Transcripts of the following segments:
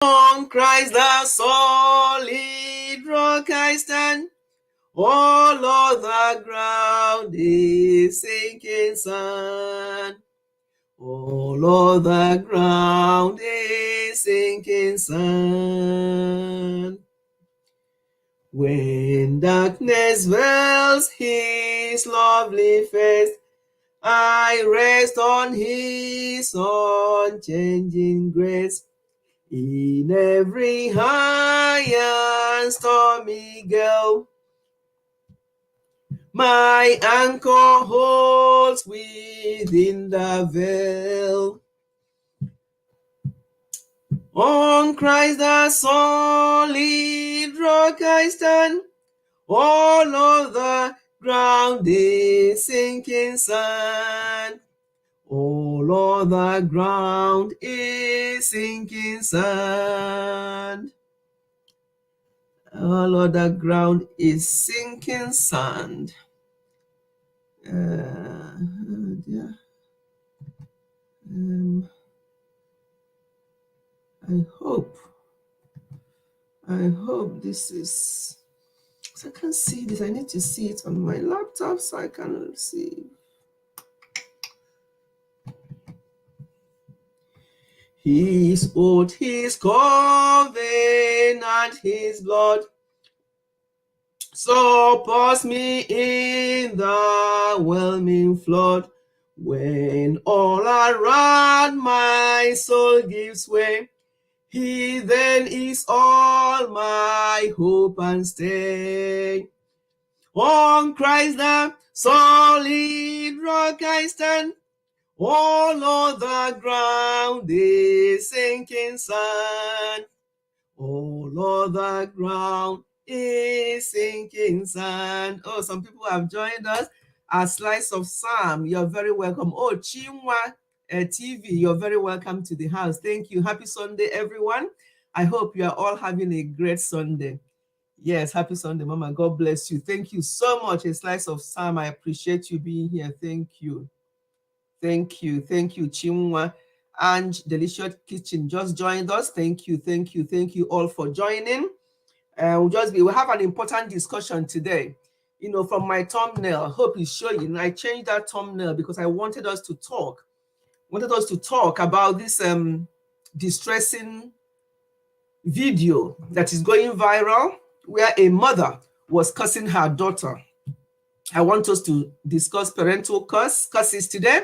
On Christ the solid rock I stand. All other ground is sinking sand. All other ground is sinking sand. When darkness veils his lovely face, I rest on his unchanging grace. In every high and stormy gale, my anchor holds within the veil. On Christ the solid rock I stand. All other ground is sinking sand. All other ground is sinking sand. All other ground is sinking sand. Yeah. I hope this is. So I can see this. I need to see it on my laptop so I can see. His oath, his covenant, his blood supports me in the whelming flood. When all around my soul gives way, he then is all my hope and stay. On Christ the solid rock I stand. All other ground is sinking sand. All other ground is sinking sand. Oh, some people have joined us. A slice of Psalm, you're very welcome. Oh, Chinwa TV, you're very welcome to the house. Thank you. Happy Sunday, everyone. I hope you are all having a great Sunday. Yes, happy Sunday, Mama. God bless you. Thank you so much. A slice of Psalm. I appreciate you being here. Thank you. Thank you, Chinwa. And Delicious Kitchen just joined us. Thank you all for joining. We'll have an important discussion today. You know, from my thumbnail, I hope it's showing. I changed that thumbnail because I wanted us to talk. About this distressing video that is going viral, where a mother was cursing her daughter. I want us to discuss parental curses today.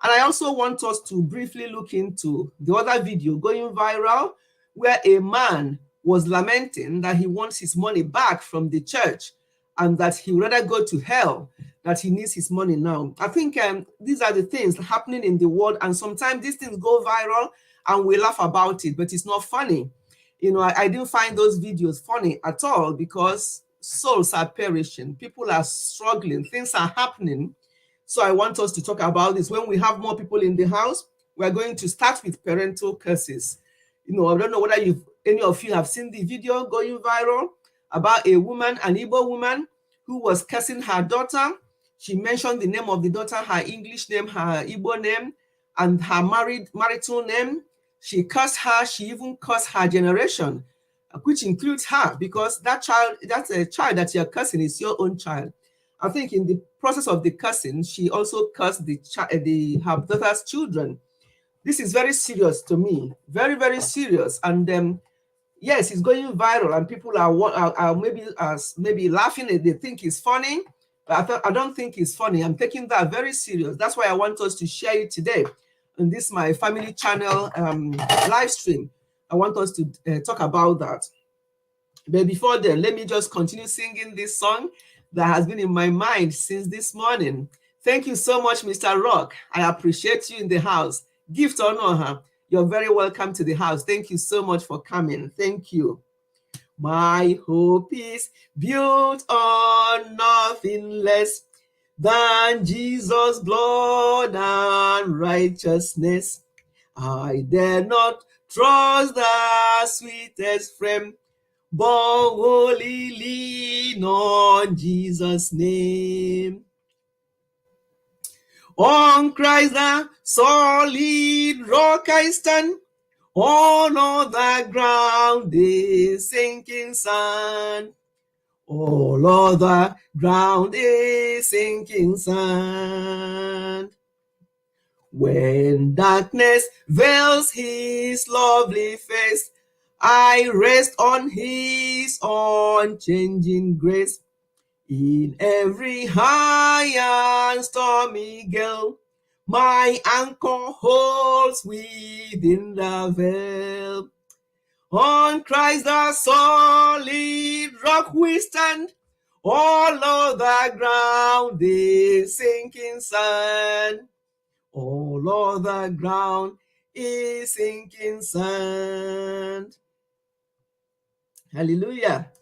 And I also want us to briefly look into the other video going viral, where a man was lamenting that he wants his money back from the church and that he would rather go to hell, that he needs his money now. I think these are the things happening in the world, and sometimes these things go viral and we laugh about it, but it's not funny. You know, I didn't find those videos funny at all because souls are perishing, people are struggling, things are happening. So I want us to talk about this. When we have more people in the house, we're going to start with parental curses. You know, I don't know whether any of you have seen the video going viral about a woman, an Igbo woman, who was cursing her daughter. She mentioned the name of the daughter, her English name, her Igbo name, and her marital name. She cursed her. She even cursed her generation, which includes her, because that's a child that you're cursing is your own child. I think in the process of the cursing, she also cursed her daughter's children. This is very serious to me, very, very serious. And yes, it's going viral, and people are maybe laughing. They think it's funny, but I don't think it's funny. I'm taking that very serious. That's why I want us to share it today on this my family channel live stream. I want us to talk about that. But before then, let me just continue singing this song that has been in my mind since this morning. Thank you so much, Mr. Rock. I appreciate you in the house. Gift or no, you're very welcome to the house. Thank you so much for coming. Thank you. My hope is built on nothing less than Jesus' blood and righteousness. I dare not trust the sweetest frame, but wholly lean on Jesus' name. On Christ the solid rock I stand. All other ground is sinking sand. All other ground is sinking sand. When darkness veils his lovely face, I rest on his unchanging grace. In every high and stormy gale, my anchor holds within the veil. On Christ the solid rock we stand, all other ground is sinking sand. All other ground is sinking sand. Hallelujah.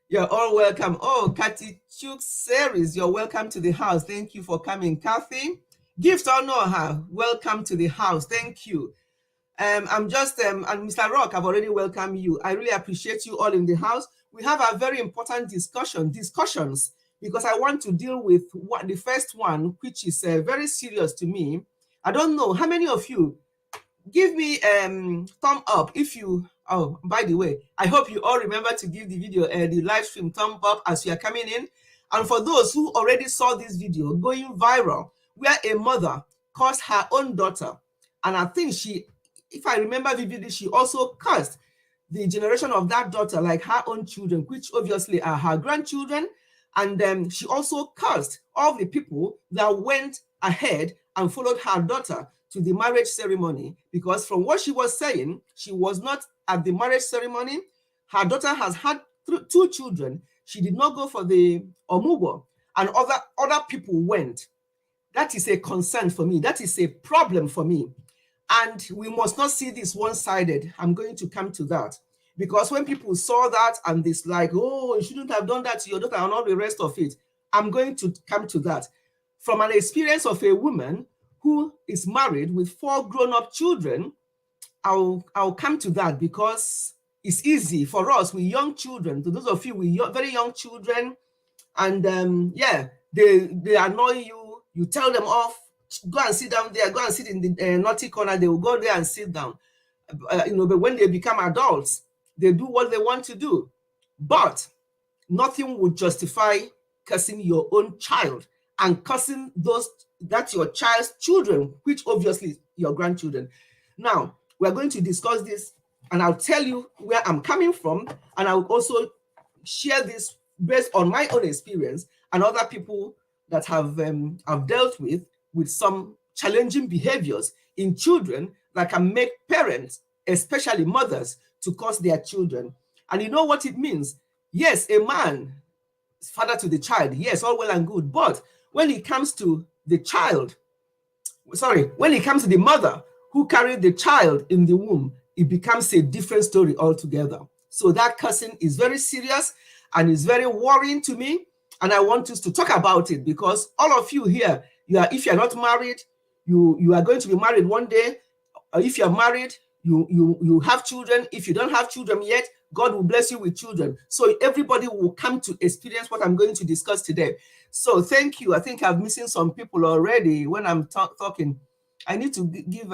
You're all welcome. Oh, Kathy Chuk series, you're welcome to the house. Thank you for coming. Kathy, gift or no her, welcome to the house. Thank you. I'm just, and Mr. Rock, I've already welcomed you. I really appreciate you all in the house. We have a very important discussions, because I want to deal with the first one, which is very serious to me. I don't know how many of you give me thumb up if you, oh, by the way, I hope you all remember to give the video the live stream thumb up as you are coming in. And for those who already saw this video going viral, where a mother cursed her own daughter, and I think she, if I remember vividly, she also cursed the generation of that daughter like her own children, which obviously are her grandchildren. And she also cursed all the people that went ahead and followed her daughter to the marriage ceremony, because from what she was saying, she was not at the marriage ceremony. Her daughter has had 2 children. She did not go for the omugo, and other people went. That is a concern for me. That is a problem for me. And we must not see this one-sided. I'm going to come to that. Because when people saw that and it's like, oh, you shouldn't have done that to your daughter and all the rest of it, I'm going to come to that. From an experience of a woman who is married with 4 grown-up children, I'll come to that, because it's easy for us with young children, to those of you with very young children, and yeah, they annoy you, you tell them off, go and sit down there, go and sit in the naughty corner, they will go there and sit down. But when they become adults, they do what they want to do. But nothing would justify cursing your own child and cursing that's your child's children, which obviously is your grandchildren. Now, we're going to discuss this, and I'll tell you where I'm coming from, and I'll also share this based on my own experience and other people that I've dealt with some challenging behaviors in children that can make parents, especially mothers, to curse their children. And you know what it means? Yes, a man is father to the child. Yes, all well and good. But when it comes to the child, when it comes to the mother who carried the child in the womb, it becomes a different story altogether. So that cursing is very serious and is very worrying to me. And I want us to talk about it, because all of you here, if you're not married, you are going to be married one day. If you're married, you have children. If you don't have children yet, God will bless you with children. So everybody will come to experience what I'm going to discuss today. So thank you. I think I'm missing some people already when I'm talking. I need to give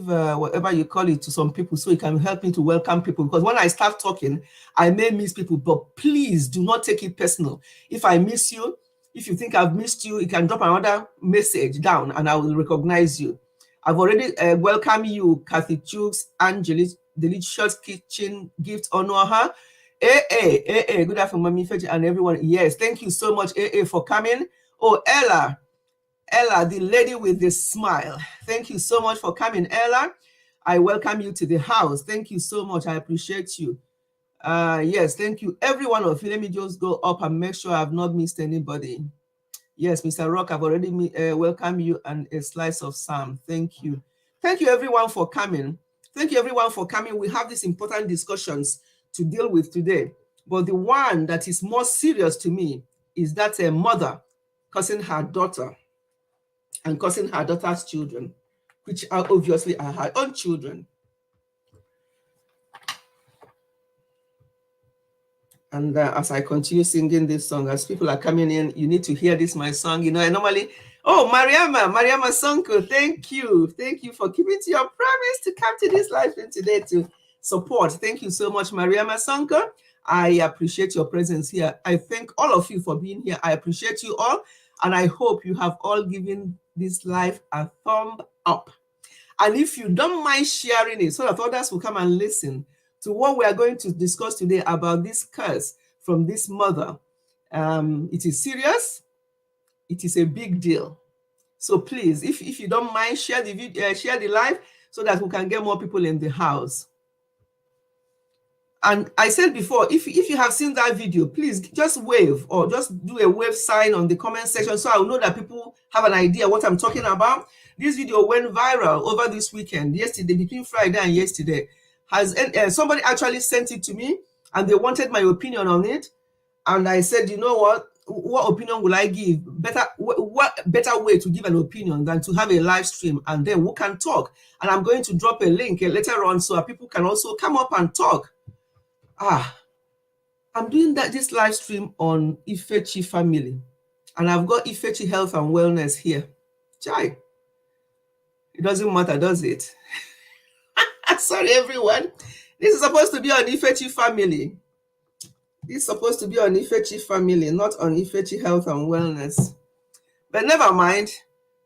whatever you call it to some people so it can help me to welcome people, because when I start talking, I may miss people, but please do not take it personal. If I miss you, if you think I've missed you, you can drop another message down and I will recognize you. I've already welcomed you, Kathy Chooks, Angelis, Delicious Kitchen, Gift Honor her. Good afternoon, Mommy Fetch, and everyone. Yes, thank you so much, for coming. Oh, Ella, the lady with the smile. Thank you so much for coming, Ella. I welcome you to the house. Thank you so much. I appreciate you. Yes, thank you, every one of you. Let me just go up and make sure I've not missed anybody. Yes, Mr. Rock, I've already welcomed you, and a slice of Sam. Thank you. Thank you, everyone, for coming. Thank you, everyone, for coming. We have these important discussions to deal with today. But the one that is more serious to me is that a mother cursing her daughter and cursing her daughter's children, which are obviously are her own children. And as I continue singing this song, as people are coming in, you need to hear this, my song. I normally, Mariama Sonko, thank you. Thank you for keeping to your promise to come to this live stream today to support. Thank you so much, Mariama Sonko. I appreciate your presence here. I thank all of you for being here. I appreciate you all. And I hope you have all given this live a thumb up. And if you don't mind sharing it so that others will come and listen to what we are going to discuss today about this curse from this mother. It is serious. It is a big deal. So please, if you don't mind, share the video, share the live so that we can get more people in the house. And I said before, if you have seen that video, please just wave or just do a wave sign on the comment section so I'll know that people have an idea what I'm talking about. This video went viral over this weekend, yesterday, between Friday and yesterday. Somebody actually sent it to me and they wanted my opinion on it. And I said, you know what opinion will I give? What better way to give an opinion than to have a live stream and then we can talk. And I'm going to drop a link later on so that people can also come up and talk. I'm doing this live stream on Ifechi family, and I've got Ifechi health and wellness here. Chai, it doesn't matter, does it? Sorry, everyone. This is supposed to be on Ifechi family. This is supposed to be on Ifechi family, not on Ifechi health and wellness. But never mind.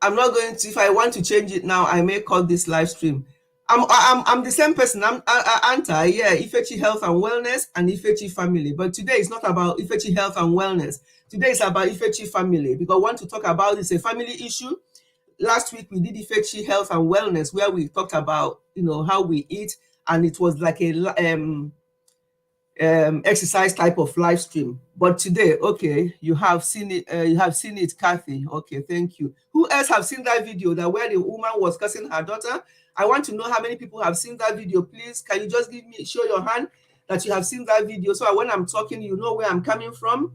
I'm not going to. If I want to change it now, I may call this live stream. I'm the same person. I'm Ifechi Health and Wellness and Ifechi Family. But today is not about Ifechi Health and Wellness. Today is about Ifechi Family because I want to talk about this, a family issue. Last week we did Ifechi Health and Wellness where we talked about how we eat, and it was like a exercise type of live stream. But today, okay, you have seen it. Kathy. Okay, thank you. Who else have seen that video where the woman was cursing her daughter? I want to know how many people have seen that video. Please, can you just show your hand that you have seen that video so when I'm talking, you know where I'm coming from.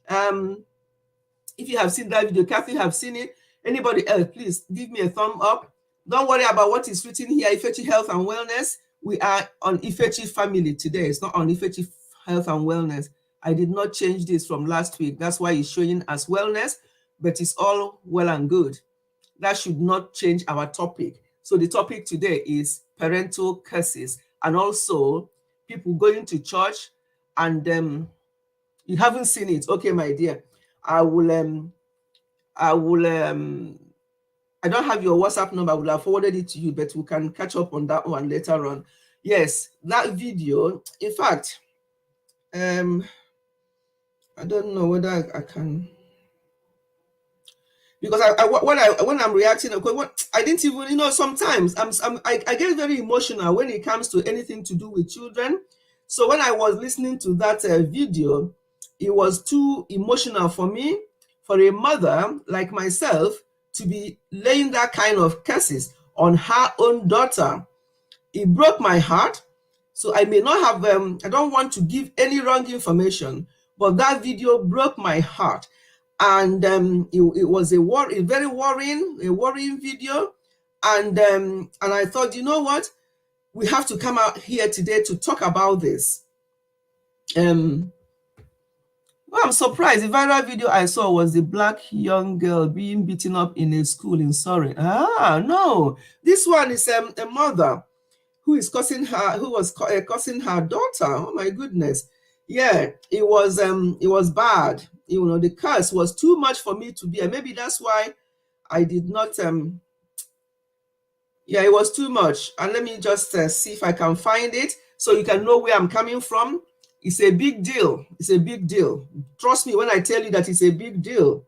If you have seen that video, Kathy have seen it. Anybody else, please give me a thumb up. Don't worry about what is written here, Ifechi Health and Wellness. We are on Ifechi Family today. It's not on Ifechi Health and Wellness. I did not change this from last week. That's why it's showing as wellness, but it's all well and good. That should not change our topic. So the topic today is parental curses, and also people going to church and you haven't seen it. Okay, my dear, I don't have your WhatsApp number. I will have forwarded it to you, but we can catch up on that one later on. Yes, that video. In fact, I don't know whether I can, because when I'm reacting, I didn't even, sometimes I get very emotional when it comes to anything to do with children. So when I was listening to that video, it was too emotional for me, for a mother like myself to be laying that kind of curses on her own daughter. It broke my heart. So I may not have, I don't want to give any wrong information, but that video broke my heart. And it was a very worrying video. And I thought, you know what? We have to come out here today to talk about this. Well, I'm surprised. The viral video I saw was the black young girl being beaten up in a school in Surrey. No. This one is a mother who was cursing her daughter. Oh my goodness. Yeah, it was bad. The curse was too much for me to bear. Maybe that's why I did not yeah, it was too much. And let me just see if I can find it so you can know where I'm coming from. It's a big deal. It's a big deal. Trust me when I tell you that it's a big deal.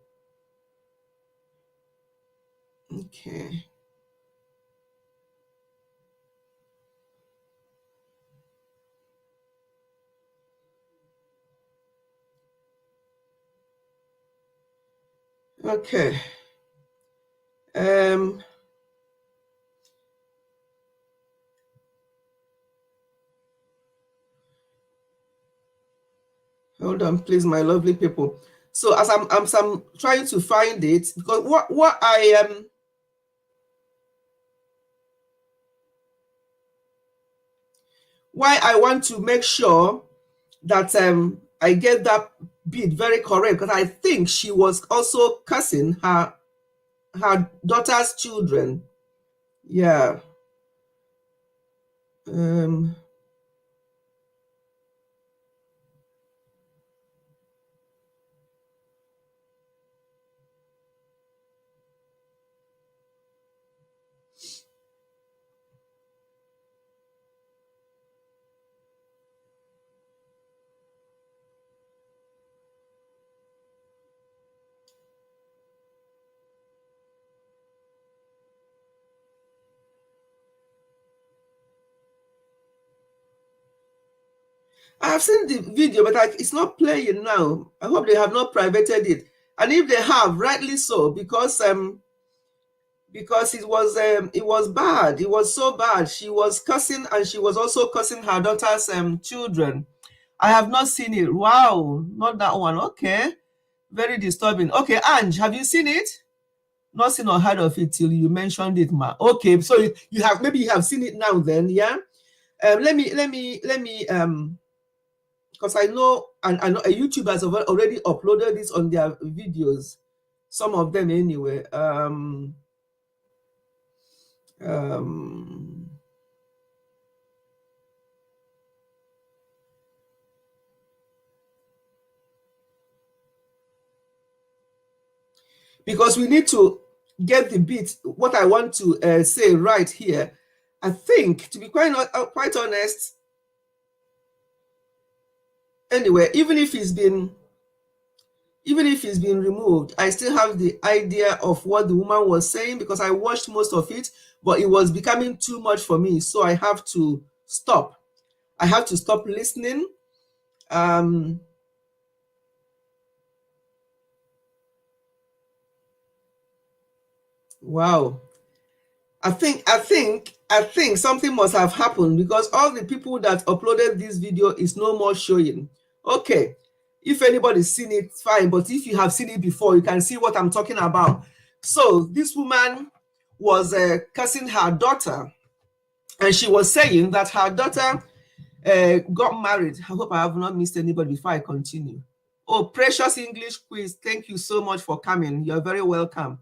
Okay. Okay. Hold on, please, my lovely people. So as I'm trying to find it, because what I why I want to make sure that I get that bit very correct, because I think she was also cursing her daughter's children. Yeah. Um, I have seen the video, but it's not playing now. I hope they have not privated it. And if they have, rightly so, because it was bad. It was so bad. She was cursing, and she was also cursing her daughter's children. I have not seen it. Wow, not that one. Okay, very disturbing. Okay, Ange, have you seen it? Not seen or heard of it till you mentioned it, ma. Okay, so you have, maybe you have seen it now. Then, yeah. Let me because I know, and I know YouTubers have already uploaded this on their videos. Some of them anyway. Um, because we need to get the bit, what I want to say right here. I think, to be quite honest, anyway, even if it's been removed, I still have the idea of what the woman was saying, because I watched most of it, but it was becoming too much for me, so I have to stop. I have to stop listening. Um, wow. I think something must have happened, because all the people that uploaded this video is no more showing. Okay, if anybody's seen it, fine, but if you have seen it before, you can see what I'm talking about. So this woman was cursing her daughter, and she was saying that her daughter got married. I hope I have not missed anybody before I continue. Oh, Precious English Quiz, thank you so much for coming. You're very welcome.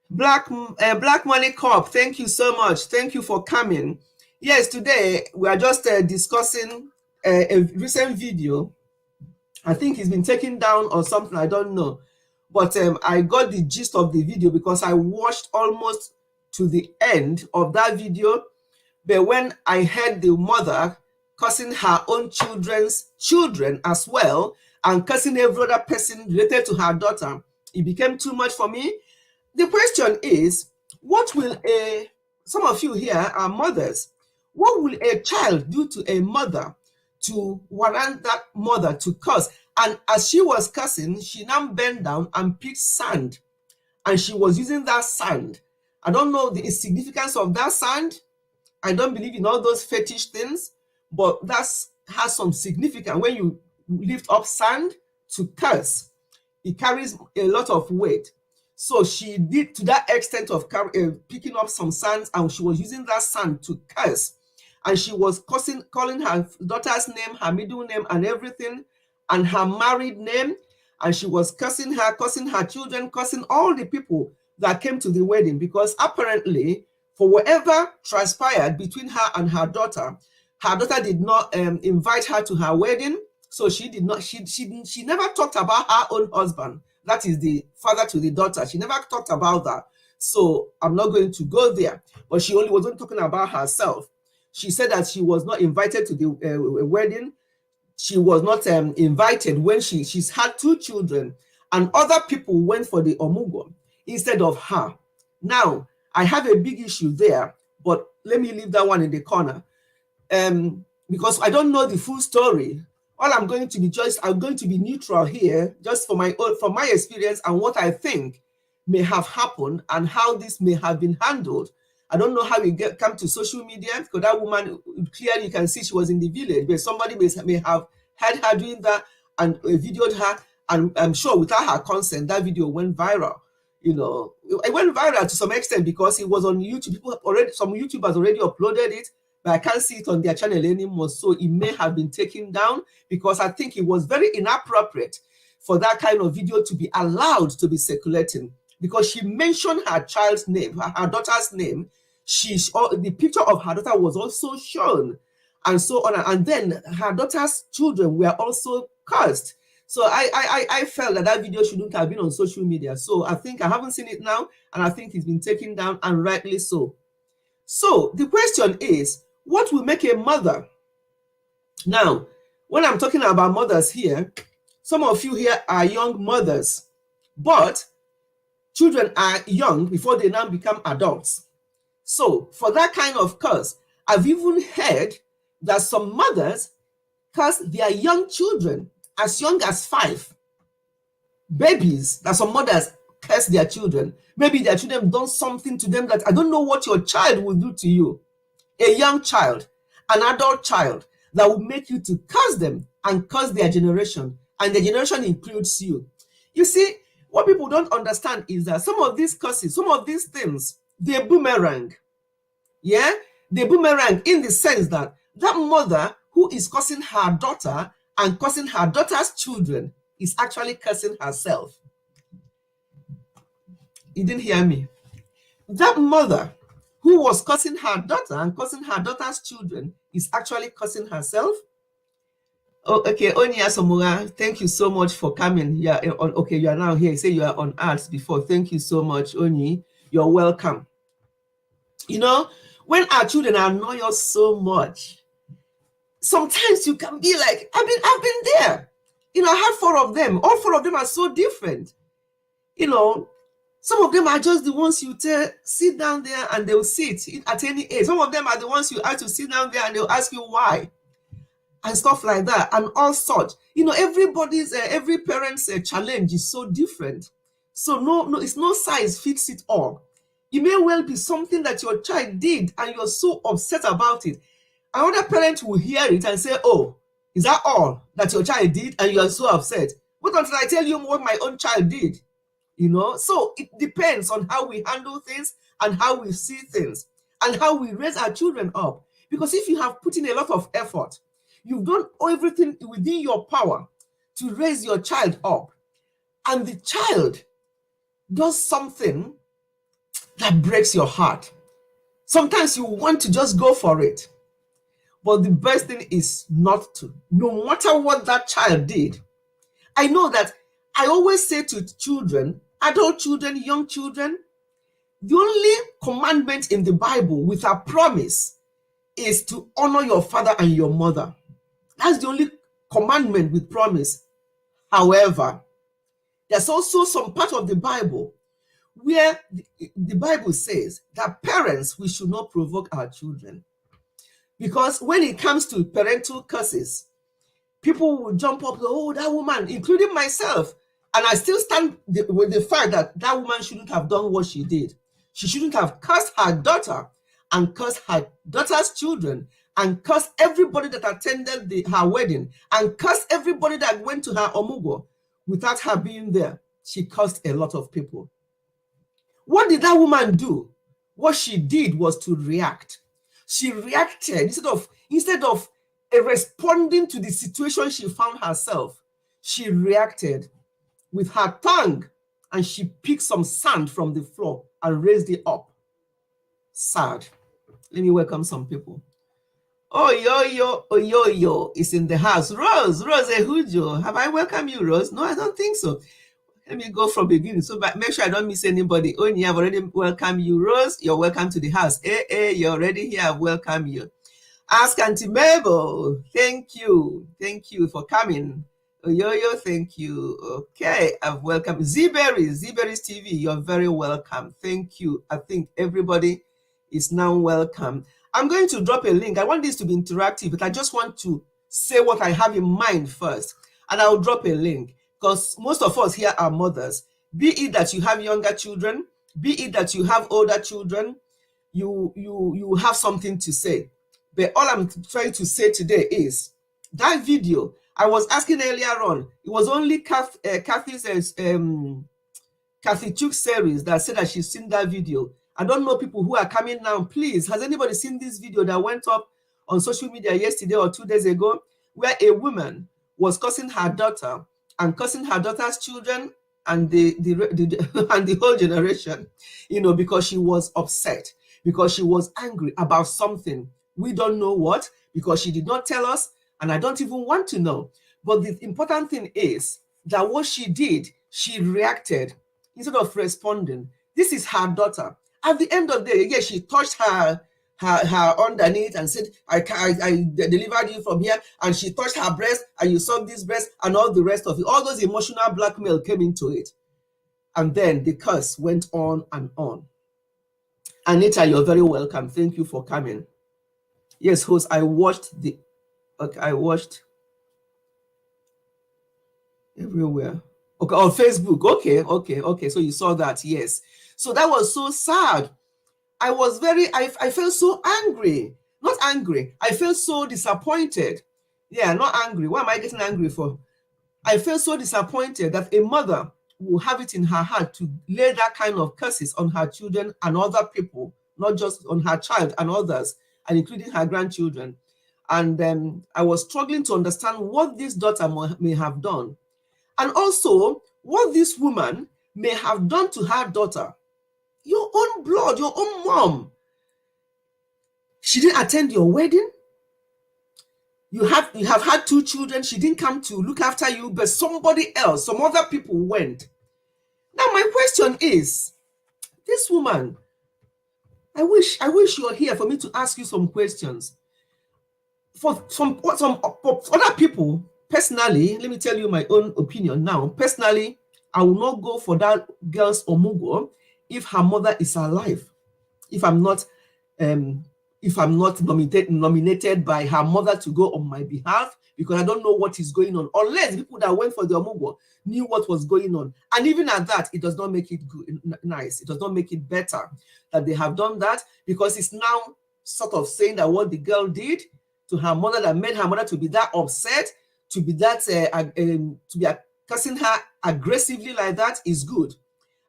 Black Money Corp, thank you so much. Thank you for coming. Yes, today we are just discussing a recent video. I think it's been taken down or something, I don't know. But I got the gist of the video because I watched almost to the end of that video. But when I heard the mother cursing her own children's children as well, and cursing every other person related to her daughter, it became too much for me. The question is, what will some of you here are mothers, what will a child do to a mother to warrant that mother to curse? And as she was cursing, she now bent down and picked sand, and she was using that sand. I don't know the significance of that sand. I don't believe in all those fetish things, but that has some significance. When you lift up sand to curse, it carries a lot of weight. So she did to that extent of picking up some sand, and she was using that sand to curse. And she was calling her daughter's name, her middle name, and everything, and her married name. And she was cursing her children, cursing all the people that came to the wedding, because apparently, for whatever transpired between her and her daughter did not invite her to her wedding. So she did not, she never talked about her own husband. That is the father to the daughter. She never talked about that. So I'm not going to go there. But she only wasn't talking about herself. She said that she was not invited to the wedding. She was not invited when she's had 2 children, and other people went for the omugo instead of her. Now, I have a big issue there, but let me leave that one in the corner. Because I don't know the full story. All I'm going to be neutral here, just from my experience and what I think may have happened and how this may have been handled. I don't know how we come to social media, because that woman, clearly you can see she was in the village, but somebody may have had her doing that and videoed her, and I'm sure without her consent, that video went viral. It went viral to some extent because it was on YouTube. Some YouTubers already uploaded it. but I can't see it on their channel anymore. So it may have been taken down because I think it was very inappropriate for that kind of video to be allowed to be circulating, because she mentioned her child's name, her daughter's name. The picture of her daughter was also shown, and so on. And then her daughter's children were also cursed. So I felt that video shouldn't have been on social media. So I think I haven't seen it now, and I think it's been taken down, and rightly so. So the question is, what will make a mother? Now, when I'm talking about mothers here, some of you here are young mothers, but children are young before they now become adults. So for that kind of curse, I've even heard that some mothers curse their young children as young as 5. Babies, that some mothers curse their children. Maybe their children done something to them that I don't know what your child will do to you. A young child, an adult child, that will make you to curse them and curse their generation. And the generation includes you. You see, what people don't understand is that some of these curses, some of these things, they boomerang. Yeah? They boomerang in the sense that that mother who is cursing her daughter and cursing her daughter's children is actually cursing herself. You didn't hear me. That mother who was cursing her daughter and cursing her daughter's children is actually cursing herself. Oh, okay, Onya Somura, thank you so much for coming. Yeah, okay, you are now here. You say you are on arts before. Thank you so much, Onyi. You're welcome. You know, when our children annoy us so much, sometimes you can be like, I've been there. You know, I had 4 of them. All 4 of them are so different. You know, some of them are just the ones you tell, sit down there, and they'll sit at any age. Some of them are the ones you ask to sit down there and they'll ask you why. And stuff like that, and all sorts. You know, every parent's challenge is so different. So no, it's no size fits it all. It may well be something that your child did, and you're so upset about it. Another parent will hear it and say, "Oh, is that all that your child did?" And you are so upset. Wait until I tell you what my own child did. You know, so it depends on how we handle things and how we see things and how we raise our children up. Because if you have put in a lot of effort, you've done everything within your power to raise your child up, and the child does something that breaks your heart. Sometimes you want to just go for it, but the best thing is not to, no matter what that child did. I know that I always say to children, adult children, young children, the only commandment in the Bible with a promise is to honor your father and your mother. That's the only commandment with promise. However, there's also some part of the Bible where the Bible says that parents, we should not provoke our children. Because when it comes to parental curses, people will jump up, oh, that woman, including myself. And I still stand with the fact that that woman shouldn't have done what she did. She shouldn't have cursed her daughter and cursed her daughter's children and cursed everybody that attended her wedding and cursed everybody that went to her omugo without her being there. She cursed a lot of people. What did that woman do? What she did was to react. She reacted instead of responding to the situation she found herself. She reacted with her tongue, and she picked some sand from the floor and raised it up. Sad. Let me welcome some people. Oh, yo is in the house. Rose Ehujo. Have I welcomed you, Rose? No, I don't think so. Let me go from beginning. So make sure I don't miss anybody. Oni, I've already welcomed you. Rose, you're welcome to the house. You're already here. I've welcomed you. Ask Auntie Mabel. Thank you. Thank you for coming. Yo, thank you. Okay, I've welcomed Zberries TV. You're very welcome. Thank you. I think everybody is now welcome. I'm going to drop a link. I want this to be interactive, but I just want to say what I have in mind first. And I'll drop a link because most of us here are mothers. Be it that you have younger children, be it that you have older children, you have something to say. But all I'm trying to say today is that video I was asking earlier on, it was only Kathy Chuk's series that said that she's seen that video. I don't know people who are coming now. Please, has anybody seen this video that went up on social media yesterday or 2 days ago, where a woman was cursing her daughter and cursing her daughter's children and the and the whole generation, because she was upset, because she was angry about something. We don't know what, because she did not tell us, and I don't even want to know. But the important thing is that what she did, she reacted instead of responding. This is her daughter. At the end of the day, yes, she touched her underneath and said, I delivered you from here, and she touched her breast and you saw this breast and all the rest of it. All those emotional blackmail came into it. And then the curse went on and on. Anita, you're very welcome. Thank you for coming. Yes, host, I watched everywhere. Okay, on Facebook. Okay. So you saw that, yes. So that was so sad. I was I felt so angry. Not angry. I felt so disappointed. Yeah, not angry. What am I getting angry for? I felt so disappointed that a mother will have it in her heart to lay that kind of curses on her children and other people, not just on her child and others, and including her grandchildren. And I was struggling to understand what this daughter may have done. And also, what this woman may have done to her daughter. Your own blood, your own mom. She didn't attend your wedding. You have had 2 children. She didn't come to look after you, but somebody else, some other people went. Now my question is, this woman, I wish you're here for me to ask you some questions. For some other people, personally, let me tell you my own opinion now. Personally, I will not go for that girl's omugo if her mother is alive. If I'm not nominated by her mother to go on my behalf, because I don't know what is going on, unless the people that went for the omugo knew what was going on. And even at that, it does not make it good, nice. It does not make it better that they have done that, because it's now sort of saying that what the girl did to her mother that made her mother to be that upset, to be cursing her aggressively like that is good.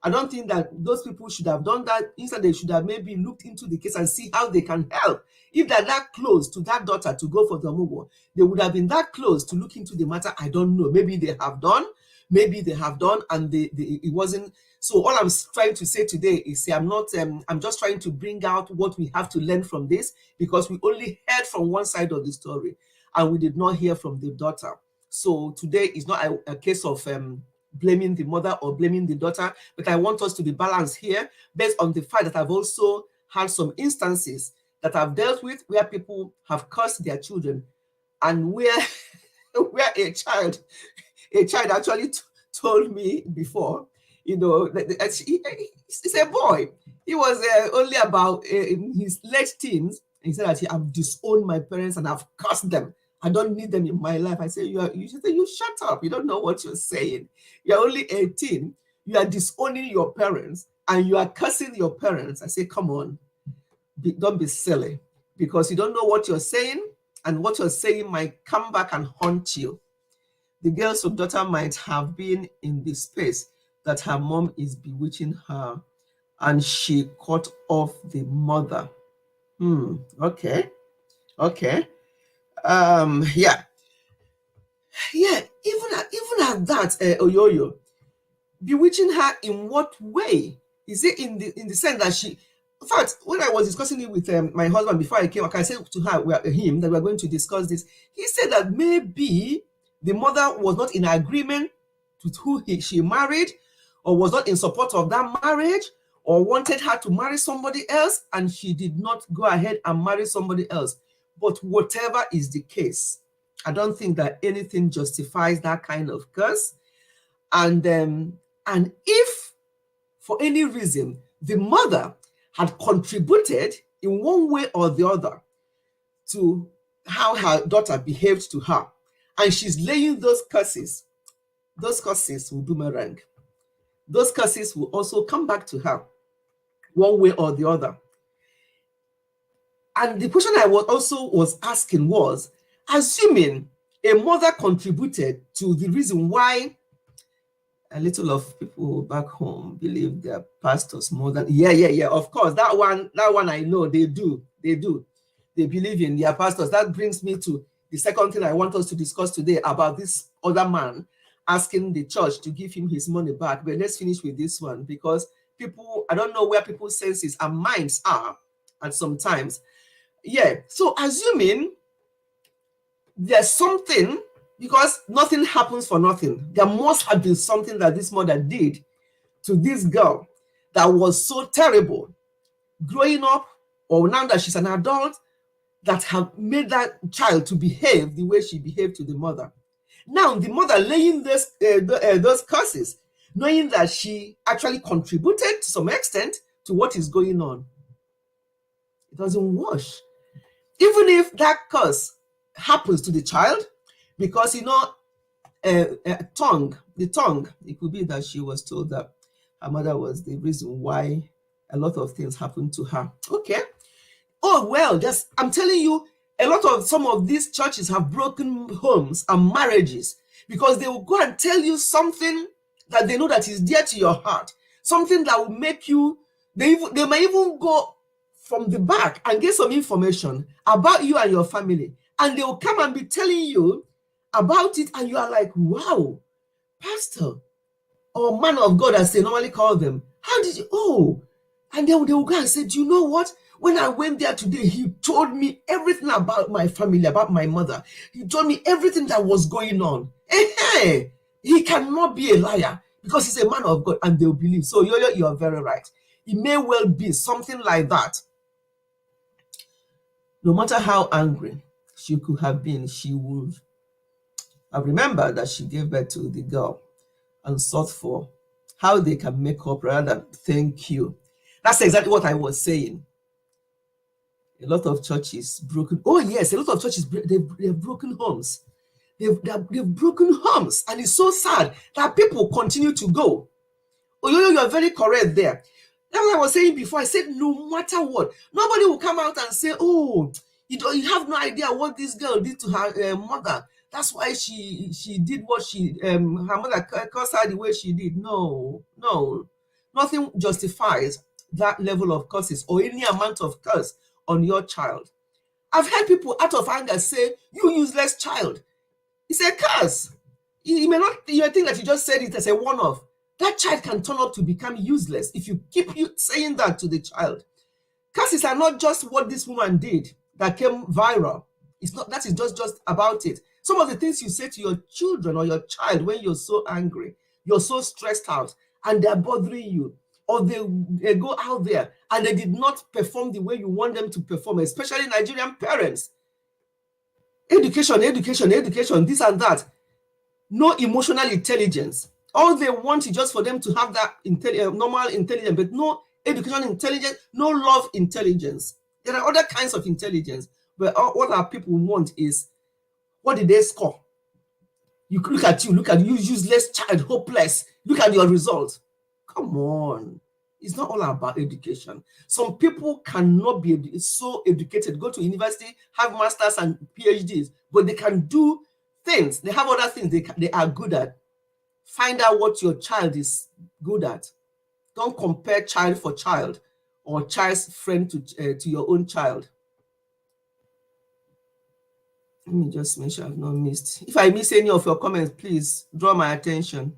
I don't think that those people should have done that. Instead, they should have maybe looked into the case and see how they can help. If they're that close to that daughter to go for the omugo, they would have been that close to look into the matter. I don't know. Maybe they have done, and it wasn't. So all I'm trying to say today is, I'm just trying to bring out what we have to learn from this, because we only heard from one side of the story and we did not hear from the daughter. So today is not a case of blaming the mother or blaming the daughter, but I want us to be balanced here based on the fact that I've also had some instances that I've dealt with where people have cursed their children, and where a child actually told me before, it's a boy. He was only about in his late teens. He said that I've disowned my parents and I've cursed them. I don't need them in my life. I say, you shut up. You don't know what you're saying. You're only 18. You are disowning your parents and you are cursing your parents. I say, come on, don't be silly, because you don't know what you're saying, and what you're saying might come back and haunt you. The girl's daughter might have been in the space that her mom is bewitching her, and she cut off the mother. Okay. Even at that, Oyoyo, bewitching her in what way? Is it in the sense that she? In fact, when I was discussing it with my husband before I came, I said to her, that we are going to discuss this. He said that maybe the mother was not in agreement with who she married, or was not in support of that marriage, or wanted her to marry somebody else, and she did not go ahead and marry somebody else. But whatever is the case, I don't think that anything justifies that kind of curse. And if for any reason the mother had contributed in one way or the other to how her daughter behaved to her, and she's laying those curses will boomerang. Those curses will also come back to her one way or the other. And the question I was asking was, assuming a mother contributed to the reason why a little of people back home believe their pastors more than, of course, that one I know they do. they believe in their pastors. That brings me to the second thing I want us to discuss today about this other man asking the church to give him his money back. But let's finish with this one, because people, I don't know where people's senses and minds are at sometimes. Yeah, so assuming there's something, because nothing happens for nothing, there must have been something that this mother did to this girl that was so terrible growing up, or now that she's an adult, that have made that child to behave the way she behaved to the mother. Now, the mother laying those curses, knowing that she actually contributed to some extent to what is going on, it doesn't wash. Even if that curse happens to the child, because the tongue, it could be that she was told that her mother was the reason why a lot of things happened to her. Okay. Oh, well, I'm telling you, some of these churches have broken homes and marriages because they will go and tell you something that they know that is dear to your heart, something that will make you, they may even go from the back and get some information about you and your family, and they will come and be telling you about it, and you are like, wow, pastor or man of God, as they normally call them, how did you, and then they will go and say, do you know what? When I went there today, he told me everything about my family, about my mother. He told me everything that was going on. Hey, he cannot be a liar because he's a man of God, and they'll believe. So you are very right. It may well be something like that. No matter how angry she could have been, she would have remembered that she gave birth to the girl and sought for how they can make up rather than thank you. That's exactly what I was saying. A lot of churches broken. Oh yes, a lot of churches, they've broken homes. They've broken homes, and it's so sad that people continue to go. Oh, you are very correct there. That's what I was saying before. I said no matter what, nobody will come out and say, oh, you have no idea what this girl did to her mother. That's why she did what her mother cursed her the way she did. No, nothing justifies that level of curses or any amount of curse on your child. I've heard people out of anger say, you useless child. It's a curse. You may not think that you just said it as a one-off. That child can turn out to become useless if you keep saying that to the child. Curses are not just what this woman did that came viral. It's not, that is just about it. Some of the things you say to your children or your child when you're so angry, you're so stressed out, and they're bothering you, or they go out there and they did not perform the way you want them to perform, especially Nigerian parents. Education, this and that. No emotional intelligence. All they want is just for them to have that normal intelligence, but no educational intelligence, no love intelligence. There are other kinds of intelligence, but what our people want is, what did they score? You look at you, useless child, hopeless. Look at your results. Come on. It's not all about education. Some people cannot be so educated, go to university, have masters and PhDs, but they can do things. They have other things they are good at. Find out what your child is good at. Don't compare child for child or child's friend to your own child. Let me just make sure I've not missed. If I miss any of your comments, please draw my attention.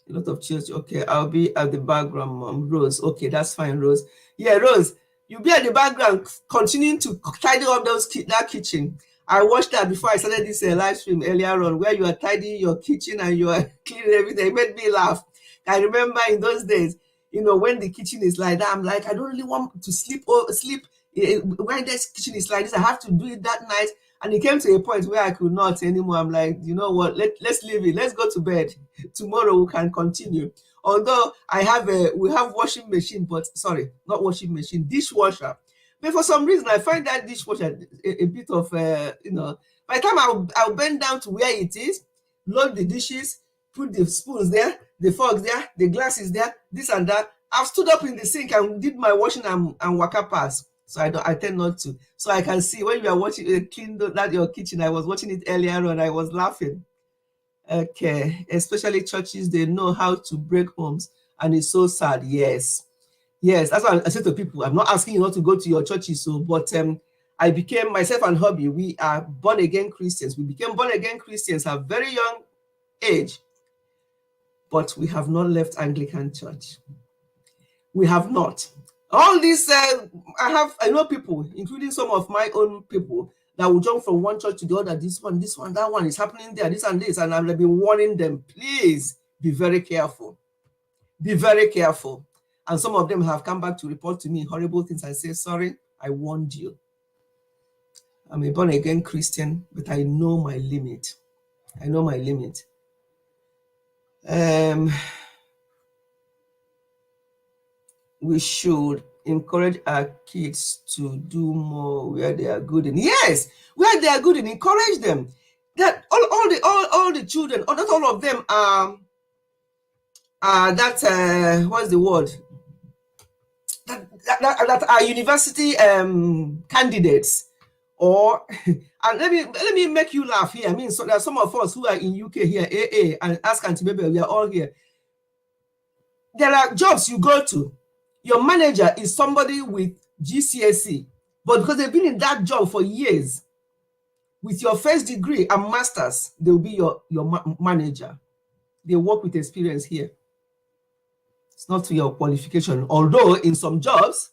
A lot of church. Okay, I'll be at the background, Mom. Rose. Okay, that's fine, Rose. Yeah, Rose, you'll be at the background continuing to tidy up that kitchen. I watched that before I started this live stream earlier on, where you are tidying your kitchen and you are cleaning everything. It made me laugh. I remember in those days, when the kitchen is like that, I'm like, I don't really want to sleep. When this kitchen is like this, I have to do it that night. And it came to a point where I could not anymore. I'm like, you know what? Let's leave it. Let's go to bed. Tomorrow we can continue. Although we have washing machine, but sorry, not washing machine, dishwasher. But for some reason, I find that dishwasher a bit of, by the time I'll bend down to where it is, load the dishes, put the spoons there, the forks there, the glasses there, this and that. I've stood up in the sink and did my washing and waka pass. So I tend not to. So I can see when you are watching clean your kitchen. I was watching it earlier on. I was laughing. Okay, especially churches, they know how to break homes, and it's so sad. Yes, that's why I say to people, I'm not asking you not to go to your churches, but I became, myself and hubby, we are born again Christians. We became born again Christians at a very young age, but we have not left Anglican Church. We have not. All this, I know people, including some of my own people, that will jump from one church to the other. This one, that one is happening there, this and this. And I've been warning them, please be very careful. Be very careful. And some of them have come back to report to me horrible things. I say, sorry, I warned you. I'm a born again Christian, but I know my limit. I know my limit. We should encourage our kids to do more where they are good in. Yes, where they are good in, encourage them. That all the children, or not all of them are what's the word? That are university candidates. Or and let me make you laugh here. I mean, so there are some of us who are in UK here, AA, and Ask Auntie Baby, we are all here. There are jobs you go to. Your manager is somebody with GCSE, but because they've been in that job for years, with your first degree and masters, they'll be your manager. They work with experience here. It's not to your qualification, although in some jobs,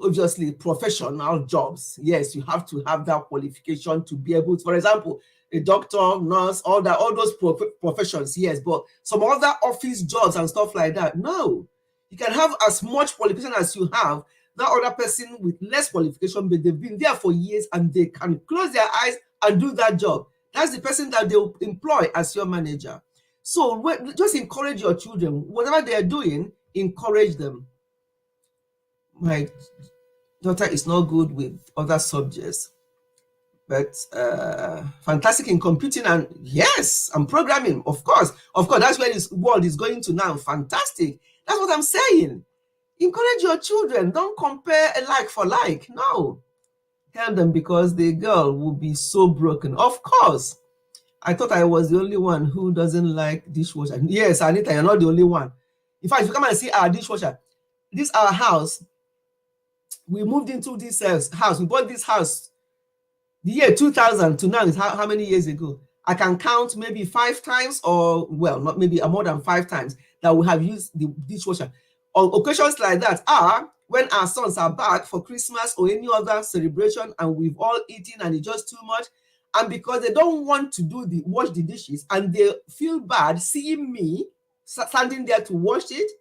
obviously professional jobs, yes, you have to have that qualification to be able to, for example, a doctor, nurse, all those professions, yes, but some other office jobs and stuff like that, no. You can have as much qualification as you have. That other person with less qualification, but they've been there for years and they can close their eyes and do that job. That's the person that they'll employ as your manager. So just encourage your children. Whatever they are doing, encourage them. My daughter is not good with other subjects, but fantastic in computing and yes, and programming. Of course, that's where this world is going to now. Fantastic. That's what I'm saying. Encourage your children. Don't compare a like for like. No. Tell them, because the girl will be so broken. Of course. I thought I was the only one who doesn't like dishwasher. Yes, Anita, you're not the only one. In fact, if you come and see our dishwasher, this our house, we moved into this house. We bought this house the year 2000 to now is how many years ago? I can count maybe 5 times, or well, not maybe more than 5 times that we have used the dishwasher. On occasions like that are when our sons are back for Christmas or any other celebration and we've all eaten and it's just too much. And because they don't want to wash the dishes and they feel bad seeing me standing there to wash it,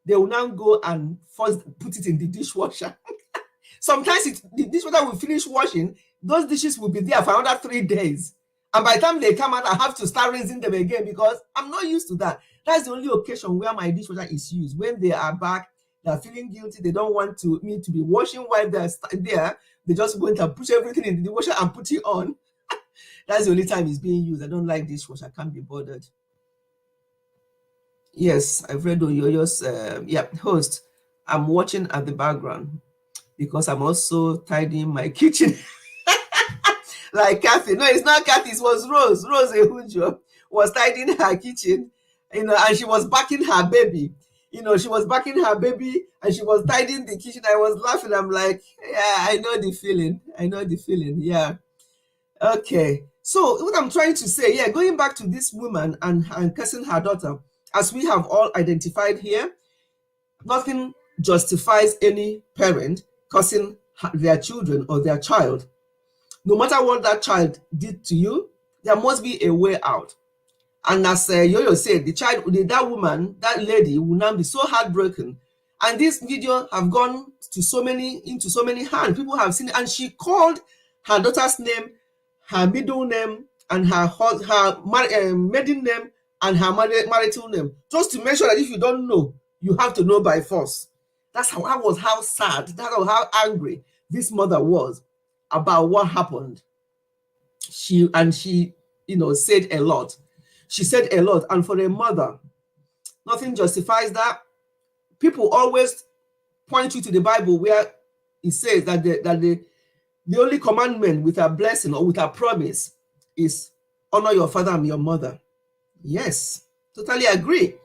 they will now go and first put it in the dishwasher. Sometimes the dishwasher will finish washing, those dishes will be there for another 3 days. And by the time they come out, I have to start rinsing them again because I'm not used to that. That's the only occasion where my dishwasher is used. When they are back, they're feeling guilty. They don't want me to be washing while they're there. They just go and push everything in the dishwasher and put it on. That's the only time it's being used. I don't like dishwasher. I can't be bothered. Yes, I've read Oyoyo's host. I'm watching at the background because I'm also tidying my kitchen. Like Kathy. No, it's not Kathy. It was Rose. Rose Ehujo was tidying her kitchen, and she was backing her baby. She was backing her baby and she was tidying the kitchen. I was laughing. I'm like, yeah, I know the feeling. Yeah. Okay. So what I'm trying to say, yeah, going back to this woman and cursing her daughter, as we have all identified here, nothing justifies any parent cursing their children or their child. No matter what that child did to you, there must be a way out. And as Yo-Yo said, that woman, that lady will now be so heartbroken. And this video have gone into so many hands. People have seen it. And she called her daughter's name, her middle name, and her maiden name, and her marital name. Just to make sure that if you don't know, you have to know by force. That was how sad, that was how angry this mother was about what happened. She said a lot. She said a lot. And for a mother, nothing justifies that. People always point you to the Bible where it says that the only commandment with a blessing or with a promise is honor your father and your mother. Yes, totally agree.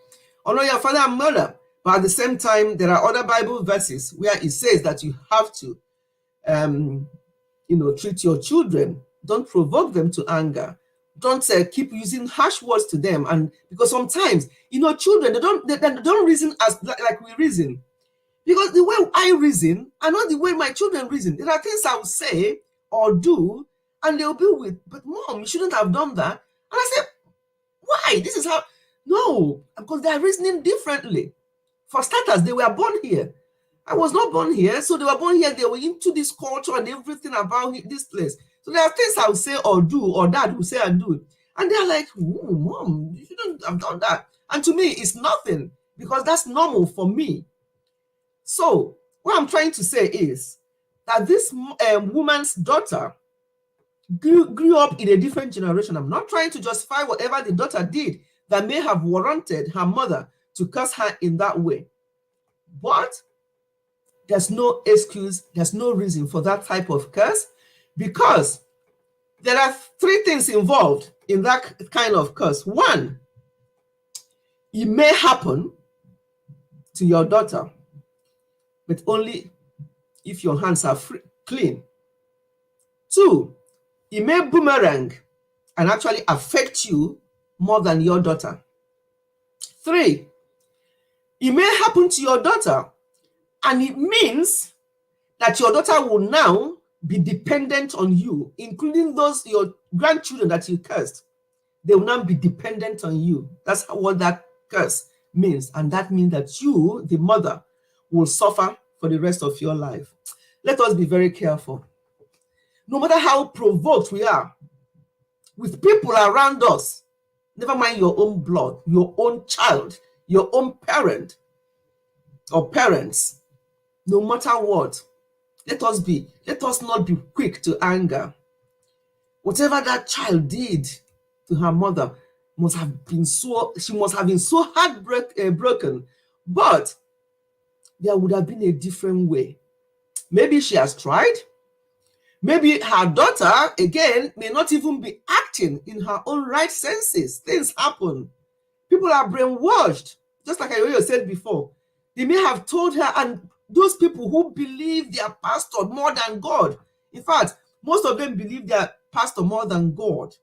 Honor your father and mother. But at the same time, there are other Bible verses where it says that you have to treat your children. Don't provoke them to anger. Don't keep using harsh words to them. And because sometimes, children, they don't reason as like we reason. Because the way I reason and not the way my children reason. There are things I will say or do, and they'll be with, but mom, you shouldn't have done that. And I say, why? This is how. No, because they are reasoning differently. For starters, they were born here. I was not born here, so they were born here. They were into this culture and everything about this place. So there are things I will say or do, or dad will say and do. And they're like, mom, you shouldn't have done that. And to me, it's nothing, because that's normal for me. So what I'm trying to say is that this woman's daughter grew up in a different generation. I'm not trying to justify whatever the daughter did that may have warranted her mother to curse her in that way. But there's no excuse, there's no reason for that type of curse, because there are three things involved in that kind of curse. One, it may happen to your daughter, but only if your hands are clean. Two, it may boomerang and actually affect you more than your daughter. Three, it may happen to your daughter, and it means that your daughter will now be dependent on you, including those your grandchildren that you cursed. They will now be dependent on you. That's what that curse means. And that means that you, the mother, will suffer for the rest of your life. Let us be very careful. No matter how provoked we are with people around us, never mind your own blood, your own child, your own parent or parents, no matter what, let us not be quick to anger. Whatever that child did to her mother she must have been so heartbroken, but there would have been a different way. Maybe she has tried. Maybe her daughter, again, may not even be acting in her own right senses. Things happen. People are brainwashed, just like I said before. They may have told her, and those people who believe their pastor more than God, in fact, most of them believe their pastor more than God.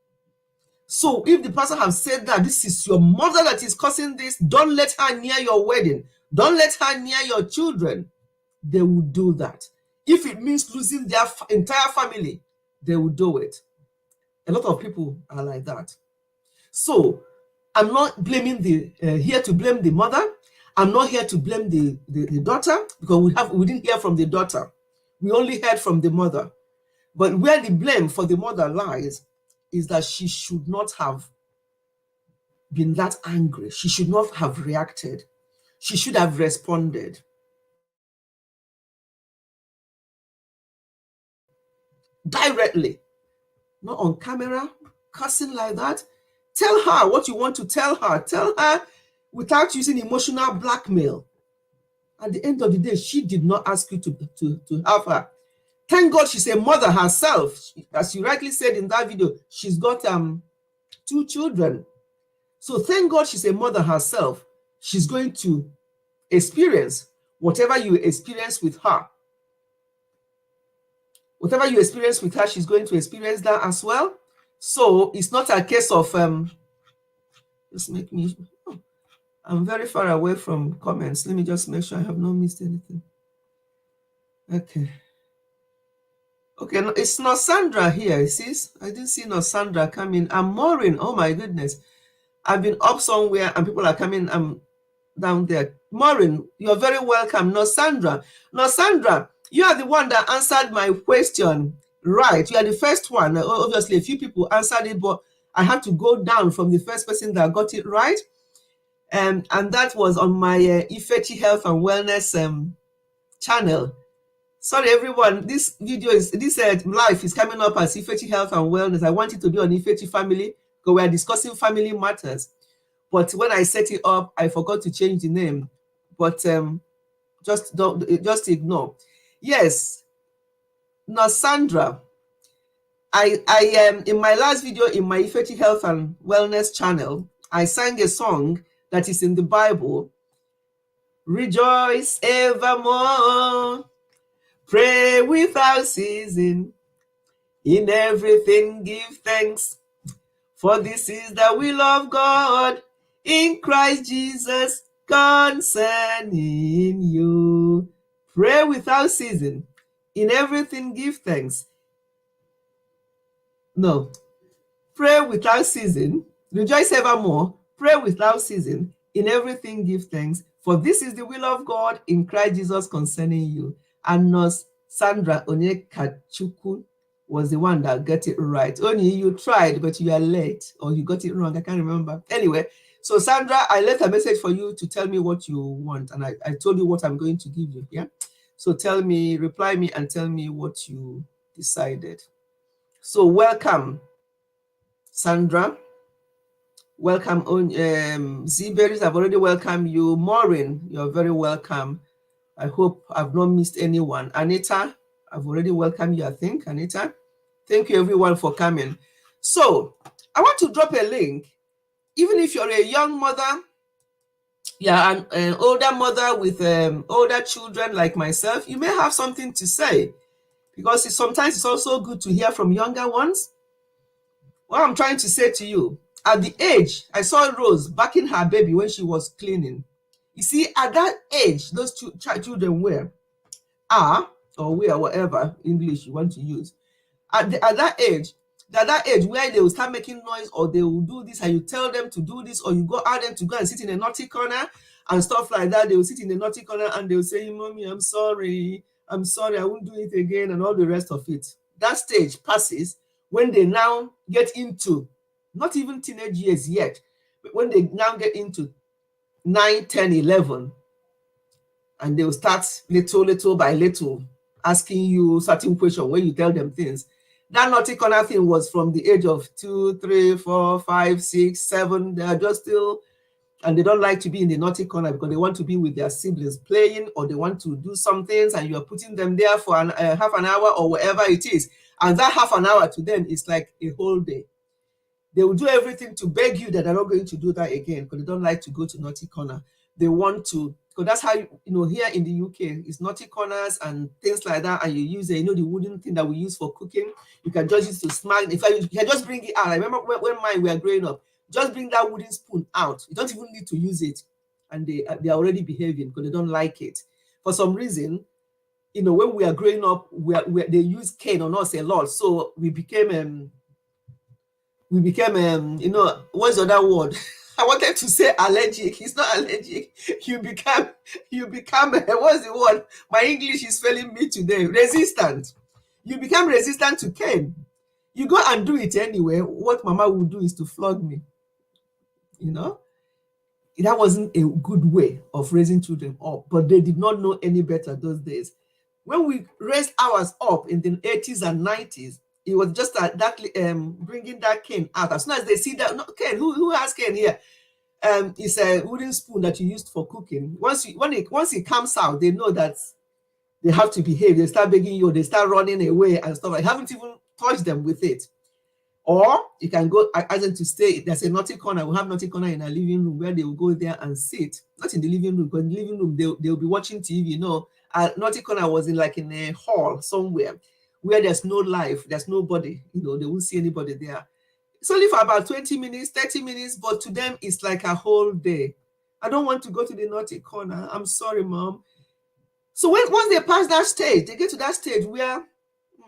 So if the pastor has said that this is your mother that is causing this, don't let her near your wedding, don't let her near your children, they will do that. If it means losing their entire family, they will do it. A lot of people are like that. So I'm not blaming here to blame the mother. I'm not here to blame the daughter, because we didn't hear from the daughter. We only heard from the mother. But where the blame for the mother lies is that she should not have been that angry. She should not have reacted. She should have responded. Directly, not on camera, cussing like that. Tell her what you want to tell her. Tell her without using emotional blackmail. At the end of the day, she did not ask you to have her. Thank God she's a mother herself. As you rightly said in that video, she's got 2 children. So thank God she's a mother herself. She's going to experience whatever you experience with her. Whatever you experience with her, she's going to experience that as well. So it's not a case of just make me. Oh, I'm very far away from comments. Let me just make sure I have not missed anything. Okay, no, it's not Sandra here. It says I didn't see no Sandra coming. I'm Maureen. Oh my goodness, I've been up somewhere and people are coming. I'm down there. Maureen, you're very welcome. No Sandra, you are the one that answered my question. Right, you are the first one. Obviously, a few people answered it, but I had to go down from the first person that got it right. And that was on my Ifechi Health and Wellness channel. Sorry, everyone. This video live is coming up as Ifechi Health and Wellness. I want it to be on Ifechi Family because we are discussing family matters. But when I set it up, I forgot to change the name. But just ignore. Yes. Now, Sandra, I in my last video in my Ifechi Health and Wellness channel, I sang a song that is in the Bible. Rejoice evermore. Pray without ceasing. In everything give thanks, for this is the will of God in Christ Jesus concerning you. Pray without ceasing. In everything give thanks. No. Pray without ceasing. Rejoice evermore. Pray without ceasing. In everything give thanks, for this is the will of God in Christ Jesus concerning you. And Nurse Sandra Onyekachuku was the one that got it right. Only you tried, but you are late, or you got it wrong. I can't remember. Anyway, so Sandra, I left a message for you to tell me what you want, and I told you what I'm going to give you. Yeah. So tell me, reply me, and tell me what you decided. So welcome, Sandra. Welcome on Zberries. I've already welcomed you. Maureen, you're very welcome. I hope I've not missed anyone. Anita, I've already welcomed you, I think. Anita, thank you everyone for coming. So I want to drop a link. Even if you're a young mother, yeah, an older mother with older children like myself, you may have something to say, because sometimes it's also good to hear from younger ones. What I'm trying to say to you, at the age, I saw Rose backing her baby when she was cleaning. You see, at that age, those children are, or were, whatever English you want to use, at that age where they will start making noise, or they will do this, and you tell them to do this, or you ask them to go and sit in a naughty corner and stuff like that. They will sit in a naughty corner and they will say, "Mommy, I'm sorry, I won't do it again," and all the rest of it. That stage passes when they now get into, not even teenage years yet, but when they now get into 9, 10, 11, and they will start little by little asking you certain questions when you tell them things. That naughty corner thing was from the age of 2, 3, 4, 5, 6, 7. They are just still, and they don't like to be in the naughty corner because they want to be with their siblings playing, or they want to do some things, and you are putting them there for half an hour or whatever it is. And that half an hour to them is like a whole day. They will do everything to beg you that they're not going to do that again, because they don't like to go to naughty corner. They want to, because that's how, here in the UK, it's naughty corners and things like that. And you use the wooden thing that we use for cooking. You can just use to smack. In fact, you can just bring it out. I remember when mine were growing up, just bring that wooden spoon out. You don't even need to use it. And they are already behaving because they don't like it. For some reason, when we are growing up, they use cane on us a lot. So we became, what's the other word? I wanted to say allergic. It's not allergic. You become, what's the word? My English is failing me today. Resistant. You become resistant to cane. You go and do it anyway. What Mama would do is to flog me. That wasn't a good way of raising children up, but they did not know any better those days. When we raised ours up in the 80s and 90s, it was just bringing that cane out. As soon as they see that, no, cane, who has cane here? It's a wooden spoon that you used for cooking. Once it comes out, they know that they have to behave. They start begging you, they start running away and stuff. I haven't even touched them with it. Or you can go, ask them to stay. There's a naughty corner. We have naughty corner in our living room where they will go there and sit. Not in the living room, because in the living room they'll be watching TV. Naughty corner was in a hall somewhere where there's no life, there's nobody. They won't see anybody there. It's only for about 20 minutes, 30 minutes, but to them it's like a whole day. I don't want to go to the naughty corner. I'm sorry, Mom. So once they pass that stage, they get to that stage where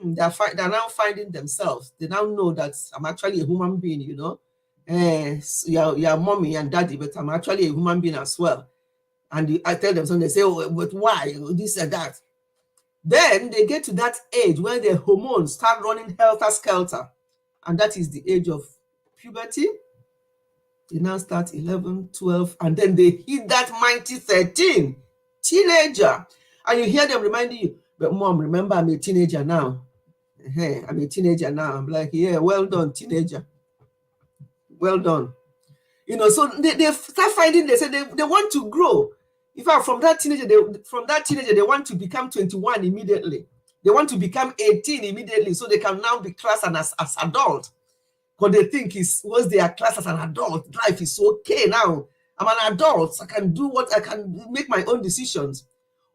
they're now finding themselves. They now know that I'm actually a human being, you're mommy and daddy, but I'm actually a human being as well. And I tell them something, they say, "Oh, but why? This and that." Then they get to that age where their hormones start running helter-skelter. And that is the age of puberty. They now start 11, 12, and then they hit that mighty 13, teenager. And you hear them reminding you, "But Mom, remember, I'm a teenager now. I'm a teenager now." I'm like, "Yeah, well done, teenager. Well done." So they start finding, they say they want to grow. In fact, from that teenager, they want to become 21 immediately. They want to become 18 immediately, so they can now be classed as adult. Because they think once they are classed as an adult, life is okay now. I'm an adult. I can do what I can, make my own decisions.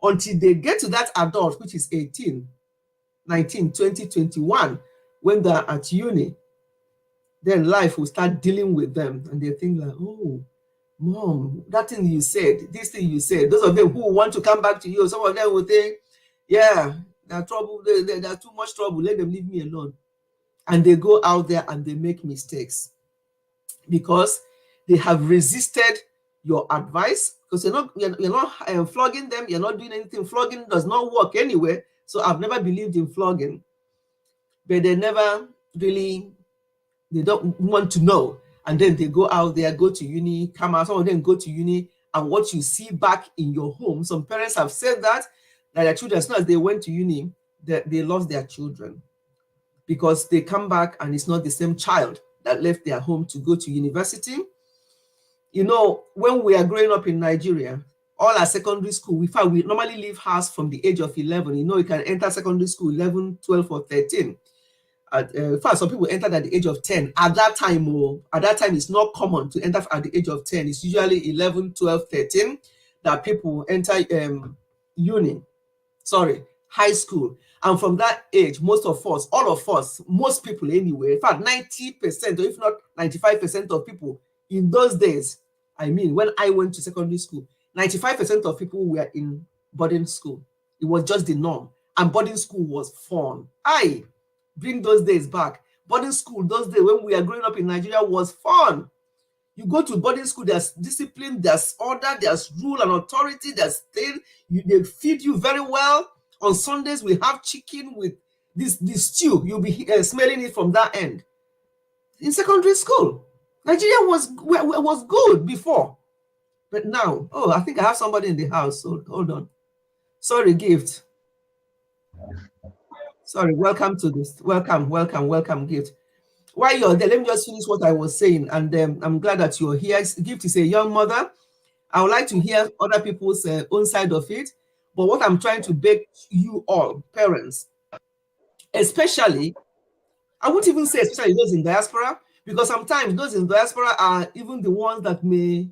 until they get to that adult, which is 18, 19, 20, 21, when they're at uni. Then life will start dealing with them, and they think like, oh, mom, that thing you said, this thing you said. Those of them who want to come back to you, some of them will think, yeah, they're trouble, they're too much trouble, let them leave me alone. And they go out there and they make mistakes because they have resisted your advice, because you're not flogging them, you're not doing anything. Flogging does not work anyway. So I've never believed in flogging, but they never really, they don't want to know. And then they go out there, go to uni, come out, some of them go to uni, and what you see back in your home, some parents have said that their children, as soon as they went to uni, they lost their children, because they come back and it's not the same child that left their home to go to university. You know, when we are growing up in Nigeria, all our secondary school, we normally leave house from the age of 11. You know, you can enter secondary school 11, 12, or 13. In fact, some people entered at the age of 10. At that time, it's not common to enter at the age of 10. It's usually 11, 12, 13 that people enter high school. And from that age, most of us, all of us, most people anyway, in fact, 90%, or if not 95% of people in those days, I mean, when I went to secondary school, 95% of people were in boarding school. It was just the norm. And boarding school was fun. I bring those days back. Boarding school, those days when we are growing up in Nigeria, was fun. You go to boarding school, there's discipline, there's order, there's rule and authority, there's thing. They feed you very well. On Sundays, we have chicken with this stew. You'll be smelling it from that end. In secondary school, Nigeria was good before. But now, I think I have somebody in the house. So hold on. Sorry, Gift. Sorry, welcome to this. Welcome, Gift. While you're there, let me just finish what I was saying. And I'm glad that you're here. Gift is a young mother. I would like to hear other people's own side of it. But what I'm trying to beg you all, parents, especially, I wouldn't even say especially those in diaspora, because sometimes those in diaspora are even the ones that may,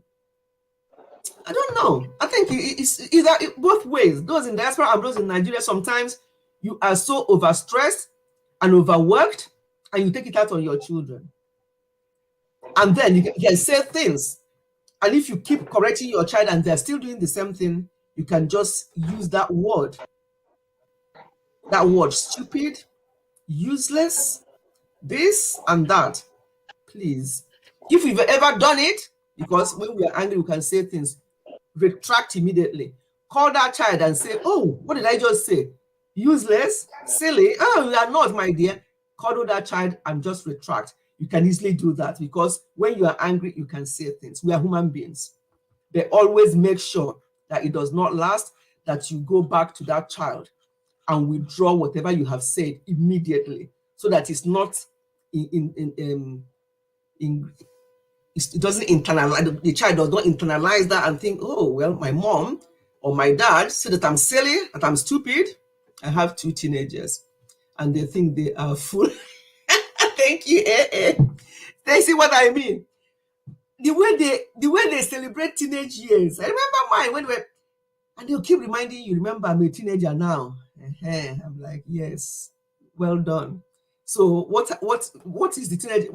I don't know. I think it's either both ways. Those in diaspora and those in Nigeria, sometimes you are so overstressed and overworked, and you take it out on your children. And then you can say things. And if you keep correcting your child and they're still doing the same thing, you can just use that word. That word, stupid, useless, this and that. Please. If you've ever done it, because when we are angry, we can say things, retract immediately. Call that child and say, oh, what did I just say? Useless, silly. Oh, you are not, my dear. Cuddle that child and just retract. You can easily do that, because when you are angry, you can say things. We are human beings. They always make sure that it does not last, that you go back to that child and withdraw whatever you have said immediately, so that it's not it doesn't internalize, the child does not internalize that and think, oh, well, my mom or my dad said that I'm silly, that I'm stupid. I have 2 teenagers and they think they are full. Thank you. They see what I mean. The way they celebrate teenage years. I remember mine and they'll keep reminding you, remember, I'm a teenager now. I'm like, yes, well done. So what is the teenage?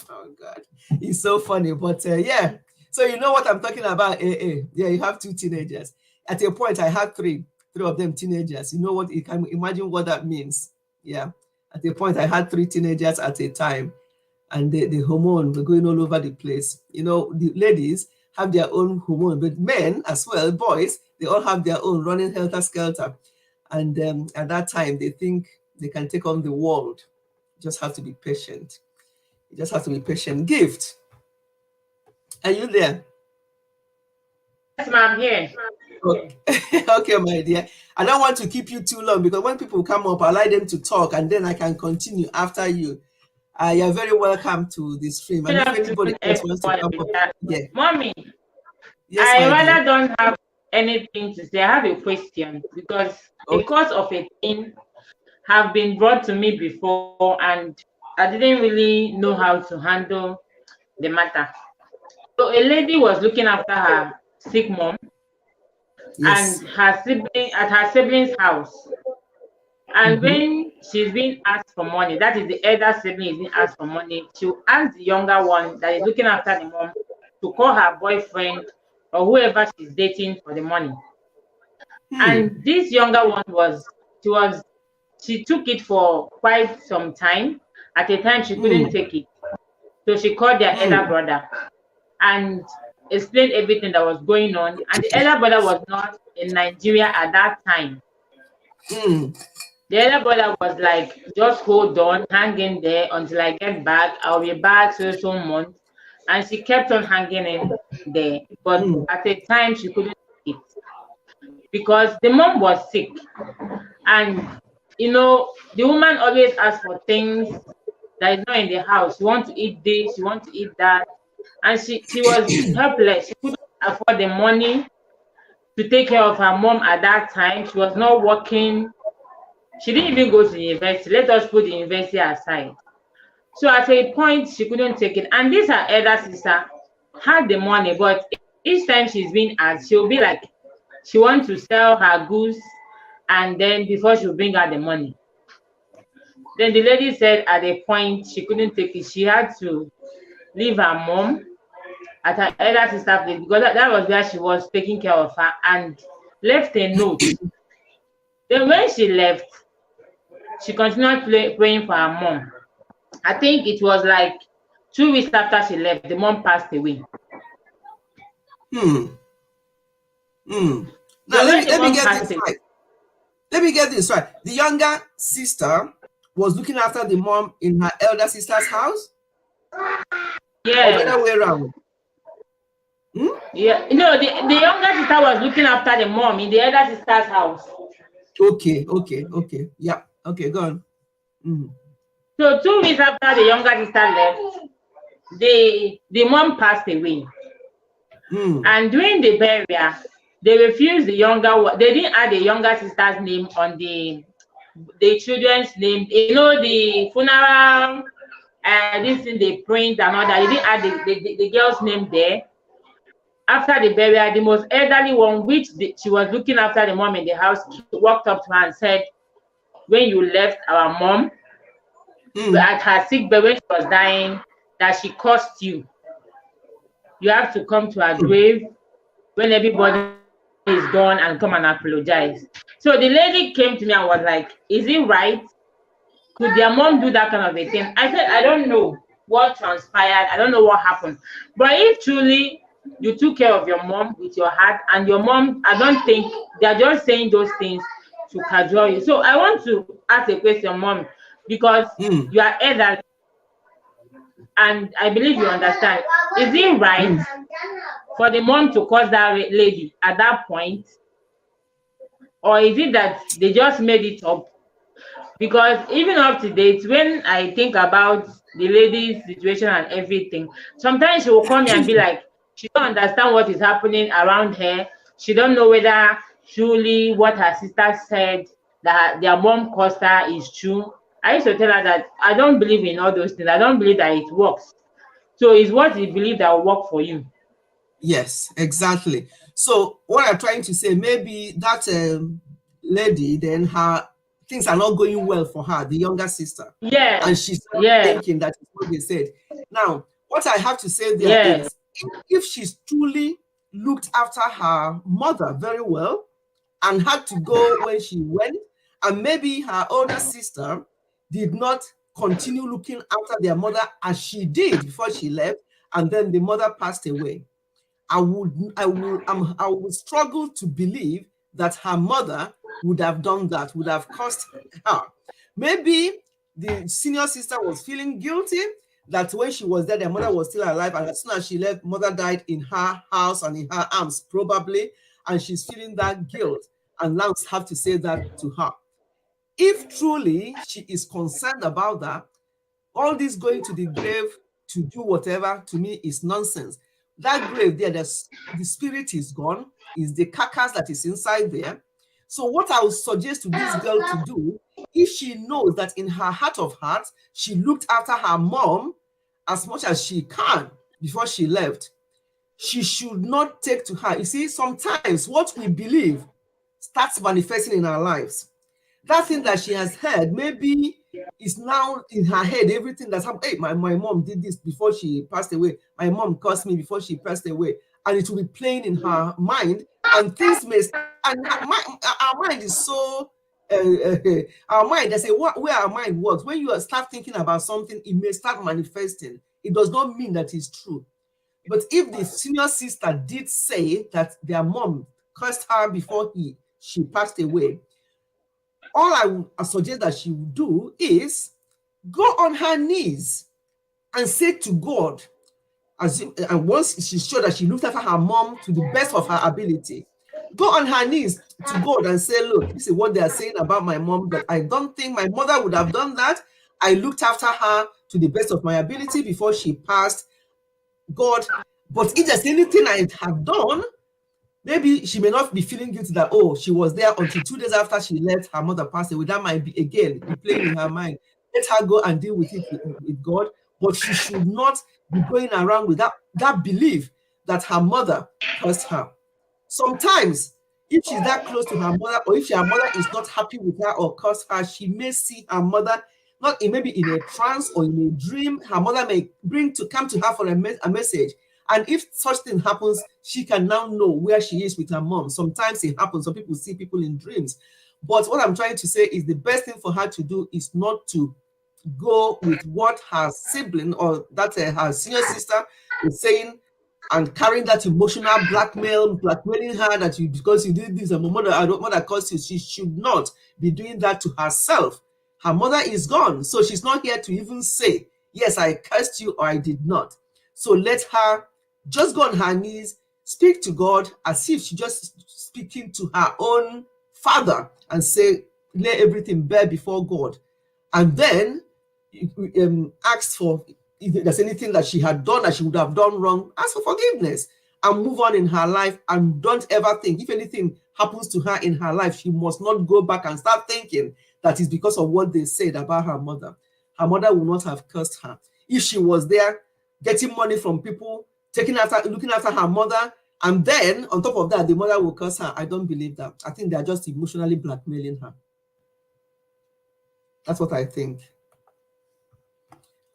Oh God, it's so funny. But yeah, so you know what I'm talking about. Yeah, you have 2 teenagers. At a point, I had three of them teenagers. You know what? You can imagine what that means. Yeah, at a point, I had 3 teenagers at a time, and the hormone were going all over the place. You know, the ladies have their own hormone, but men as well, boys, they all have their own, running helter-skelter. And at that time, they think they can take on the world. You just have to be patient. You just have to be patient. Gift, are you there? Yes, ma'am, here. Okay. Okay, my dear. I don't want to keep you too long, because when people come up, I like them to talk, and then I can continue after you. You're very welcome to the stream. And if anybody else wants to come up, yeah. Mommy, yes, I rather don't have anything to say. I have a question, because okay. the cause of a thing have been brought to me before, and I didn't really know how to handle the matter. So a lady was looking after her sick mom. Yes. and her sibling at her sibling's house. And Mm-hmm. when she's being asked for money, that is the elder sibling is being asked for money, she'll ask the younger one that is looking after the mom to call her boyfriend or whoever she's dating for the money. Hmm. And this younger one she took it for quite some time. At a time she couldn't Hmm. take it. So she called their elder Hmm. brother and explained everything that was going on. And the elder brother was not in Nigeria at that time. Hmm. The elder brother was like, just hold on, hang in there until I get back. I'll be back so month. And she kept on hanging in there. But Hmm. at a time she couldn't take it because the mom was sick. And the woman always asks for things that is not in the house. You want to eat this, you want to eat that. And she was helpless. She couldn't afford the money to take care of her mom at that time. She was not working. She didn't even go to university. Let us put the university aside. So at a point, she couldn't take it. And this her elder sister had the money, but each time she's been asked, she'll be like, she wants to sell her goods, and then before she'll bring out the money. Then the lady said at a point she couldn't take it. She had to leave her mom at her elder sister place because that was where she was taking care of her and left a note. Then when she left, she continued praying for her mom. I think it was like 2 weeks after she left, the mom passed away. Hmm. Hmm. Now Then when the let me mom get passed this away, right. Let me get this right. The younger sister was looking after the mom in her elder sister's house, or the yes, other way around. Hmm? yeah, the younger sister was looking after the mom in the elder sister's house. Okay. Okay. Okay. Yeah. Okay. Go on. Hmm. So 2 weeks after the younger sister left, the mom passed away. Hmm. And during the burial, they refused the younger one. They didn't add the younger sister's name on the children's name. The funeral, this thing they print and all that. They didn't add the girl's name there. After the burial, the most elderly one, which she was looking after the mom in the house, walked up to her and said, "When you left our mom Hmm. at her sick bed when she was dying, that she cursed you. You have to come to her grave when everybody is gone and come and apologize." So the lady came to me and was like, "Is it right? Could their mom do that kind of a thing?" I said, "I don't know what transpired. I don't know what happened. But if truly you took care of your mom with your heart and your mom, I don't think they're just saying those things to cajole you." So I want to ask a question, mom, because Hmm. you are elderly and I believe you understand. Is it right Hmm. for the mom to curse that lady at that point? Or is it that they just made it up? Because even up to date, when I think about the lady's situation and everything, sometimes she will come here and be like, she don't understand what is happening around her. She don't know whether truly what her sister said that their mom caused her is true. I used to tell her that I don't believe in all those things. I don't believe that it works. So it's what you believe that will work for you. Yes, exactly. So what I'm trying to say, maybe that lady, then her things are not going well for her, the younger sister, Yes, and she's not yes, thinking that is what they said. Now, what I have to say there yes. is, if she's truly looked after her mother very well and had to go when she went, and maybe her older sister did not continue looking after their mother as she did before she left, and then the mother passed away. I would struggle to believe that her mother would have done that, would have caused her. Maybe the senior sister was feeling guilty that when she was there, their mother was still alive, and as soon as she left, mother died in her house and in her arms, probably, and she's feeling that guilt, and now have to say that to her. If truly she is concerned about that, all this going to the grave to do whatever, to me, is nonsense. That grave there, the spirit is gone, is the carcass that is inside there. So what I would suggest to this girl to do, if she knows that in her heart of hearts, she looked after her mom as much as she can before she left, she should not take to her. You see, sometimes what we believe starts manifesting in our lives. That thing that she has heard maybe is now in her head. Everything that's happened. Hey, my mom did this before she passed away. My mom cursed me before she passed away. And it will be playing in her mind. And things may, and our mind is so, our mind, they say, where our mind works, when you start thinking about something, it may start manifesting. It does not mean that it's true. But if the senior sister did say that their mom cursed her before she passed away, all I would suggest that she would do is go on her knees and say to God, and once she's sure that she looked after her mom to the best of her ability, go on her knees to God and say, look, this is what they are saying about my mom, that I don't think my mother would have done that. I looked after her to the best of my ability before she passed. God, but if there's anything I have done, maybe she may not be feeling guilty that, oh, she was there until 2 days after she let her mother pass away. That might be, again, be playing in her mind. Let her go and deal with it with God. But she should not be going around with that belief that her mother cursed her. Sometimes, if she's that close to her mother, or if her mother is not happy with her or cursed her, she may see her mother, not in, maybe in a trance or in a dream. Her mother may come to her for a message. And if such thing happens, she can now know where she is with her mom. Sometimes it happens. Some people see people in dreams. But what I'm trying to say is the best thing for her to do is not to go with what her sibling or that her senior sister is saying and carrying that emotional blackmailing her that you, because you did this and mother caused you. She should not be doing that to herself. Her mother is gone, so she's not here to even say, yes, I cursed you or I did not. So let her just go on her knees, speak to God as if she's just speaking to her own father and say, lay everything bare before God. And then ask for, if there's anything that she had done that she would have done wrong, ask for forgiveness and move on in her life. And don't ever think, if anything happens to her in her life, she must not go back and start thinking that is because of what they said about her mother. Her mother would not have cursed her. If she was there getting money from people, looking after her mother, and then on top of that, the mother will curse her, I don't believe that. I think they are just emotionally blackmailing her. That's what I think.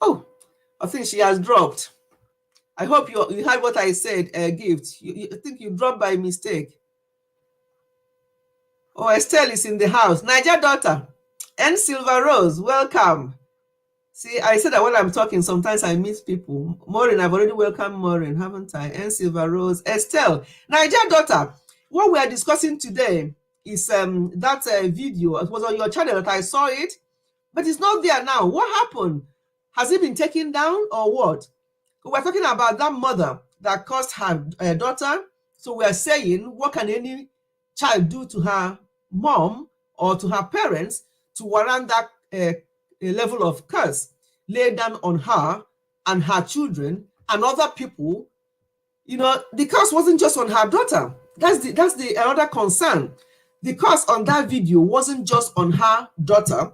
Oh, I think she has dropped. I hope you heard what I said, Gift. I think you dropped by mistake. Oh, Estelle is in the house. Niger daughter. N Silver Rose, welcome. See, I said that when I'm talking, sometimes I miss people. Maureen, I've already welcomed Maureen, haven't I? N Silver Rose. Estelle, Niger daughter. What we are discussing today is that video. It was on your channel that I saw it, but it's not there now. What happened? Has it been taken down or what? We're talking about that mother that caused her daughter. So we're saying, what can any child do to her mom or to her parents to warrant that a level of curse laid down on her and her children and other people? You know, the curse wasn't just on her daughter. That's the another concern. The curse on that video wasn't just on her daughter.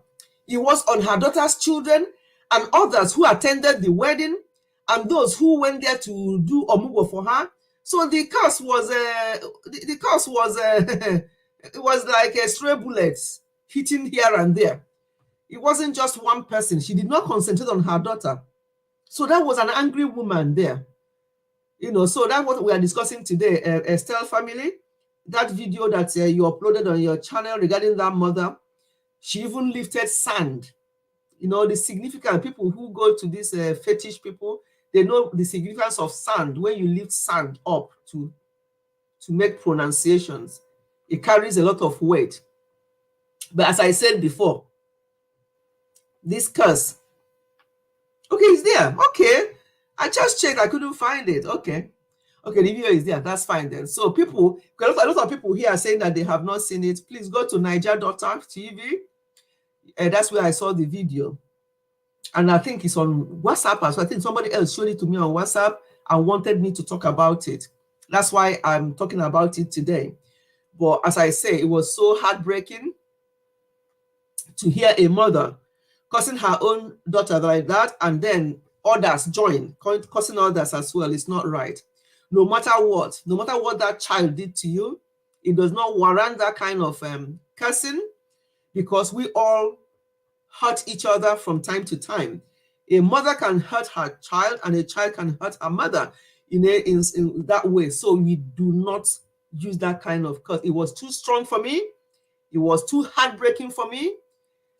It was on her daughter's children and others who attended the wedding and those who went there to do omugo for her. So the curse was it was like a stray bullets hitting here and there. It wasn't just one person. She did not concentrate on her daughter. So that was an angry woman there. You know, so that's what we are discussing today, Estelle family. That video that you uploaded on your channel regarding that mother, she even lifted sand. You know, the significant people who go to these fetish people, they know the significance of sand. When you lift sand up to make pronunciations, it carries a lot of weight. But as I said before, this curse, okay, it's there. Okay, I just checked, I couldn't find it. Okay, the video is there. That's fine then. So people, a lot of people here are saying that they have not seen it. Please go to Niger.TV. That's where I saw the video. And I think it's on WhatsApp as well. I think somebody else showed it to me on WhatsApp and wanted me to talk about it. That's why I'm talking about it today. But as I say, it was so heartbreaking to hear a mother cursing her own daughter like that, and then others join, cursing others as well. It's not right. no matter what that child did to you, it does not warrant that kind of cursing, because we all hurt each other from time to time. A mother can hurt her child, and a child can hurt her mother in that way. So we do not use that kind of curse. It was too strong for me. It was too heartbreaking for me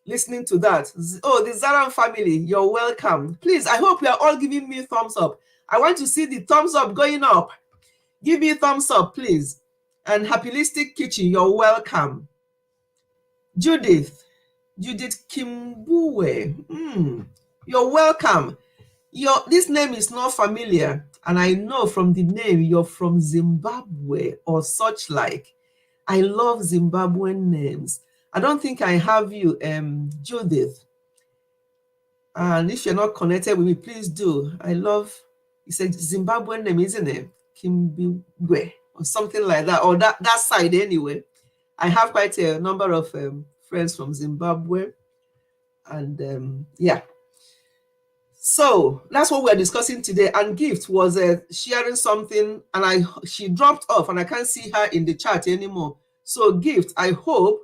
listening to that. Oh, the Zaran family, you're welcome. Please, I hope you are all giving me thumbs up. I want to see the thumbs up going up. Give me a thumbs up, please. And Happylistic Kitchen, you're welcome. Judith Kimbue, you're welcome. This name is not familiar, and I know from the name you're from Zimbabwe or such like. I love Zimbabwean names. I don't think I have you, Judith. And if you're not connected with me, please do. I love, it's a Zimbabwean name, isn't it? Kimbigwe or something like that, or that side anyway. I have quite a number of friends from Zimbabwe, and yeah. So that's what we're discussing today. And Gift was sharing something, and she dropped off, and I can't see her in the chat anymore. So Gift, I hope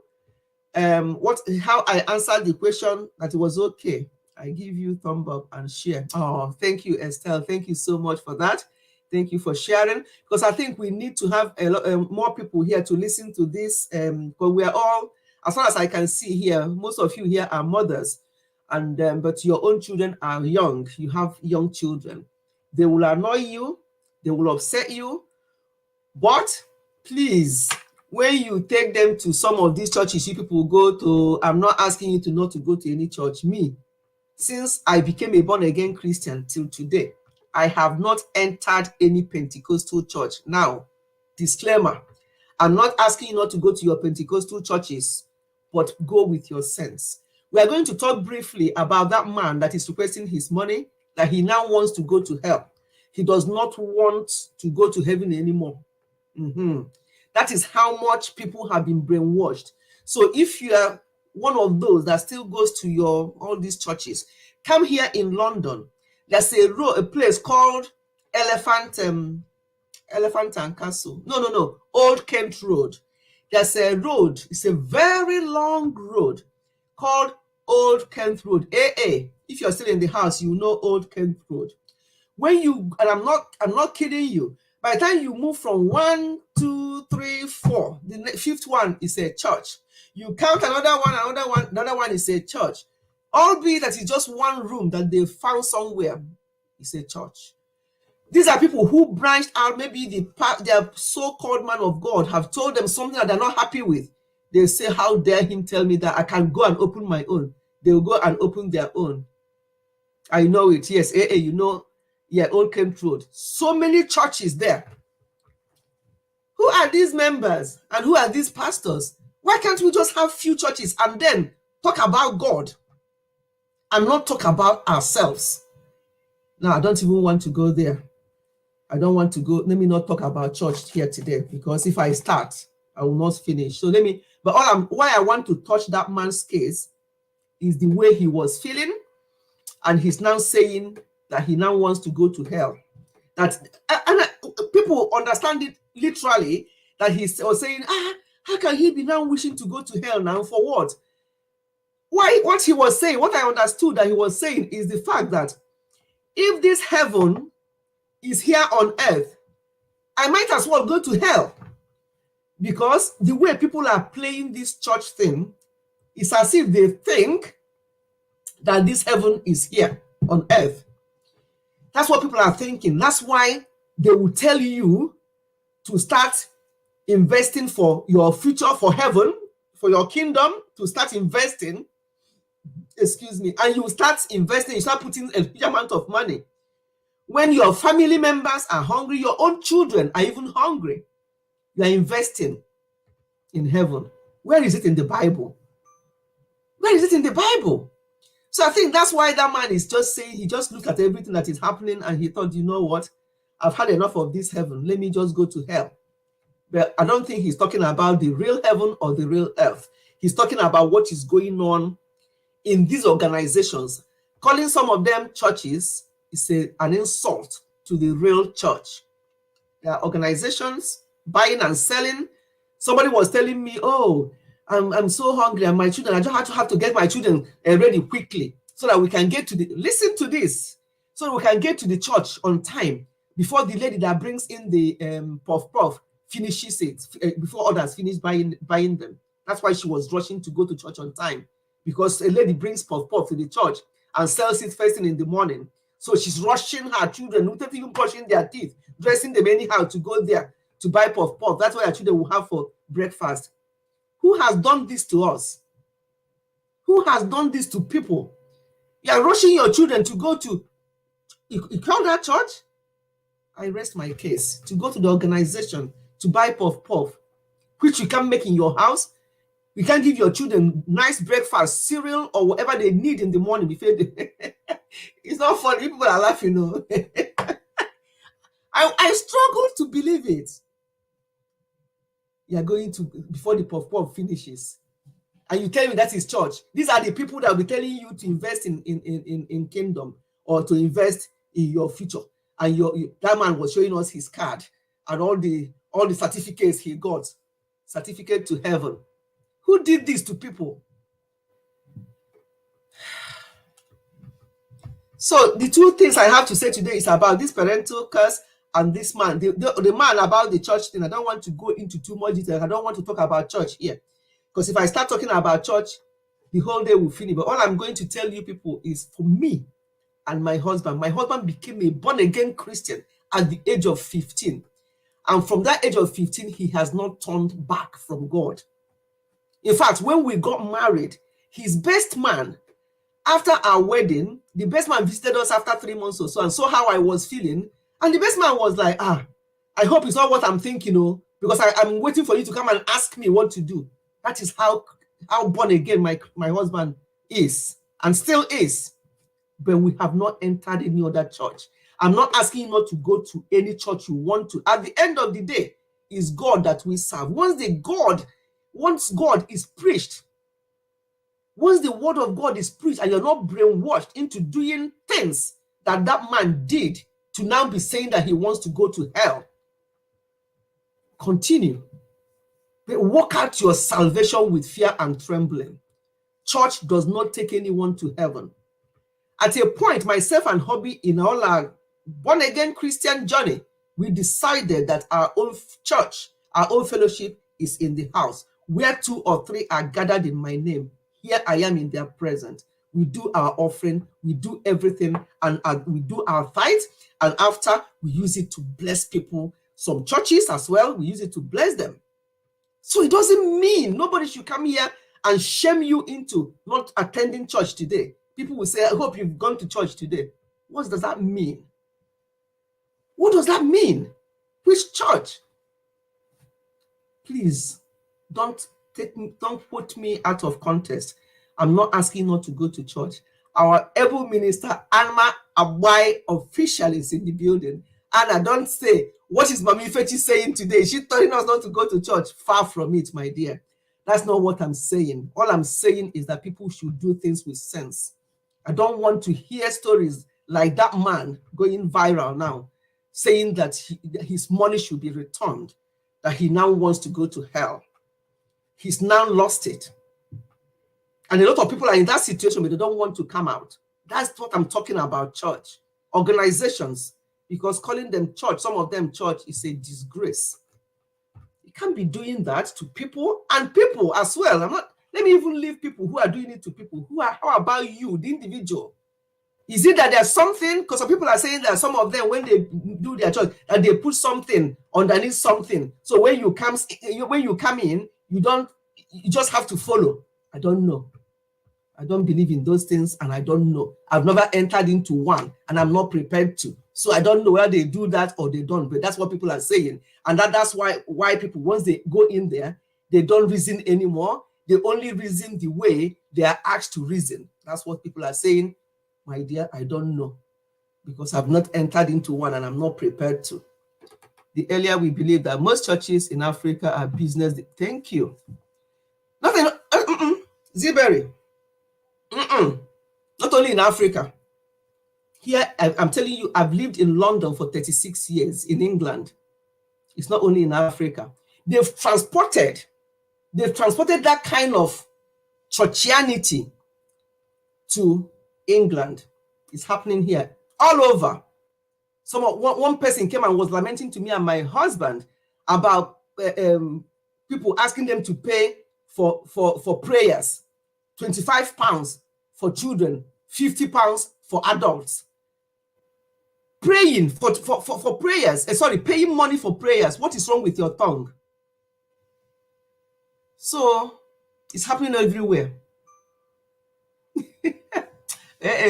how I answered the question, that it was okay. I give you thumb up and share. Oh, thank you, Estelle. Thank you so much for that. Thank you for sharing, because I think we need to have a lot more people here to listen to this. But we are all, as far as I can see here, most of you here are mothers, and but your own children are young. You have young children. They will annoy you. They will upset you. But please, when you take them to some of these churches you people go to, I'm not asking you to not to go to any church. Me, since I became a born-again Christian till today, I have not entered any Pentecostal church. Now, disclaimer, I'm not asking you not to go to your Pentecostal churches, but go with your sense. We are going to talk briefly about that man that is requesting his money, that he now wants to go to hell. He does not want to go to heaven anymore. That is how much people have been brainwashed. So if you are one of those that still goes to all these churches, come here in London. There's a place called Elephant and Castle. No, Old Kent Road. There's a road. It's a very long road called Old Kent Road. If you're still in the house, you know Old Kent Road. When you, and I'm not kidding you, by the time you move from 1, 2, 3, 4, the fifth one is a church. You count another one is a church. Albeit that it's just one room that they found somewhere, it's a church. These are people who branched out. Maybe their so-called man of God have told them something that they're not happy with. They say, how dare him tell me that I can go and open my own. They will go and open their own. I know it. Yes, you know, yeah, Old Kent Road. So many churches there. Who are these members and who are these pastors? Why can't we just have few churches and then talk about God and not talk about ourselves? Now, I don't even want to go there. I don't want to go. Let me not talk about church here today, because if I start, I will not finish. So why I want to touch that man's case is the way he was feeling, and he's now saying that he now wants to go to hell. People understand it literally, that he's saying, how can he be now wishing to go to hell now? For what? What he was saying, what I understood that he was saying is the fact that if this heaven is here on earth, I might as well go to hell. Because the way people are playing this church thing is as if they think that this heaven is here on earth. That's what people are thinking. That's why they will tell you to start investing for your future, for heaven, for your kingdom, to start investing. And you start investing, you start putting a huge amount of money. When your family members are hungry, your own children are even hungry, you are investing in heaven. Where is it in the Bible? Where is it in the Bible? So I think that's why that man is just saying, he just looked at everything that is happening and he thought, you know what? I've had enough of this heaven. Let me just go to hell. But I don't think he's talking about the real heaven or the real earth. He's talking about what is going on in these organizations. Calling some of them churches is an insult to the real church. There are organizations buying and selling. Somebody was telling me, oh, I'm so hungry and my children, I just have to get my children ready quickly so that we can get to the, listen to this, so that we can get to the church on time before the lady that brings in the puff puff finishes it, before others finish buying them. That's why she was rushing to go to church on time, because a lady brings puff puff to the church and sells it first thing in the morning. So she's rushing her children, without even brushing their teeth, dressing them anyhow to go there to buy puff puff. That's what our children will have for breakfast. Who has done this to us? Who has done this to people? You are rushing your children to go to, you call that church? I rest my case. To go to the organization to buy puff puff, which you can make in your house. You can give your children nice breakfast, cereal, or whatever they need in the morning before they it's not funny. People are laughing. No. I struggle to believe it. You are going to, before the puff puff finishes, and you tell me that is church. These are the people that will be telling you to invest in kingdom, or to invest in your future. And that man was showing us his card and all the certificates he got, certificate to heaven. Who did this to people? So the two things I have to say today is about this parental curse and this man. The man about the church thing, I don't want to go into too much detail. I don't want to talk about church here, because if I start talking about church, the whole day will finish. But all I'm going to tell you people is, for me and my husband became a born-again Christian at the age of 15. And from that age of 15, he has not turned back from God. In fact, when we got married, his best man, after our wedding, the best man visited us after 3 months or so and saw how I was feeling. And the best man was like, I hope it's not what I'm thinking, because I'm waiting for you to come and ask me what to do. That is how born again my husband is and still is. But we have not entered any other church. I'm not asking you not to go to any church you want to. At the end of the day, it's God that we serve. Once God is preached, once the word of God is preached and you're not brainwashed into doing things that man did to now be saying that he wants to go to hell, continue. But work out your salvation with fear and trembling. Church does not take anyone to heaven. At a point, myself and hubby, in all our born-again Christian journey, we decided that our own church, our own fellowship is in the house. Where 2 or 3 are gathered in my name, here I am in their presence. We do our offering, we do everything, and we do our tithes, and after, we use it to bless people. Some churches as well, we use it to bless them. So it doesn't mean nobody should come here and shame you into not attending church today. People will say, I hope you've gone to church today. What does that mean? What does that mean? Which church? Please, don't put me out of context. I'm not asking not to go to church. Our able minister, Alma Abwai, official is in the building. Anna, don't say, what is Mami Fechi saying today? Is she telling us not to go to church? Far from it, my dear. That's not what I'm saying. All I'm saying is that people should do things with sense. I don't want to hear stories like that man going viral now, saying that his money should be returned, that he now wants to go to hell. He's now lost it. And a lot of people are in that situation, but they don't want to come out. That's what I'm talking about, church. Organizations, because calling them church, some of them church, is a disgrace. You can't be doing that to people, and people as well. Let me even leave people who are doing it to people. How about you, the individual? Is it that there's something, because some people are saying that some of them, when they do their church, that they put something underneath something. So when you come in, you just have to follow. I don't know. I don't believe in those things, and I don't know. I've never entered into one, and I'm not prepared to. So I don't know whether they do that or they don't, but that's what people are saying. And that's why people, once they go in there, they don't reason anymore. They only reason the way they are asked to reason. That's what people are saying. My dear, I don't know, because I've not entered into one and I'm not prepared to. The earlier we believe that most churches in Africa are business. Thank you. Nothing. Ziberi. Not only in Africa. Here, I'm telling you, I've lived in London for 36 years, in England. It's not only in Africa. They've transported that kind of churchianity to England. It's happening here all over. One person came and was lamenting to me and my husband about people asking them to pay for prayers, £25 for children, £50 for adults. Praying for prayers, paying money for prayers. What is wrong with your tongue? So it's happening everywhere.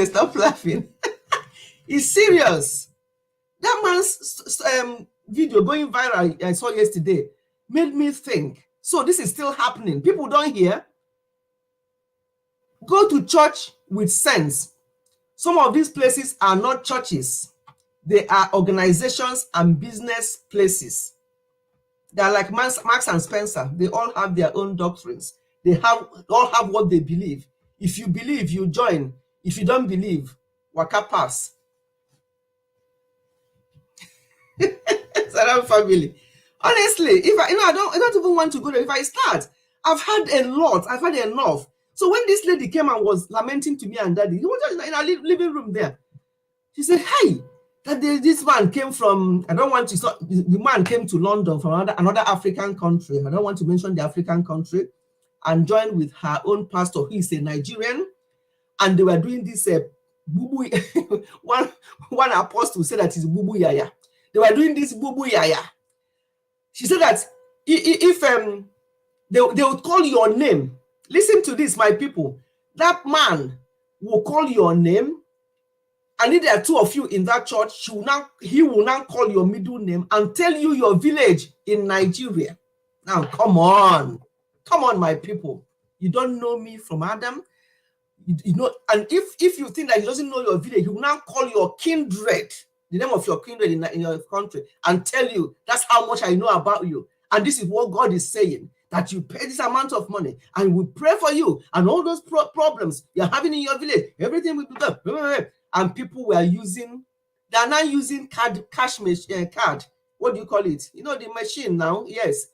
Stop laughing. It's serious. That man's video going viral I saw yesterday made me think. So this is still happening. People don't hear. Go to church with sense. Some of these places are not churches. They are organizations and business places. They are like Marx and Spencer. They all have their own doctrines. They all have what they believe. If you believe, you join. If you don't believe, waka pass. Salam family. Honestly, if I don't even want to go there. If I start, I've had a lot. I've had enough. So when this lady came and was lamenting to me and daddy, he was just in our living room there. She said, "Hey, that this man came from, I don't want to start, the man came to London from another African country. I don't want to mention the African country, and joined with her own pastor, who is a Nigerian, and they were doing this bubu." one apostle said that it's bubu yaya. They were doing this bubu yaya. She said that if they would call your name. Listen to this, my people. That man will call your name, and if there are two of you in that church, he will now call your middle name and tell you your village in Nigeria. Now, come on, my people. You don't know me from Adam. You know, and if you think that he doesn't know your village, he will now call your kindred, the name of your kindred in your country, and tell you, that's how much I know about you. And this is what God is saying, that you pay this amount of money, and we pray for you, and all those problems you're having in your village, everything will be done. And people were they are now using cash machine, card. What do you call it? You know, the machine now, yes.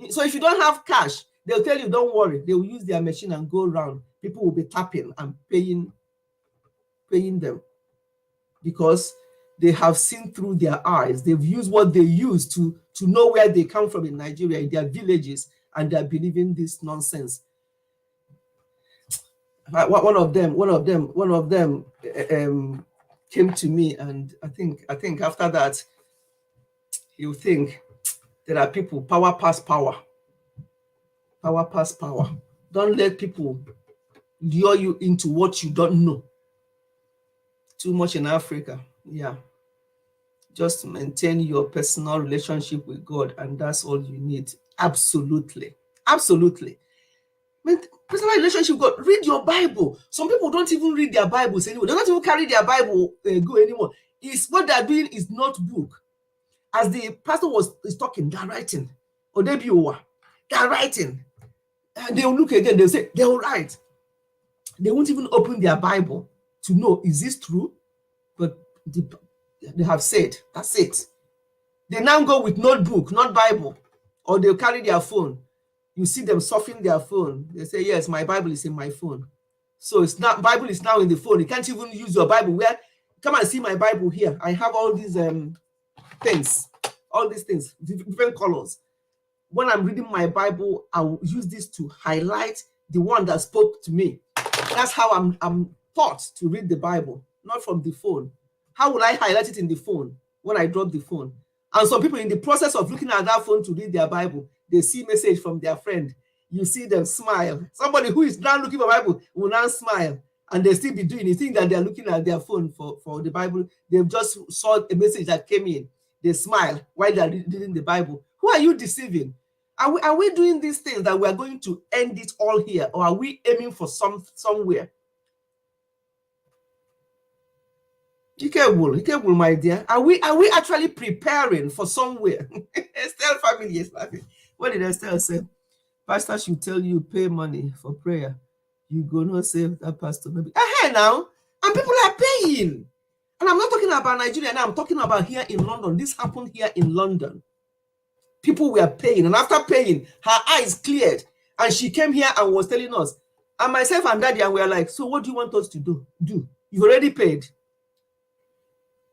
So if you don't have cash, they'll tell you, don't worry. They will use their machine and go around. People will be tapping and paying them, because they have seen through their eyes. They've used what they use to know where they come from in Nigeria, in their villages, and they're believing this nonsense. One of them came to me, and I think after that, you think there are people, power pass power. Power pass power. Don't let people lure you into what you don't know. Too much in Africa. Yeah. Just maintain your personal relationship with God, and that's all you need. Absolutely. Personal relationship with God. Read your Bible. Some people don't even read their Bibles anymore. They don't even carry their Bible go anymore. It's what they're doing is not book. As the pastor is talking, they're writing. They're writing. And they'll look again, they'll say, they'll write. They won't even open their Bible to know, is this true? But they have said, that's it. They now go with notebook, not Bible, or they'll carry their phone. You see them surfing their phone. They say, yes, my Bible is in my phone. So it's not, Bible is now in the phone. You can't even use your Bible. Come and see my Bible here. I have all these things, different colors. When I'm reading my Bible, I'll use this to highlight the one that spoke to me. That's how I'm taught to read the Bible, not from the phone. How will I highlight it in the phone when I drop the phone? And some people, in the process of looking at that phone to read their Bible, they see message from their friend. You see them smile. Somebody who is now looking for Bible will now smile, and they still be doing it. You think that they're looking at their phone for the Bible. They've just saw a message that came in. They smile while they're reading the Bible. Who are you deceiving? Are we doing these things that we are going to end it all here, or are we aiming for somewhere? Ikebul, my dear. Are we actually preparing for somewhere? Estelle family is laughing. What did Estelle say? Pastor should tell you pay money for prayer. You go not save that pastor. Maybe ahead now, and people are paying. And I'm not talking about Nigeria now. I'm talking about here in London. This happened here in London. People were paying, and after paying, her eyes cleared, and she came here and was telling us, and myself and Daddy, and we are like, so what do you want us to do? You've already paid.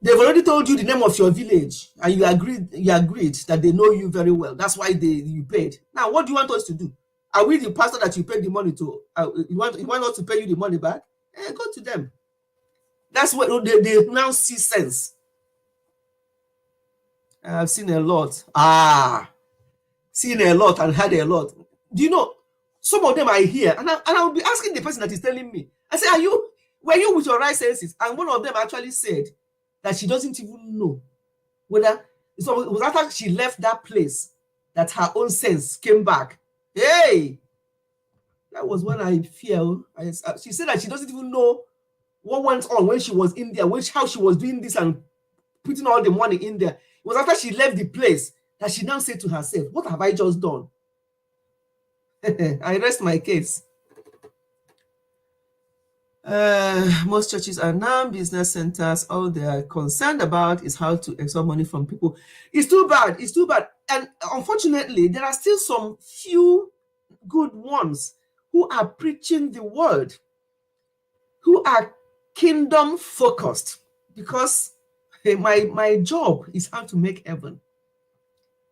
They've already told you the name of your village, and you agreed that they know you very well. That's why you paid. Now, what do you want us to do? Are we the pastor that you paid the money to? You want us to pay you the money back? Go to them. That's what they now see sense. I've seen a lot. Seen a lot and heard a lot. Do you know, some of them I hear, and I will be asking the person that is telling me. I say, were you with your right senses? And one of them actually said that she doesn't even know whether it was after she left that place that her own sense came back. Hey, that was when I feel. She said that she doesn't even know what went on when she was in there, how she was doing this and putting all the money in there. It was after she left the place that she now said to herself, what have I just done? I rest my case. Most churches are now business centers. All they are concerned about is how to extort money from people. It's too bad. It's too bad. And unfortunately, there are still some few good ones who are preaching the word, who are kingdom focused, because my job is how to make heaven.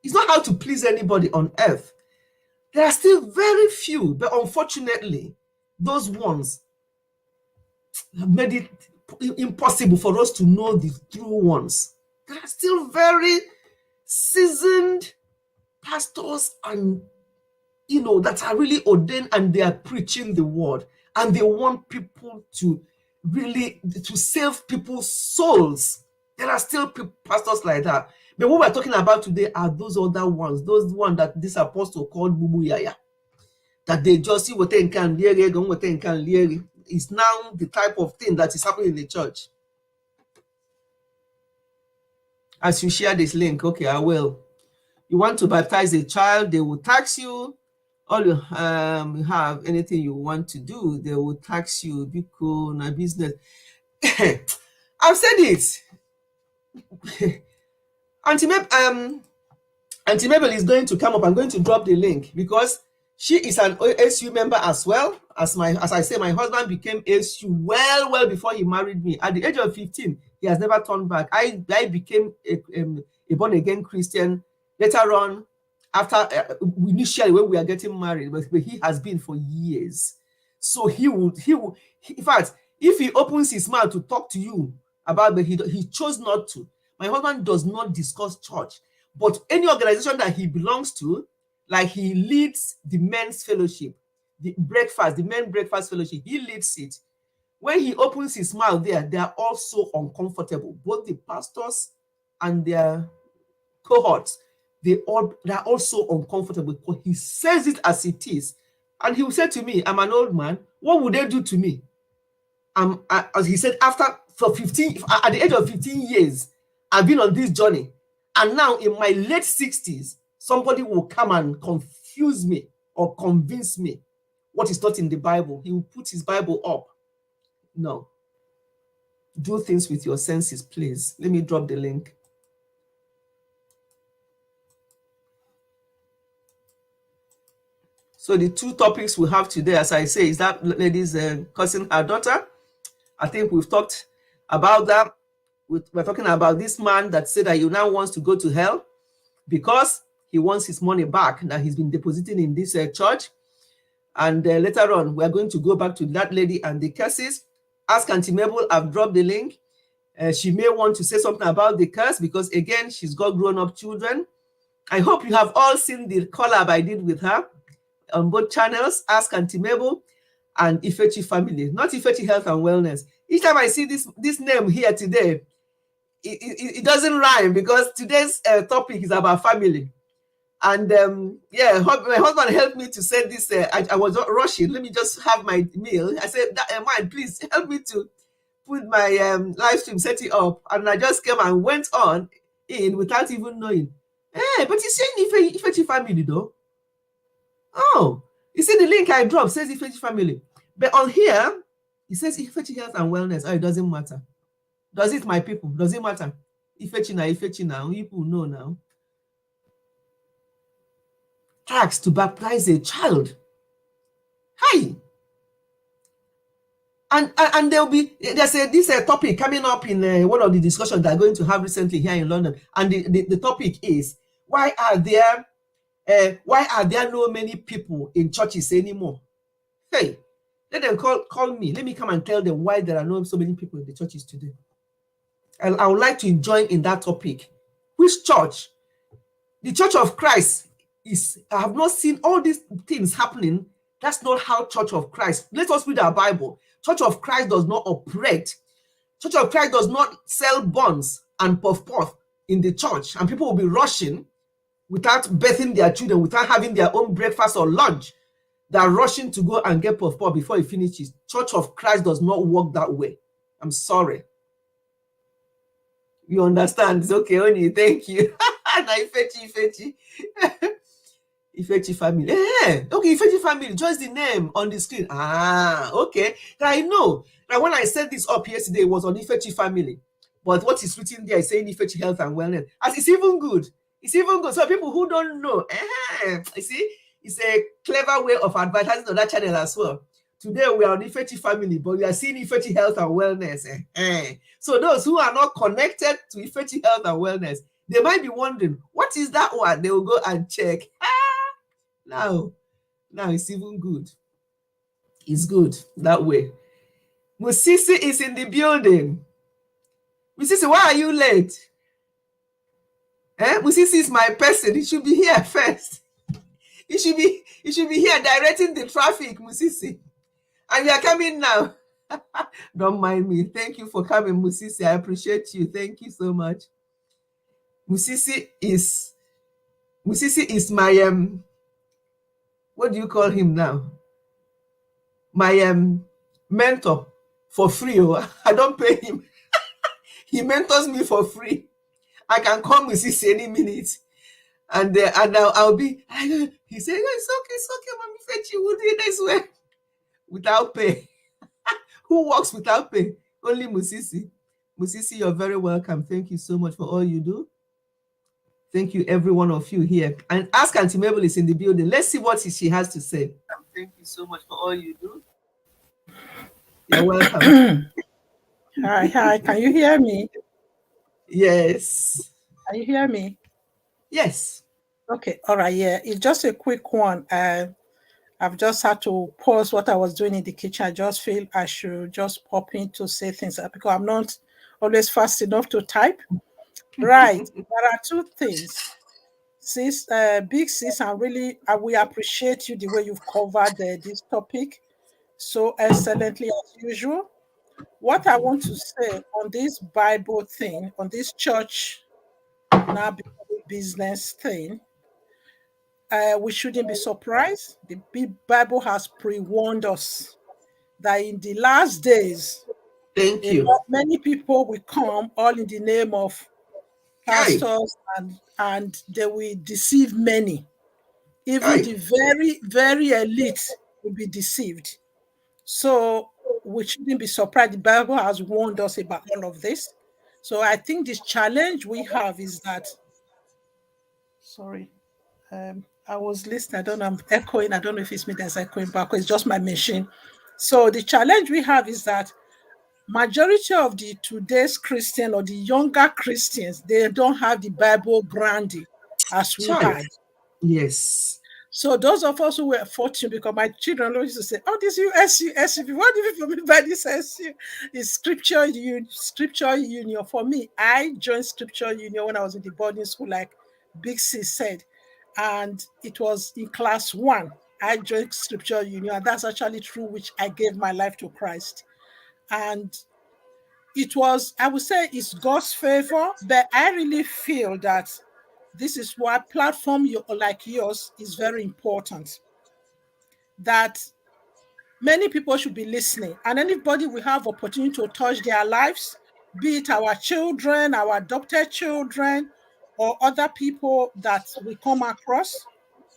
It's not how to please anybody on earth. There are still very few, but unfortunately, those ones have made it impossible for us to know the true ones. There are still very seasoned pastors and that are really ordained, and they are preaching the word, and they want people to really save people's souls. There are still pastors like that. But what we're talking about today are those other ones, those ones that this apostle called Bubu Yaya, that they just see what they can is now the type of thing that is happening in the church. As you share this link, okay, I will. You want to baptize a child, they will tax you. All you have anything you want to do, they will tax you. Be cool, na business. I've said it. Auntie Mabel is going to come up. I'm going to drop the link because she is an ASU member as well. As I say, my husband became ASU well before he married me. At the age of 15, he has never turned back. I became a born-again Christian later on, after initially when we are getting married, but he has been for years. So he would, in fact, if he opens his mouth to talk to you about, but he chose not to. My husband does not discuss church, but any organization that he belongs to, like he leads the men's fellowship, the men breakfast fellowship, he leads it. When he opens his mouth there, they are all so uncomfortable. Both the pastors and their cohorts, they are also uncomfortable because he says it as it is. And he will say to me, I'm an old man, what would they do to me? As he said, at the age of 15 years, I've been on this journey. And now in my late 60s, somebody will come and confuse me or convince me what is not in the Bible. He will put his Bible up. No. Do things with your senses, please. Let me drop the link. So the two topics we have today, as I say, is that lady's cursing her daughter. I think we've talked about that. We're talking about this man that said that he now wants to go to hell because he wants his money back that he's been depositing in this church. And later on, we're going to go back to that lady and the curses. Ask Auntie Mabel, I've dropped the link. She may want to say something about the curse because, again, she's got grown-up children. I hope you have all seen the collab I did with her on both channels, Ask Auntie Mabel and Ifechi Family, not Ifechi Health and Wellness. Each time I see this name here today, it doesn't rhyme because today's topic is about family. And yeah, my husband helped me to send this. I was rushing. Let me just have my meal. I said, man, please help me to put my live stream, set it up. And I just came and went on in without even knowing. Hey, but he's saying Ifechi Family though. Oh, you see the link I dropped says Ifechi Family. But on here, it says Ifechi Health and Wellness. Oh, it doesn't matter. Does it, my people? Does it matter? Ifechi now, you people know now. asked to baptize a child. Hi. And there's a topic coming up in one of the discussions they're going to have recently here in London, and the topic is why are there no many people in churches anymore? Hey, let them call me. Let me come and tell them why there are not so many people in the churches today. I would like to join in that topic. Which church? The Church of Christ is. I have not seen all these things happening. That's not how Church of Christ. Let us read our Bible. Church of Christ does not operate. Church of Christ does not sell buns and puff in the church, and people will be rushing without birthing their children, without having their own breakfast or lunch. They're rushing to go and get puff before it finishes. Church of Christ does not work that way. I'm sorry. You understand? It's okay, Oni. Thank you. Ifechi. Ifechi family. Okay, Ifechi family. Just the name on the screen. Okay. I know. Now, when I set this up yesterday, it was on Ifechi family. But what is written there is saying Ifechi health and wellness. As it's even good. It's even good. So people who don't know, you see, it's a clever way of advertising on that channel as well. Today we are on Ifechi family, but we are seeing Ifechi health and wellness. So those who are not connected to Ifechi health and wellness, they might be wondering, what is that one? They will go and check. Now it's even good. It's good that way. Musisi is in the building. Musisi, why are you late? Musisi is my person. He should be here first. He should be here directing the traffic, Musisi. And you are coming now. Don't mind me. Thank you for coming, Musisi. I appreciate you. Thank you so much. Musisi is my what do you call him now? My mentor for free. I don't pay him. He mentors me for free. I can call Musisi any minute. And I'll be, he said, it's okay, Mommy Fetch, you will do it this way. Without pay. Who works without pay? Only Musisi. Musisi, you're very welcome. Thank you so much for all you do. Thank you, every one of you here. And Ask Auntie Mabel is in the building. Let's see what she has to say. Thank you so much for all you do. You're welcome. Hi. Can you hear me? Yes. Can you hear me? Yes. Okay. All right. Yeah. It's just a quick one. I've just had to pause what I was doing in the kitchen. I just feel I should just pop in to say things because I'm not always fast enough to type. Right. There are two things. Sis, big sis, and really, we appreciate you the way you've covered this topic so excellently as usual. What I want to say on this Bible thing, on this church now becoming business thing, we shouldn't be surprised. The Bible has pre-warned us that in the last days, many people will come all in the name of pastors and they will deceive many. Even the very, very elite will be deceived. So we shouldn't be surprised. The Bible has warned us about all of this. So I think this challenge we have is that, I was listening. I don't know, I'm echoing. I don't know if it's me that's echoing back, it's just my machine. So the challenge we have is that majority of the today's Christian or the younger Christians, they don't have the Bible brandy as we had. Yes. So those of us who were fortunate, because my children used to say, "Oh, this SU, what do you mean by this SU? It's Scripture Union." For me, I joined Scripture Union when I was in the boarding school, like Big Sis said, and it was in class 1. I joined Scripture Union, and that's actually through which I gave my life to Christ. And it was, I would say, it's God's favor, but I really feel that this is why platform like yours is very important. That many people should be listening, and anybody will have opportunity to touch their lives, be it our children, our adopted children, or other people that we come across.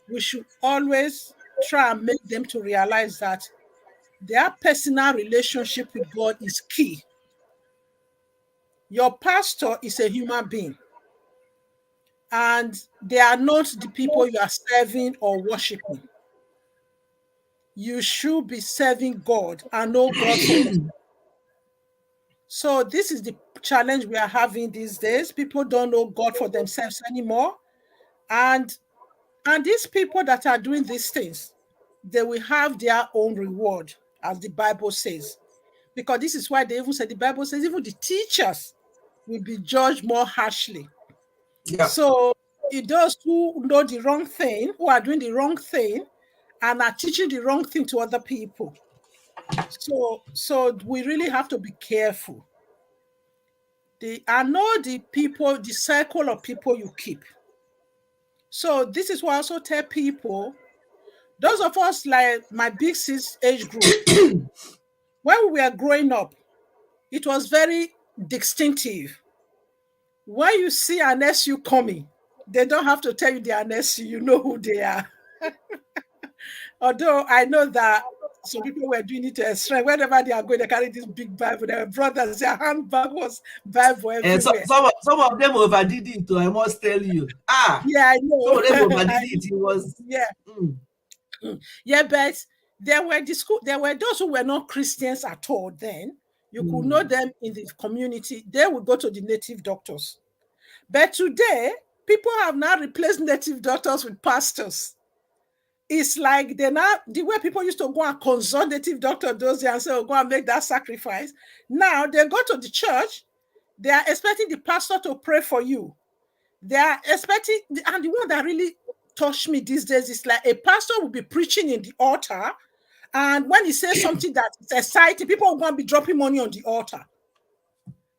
We should always try and make them to realize that their personal relationship with God is key. Your pastor is a human being. and they are not the people you are serving or worshiping. You should be serving God and know God for yourself. So this is the challenge we are having these days. People don't know God for themselves anymore. And these people that are doing these things, they will have their own reward, as the Bible says. Because this is why they even said, the Bible says, even the teachers will be judged more harshly. Yeah. So those who know the wrong thing, who are doing the wrong thing, and are teaching the wrong thing to other people. So we really have to be careful. I know the people, the circle of people you keep. So this is why I also tell people, those of us like my big sis age group, when we were growing up, it was very distinctive. When you see an SU coming, they don't have to tell you they are an SU, you know who they are. Although I know that some people were doing it to extreme. Whenever they are going, they carry this big Bible. Their brothers, their handbag was Bible everywhere. Some of them overdid it, I must tell you. Yeah, I know. Some of them overdid it. It was yeah, but there were those who were not Christians at all then. You could know them in the community. They would go to the native doctors. But today, people have now replaced native doctors with pastors. It's like they're not the way people used to go and consult native doctor those days and say, oh, go and make that sacrifice. Now they go to the church, they are expecting the pastor to pray for you. They are expecting, and the one that really touched me these days is like a pastor will be preaching in the altar, and when he says something that is exciting, people will go and be dropping money on the altar.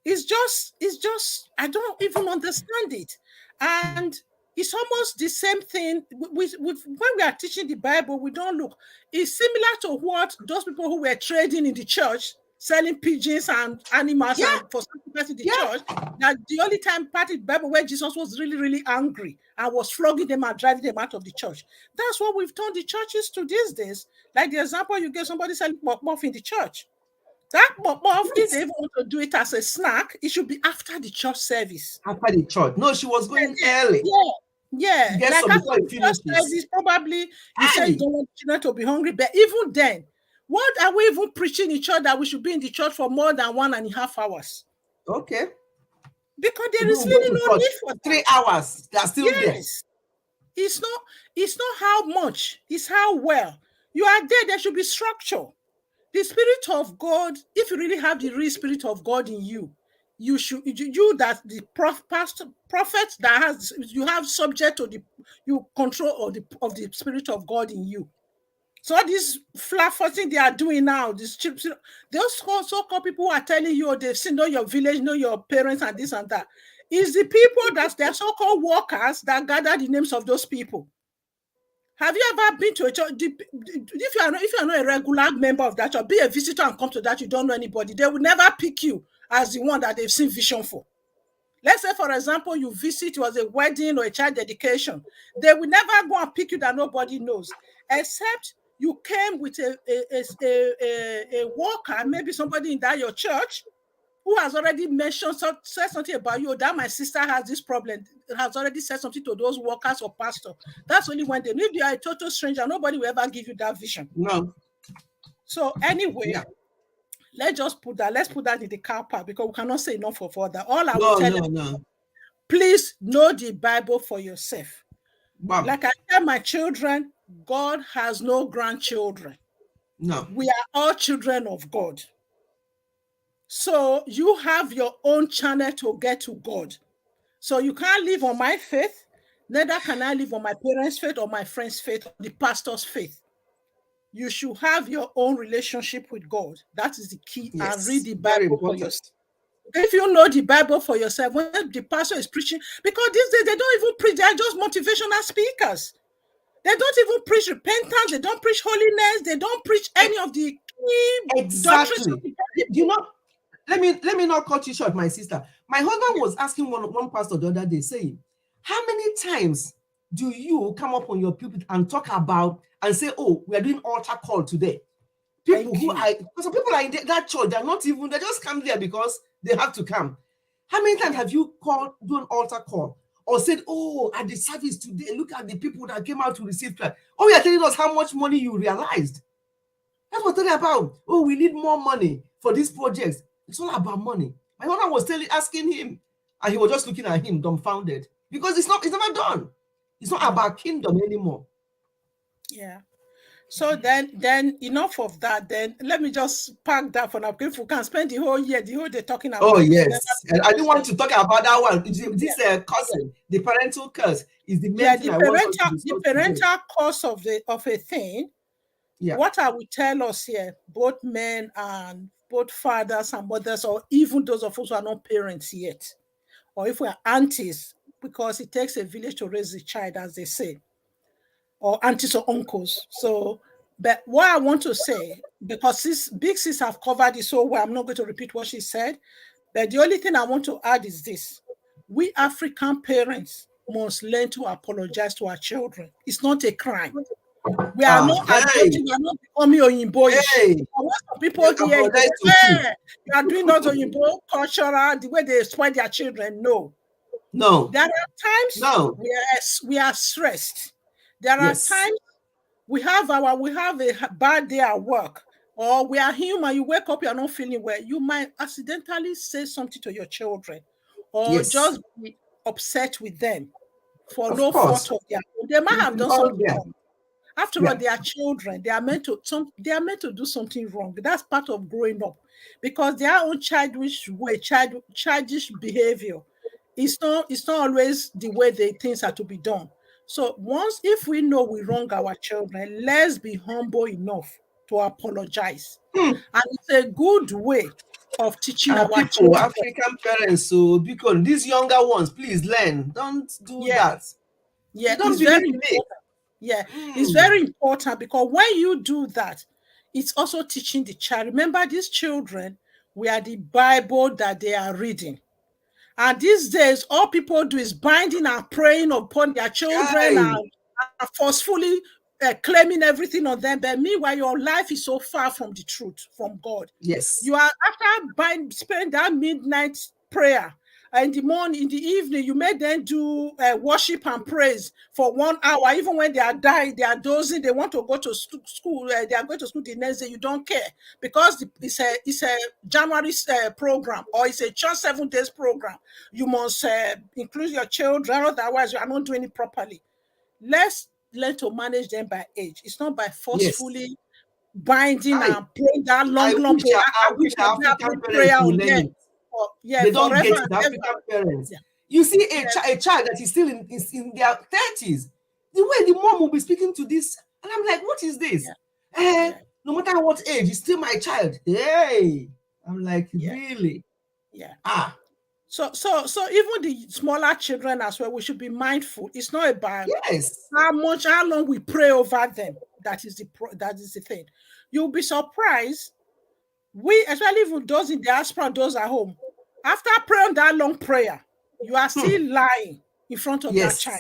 It's just, I don't even understand it. And it's almost the same thing with when we are teaching the Bible, we don't look. It's similar to what those people who were trading in the church, selling pigeons and animals and for sacrifice in the church. That the only time part in the Bible where Jesus was really, really angry and was flogging them and driving them out of the church. That's what we've turned the churches to these days. Like the example you gave, somebody selling muff in the church. That muff, if they even want to do it as a snack, it should be after the church service. After the church. No, she was going early. Yeah. Like after the church service, probably you say you don't want children to be hungry, but even then, what are we even preaching in church that we should be in the church for more than 1.5 hours? Okay. Because there is really no need for that. 3 hours. They're still there. It's not how much, it's how well. You are there, there should be structure. The Spirit of God, if you really have the real Spirit of God in you, you that the prophet that has, you have subject to you control of the Spirit of God in you. So this flat-footing they are doing now, those so-called people who are telling you they've seen, know your village, know your parents and this and that, is the people that they're so-called workers that gather the names of those people. Have you ever been to a church? If you are not a regular member of that church, be a visitor and come to that, you don't know anybody. They will never pick you as the one that they've seen vision for. Let's say, for example, you visit, it was a wedding or a child dedication. They will never go and pick you that nobody knows, except you came with a worker, maybe somebody in that your church, who has already said something about you, that my sister has this problem, has already said something to those workers or pastor. That's only when they know. If you are a total stranger, nobody will ever give you that vision. No. So anyway, let's put that in the car park, because we cannot say enough of that. All I will tell you, please know the Bible for yourself. Wow. Like I tell my children, God has no grandchildren. No. We are all children of God. So you have your own channel to get to God. So you can't live on my faith, neither can I live on my parents' faith or my friend's faith or the pastor's faith. You should have your own relationship with God. That is the key. Yes, and read the Bible for yourself. If you know the Bible for yourself, when the pastor is preaching, because these days they don't even preach, they are just motivational speakers. They don't even preach repentance, they don't preach holiness, they don't preach any of the key doctrines of the Bible. You know, let me not cut you short, my sister. My husband was asking one pastor the other day, saying, how many times do you come up on your pulpit and talk about and say, oh, we are doing altar call today? People who are, some people are in that church, they're not even, they just come there because they have to come. How many times have you do an altar call? or said, oh, at the service today, look at the people that came out to receive Christ. Oh, you are telling us how much money you realized. That's what we're talking about. Oh, we need more money for these projects. It's all about money. My mother was asking him, and he was just looking at him dumbfounded, because it's never done. It's not about kingdom anymore. Yeah. So then enough of that. Then let me just park that for now. If we can spend the whole day talking about. Oh yes, and I didn't want to talk about that one. This cousin, the parental curse, is the main thing I want us to discuss the parental curse of a thing. Yeah. What I will tell us here, both men and both fathers and mothers, or even those of us who are not parents yet, or if we are aunties, because it takes a village to raise a child, as they say, or aunties or uncles. So, but what I want to say, because big sis have covered it so well, I'm not going to repeat what she said, but the only thing I want to add is this. We African parents must learn to apologize to our children. It's not a crime. We are not adulting, we are not becoming Oyinboish. People here, you are doing not Oyinbo cultural, the way they spoil their children. No. There are times we are stressed. There are times we have a bad day at work, or we are human. You wake up, you are not feeling well. You might accidentally say something to your children, or just be upset with them for no fault of their own. They might have done something wrong. After all, they are children. They are meant to do something wrong. That's part of growing up, because their own childish behavior. It's not always the way things are to be done. So if we know we wrong our children, let's be humble enough to apologize. And it's a good way of teaching our children. African parents, so because these younger ones, please learn. Don't do that. Yeah, it's very important. Yeah, it's very important, because when you do that, it's also teaching the child. Remember, these children, we are the Bible that they are reading. And these days, all people do is binding and praying upon their children and forcefully claiming everything on them. But meanwhile, your life is so far from the truth, from God. Yes. You are after spend that midnight prayer. In the morning, in the evening, you may then do worship and praise for 1 hour. Even when they are dying, they are dozing, they want to go to school, they are going to school the next day, you don't care, because it's a January program, or it's a church 7 days program. You must include your children, otherwise you are not doing it properly. Let's learn to manage them by age. It's not by forcefully binding and praying that long prayer. I wish African parents will learn it. They don't get it, African parents. You see a child that is still in their 30s, the way the mom will be speaking to this, and I'm like, what is this? No matter what age, he's still my child. Hey, I'm like, really? Yeah. So even the smaller children as well, we should be mindful. It's not about how long we pray over them. That is the thing. You'll be surprised. We, especially even those in diaspora, those at home, after praying that long prayer, you are still lying in front of that child.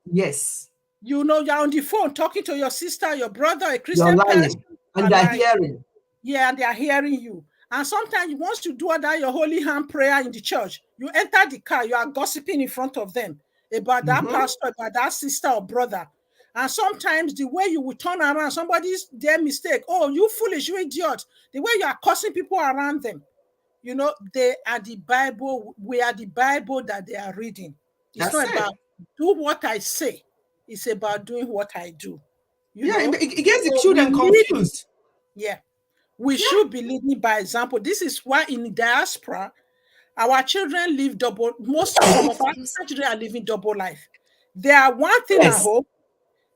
Yes. You know, you're on the phone talking to your sister, your brother, a Christian person. And they're hearing. Yeah, and they're hearing you. And sometimes once you do that your holy hand prayer in the church, you enter the car, you are gossiping in front of them about that pastor, about that sister or brother. And sometimes the way you will turn around, somebody's their mistake. Oh, you foolish, you idiot. The way you are cursing people around them. You know, they are the Bible. We are the Bible that they are reading. It's not about do what I say. It's about doing what I do. It gets the children confused. We should be leading by example. This is why in diaspora, our children live double. Some of our children are living double life. They are one thing at home.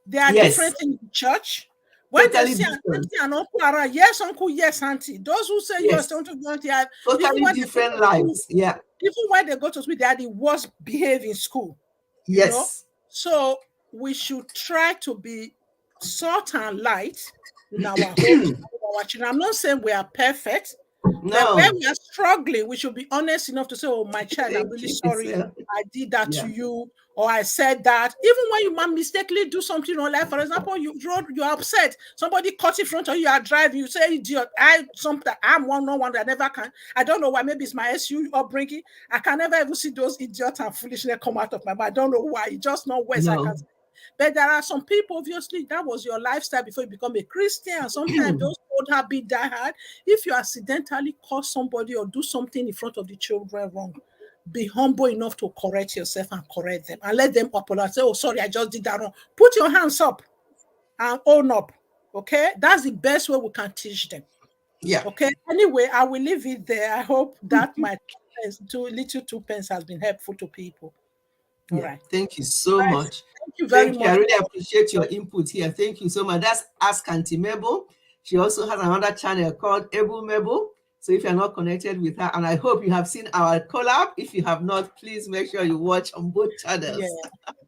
They are different in the church. When they see an auntie and uncle around, yes, uncle, yes, auntie. Those who say yes, uncle, auntie, are totally different lives. Even when they go to school, they are the worst behaved in school. You know? So we should try to be salt and light in our home, our children. I'm not saying we are perfect, But when No. we are struggling, we should be honest enough to say, "Oh, my child, I'm Thank really you. sorry. I did that Yeah. to you, or I said that." Even when you might mistakenly do something on life, for example, you're upset, somebody cut in front of you, you are driving, you say, "Idiot, I'm one that never can." I don't know why. Maybe it's my SU upbringing. I can never even see those idiots and foolishness come out of my mouth. I don't know why. It's just not words I can say. But there are some people, obviously, that was your lifestyle before you become a Christian. And sometimes those old habits die hard. If you accidentally cause somebody or do something in front of the children wrong, be humble enough to correct yourself and correct them. And let them apologize. Say, "Oh, sorry, I just did that wrong." Put your hands up and own up. Okay? That's the best way we can teach them. Yeah. Okay. Anyway, I will leave it there. I hope that my two pence has been helpful to people. All right. Thank you so much. Thank you very Thank you. much. I really appreciate your input here. Thank you so much. That's Ask Auntie Mabel. She also has another channel called Able Mabel. So if you're not connected with her, and I hope you have seen our collab. If you have not, please make sure you watch on both channels. Yeah.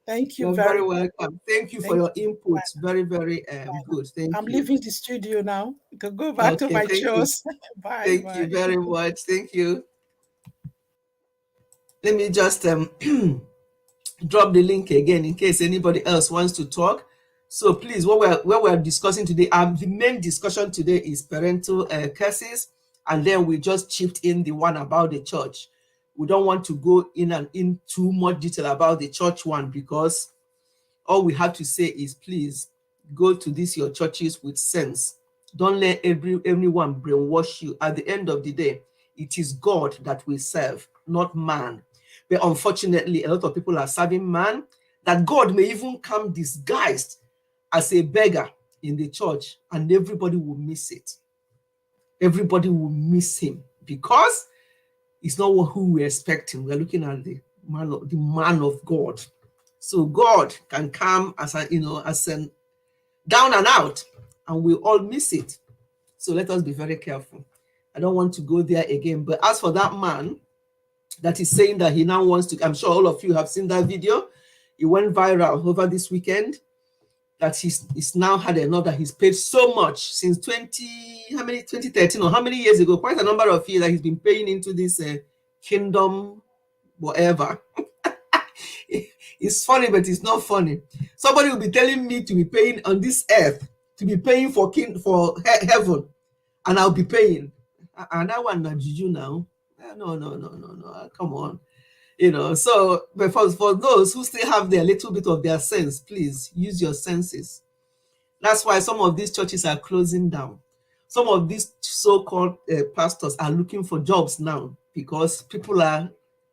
Thank you You're very welcome. Thank you for your input. Very, very good. Thank you. I'm leaving the studio now to go back to my chores. Bye. Thank you very much. Thank you. Let me just drop the link again in case anybody else wants to talk. So please, what we're discussing today, the main discussion today is parental curses, and then we just chipped in the one about the church. We don't want to go in too much detail about the church one, because all we have to say is, please go to your churches with sense. Don't let everyone brainwash you. At the end of the day, it is God that we serve, not man. But unfortunately, a lot of people are serving man, that God may even come disguised as a beggar in the church, and everybody will miss it. Everybody will miss him, because it's not who we're expecting. We're looking at the man of God. So God can come as a down and out, and we all miss it. So let us be very careful. I don't want to go there again. But as for that man that is saying that he now wants to, I'm sure all of you have seen that video. It went viral over this weekend, that he's now had enough, that he's paid so much since 2013, or how many years ago, quite a number of years, that he's been paying into this kingdom, whatever. It's funny, but it's not funny. Somebody will be telling me to be paying on this earth, to be paying for heaven, and I'll be paying. And that one, not juju now. No. Come on. So but for those who still have their little bit of their sense, please use your senses. That's why some of these churches are closing down. Some of these so-called pastors are looking for jobs now, because people are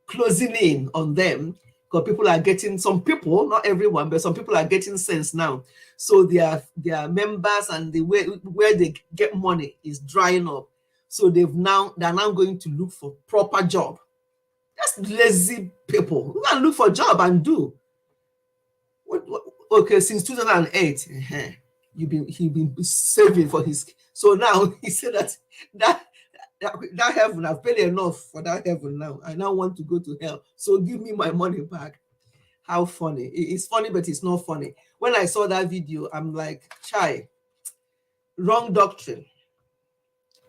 closing in on them, because people are getting, some people, not everyone, but some people are getting sense now. So their members and the way where they get money is drying up. So they're now going to look for proper job. That's lazy people who can look for a job and do. Okay, since 2008, he's been saving for his. So now he said that heaven, I've paid enough for that heaven now. I now want to go to hell. So give me my money back. How funny. It's funny, but it's not funny. When I saw that video, I'm like, chai, wrong doctrine.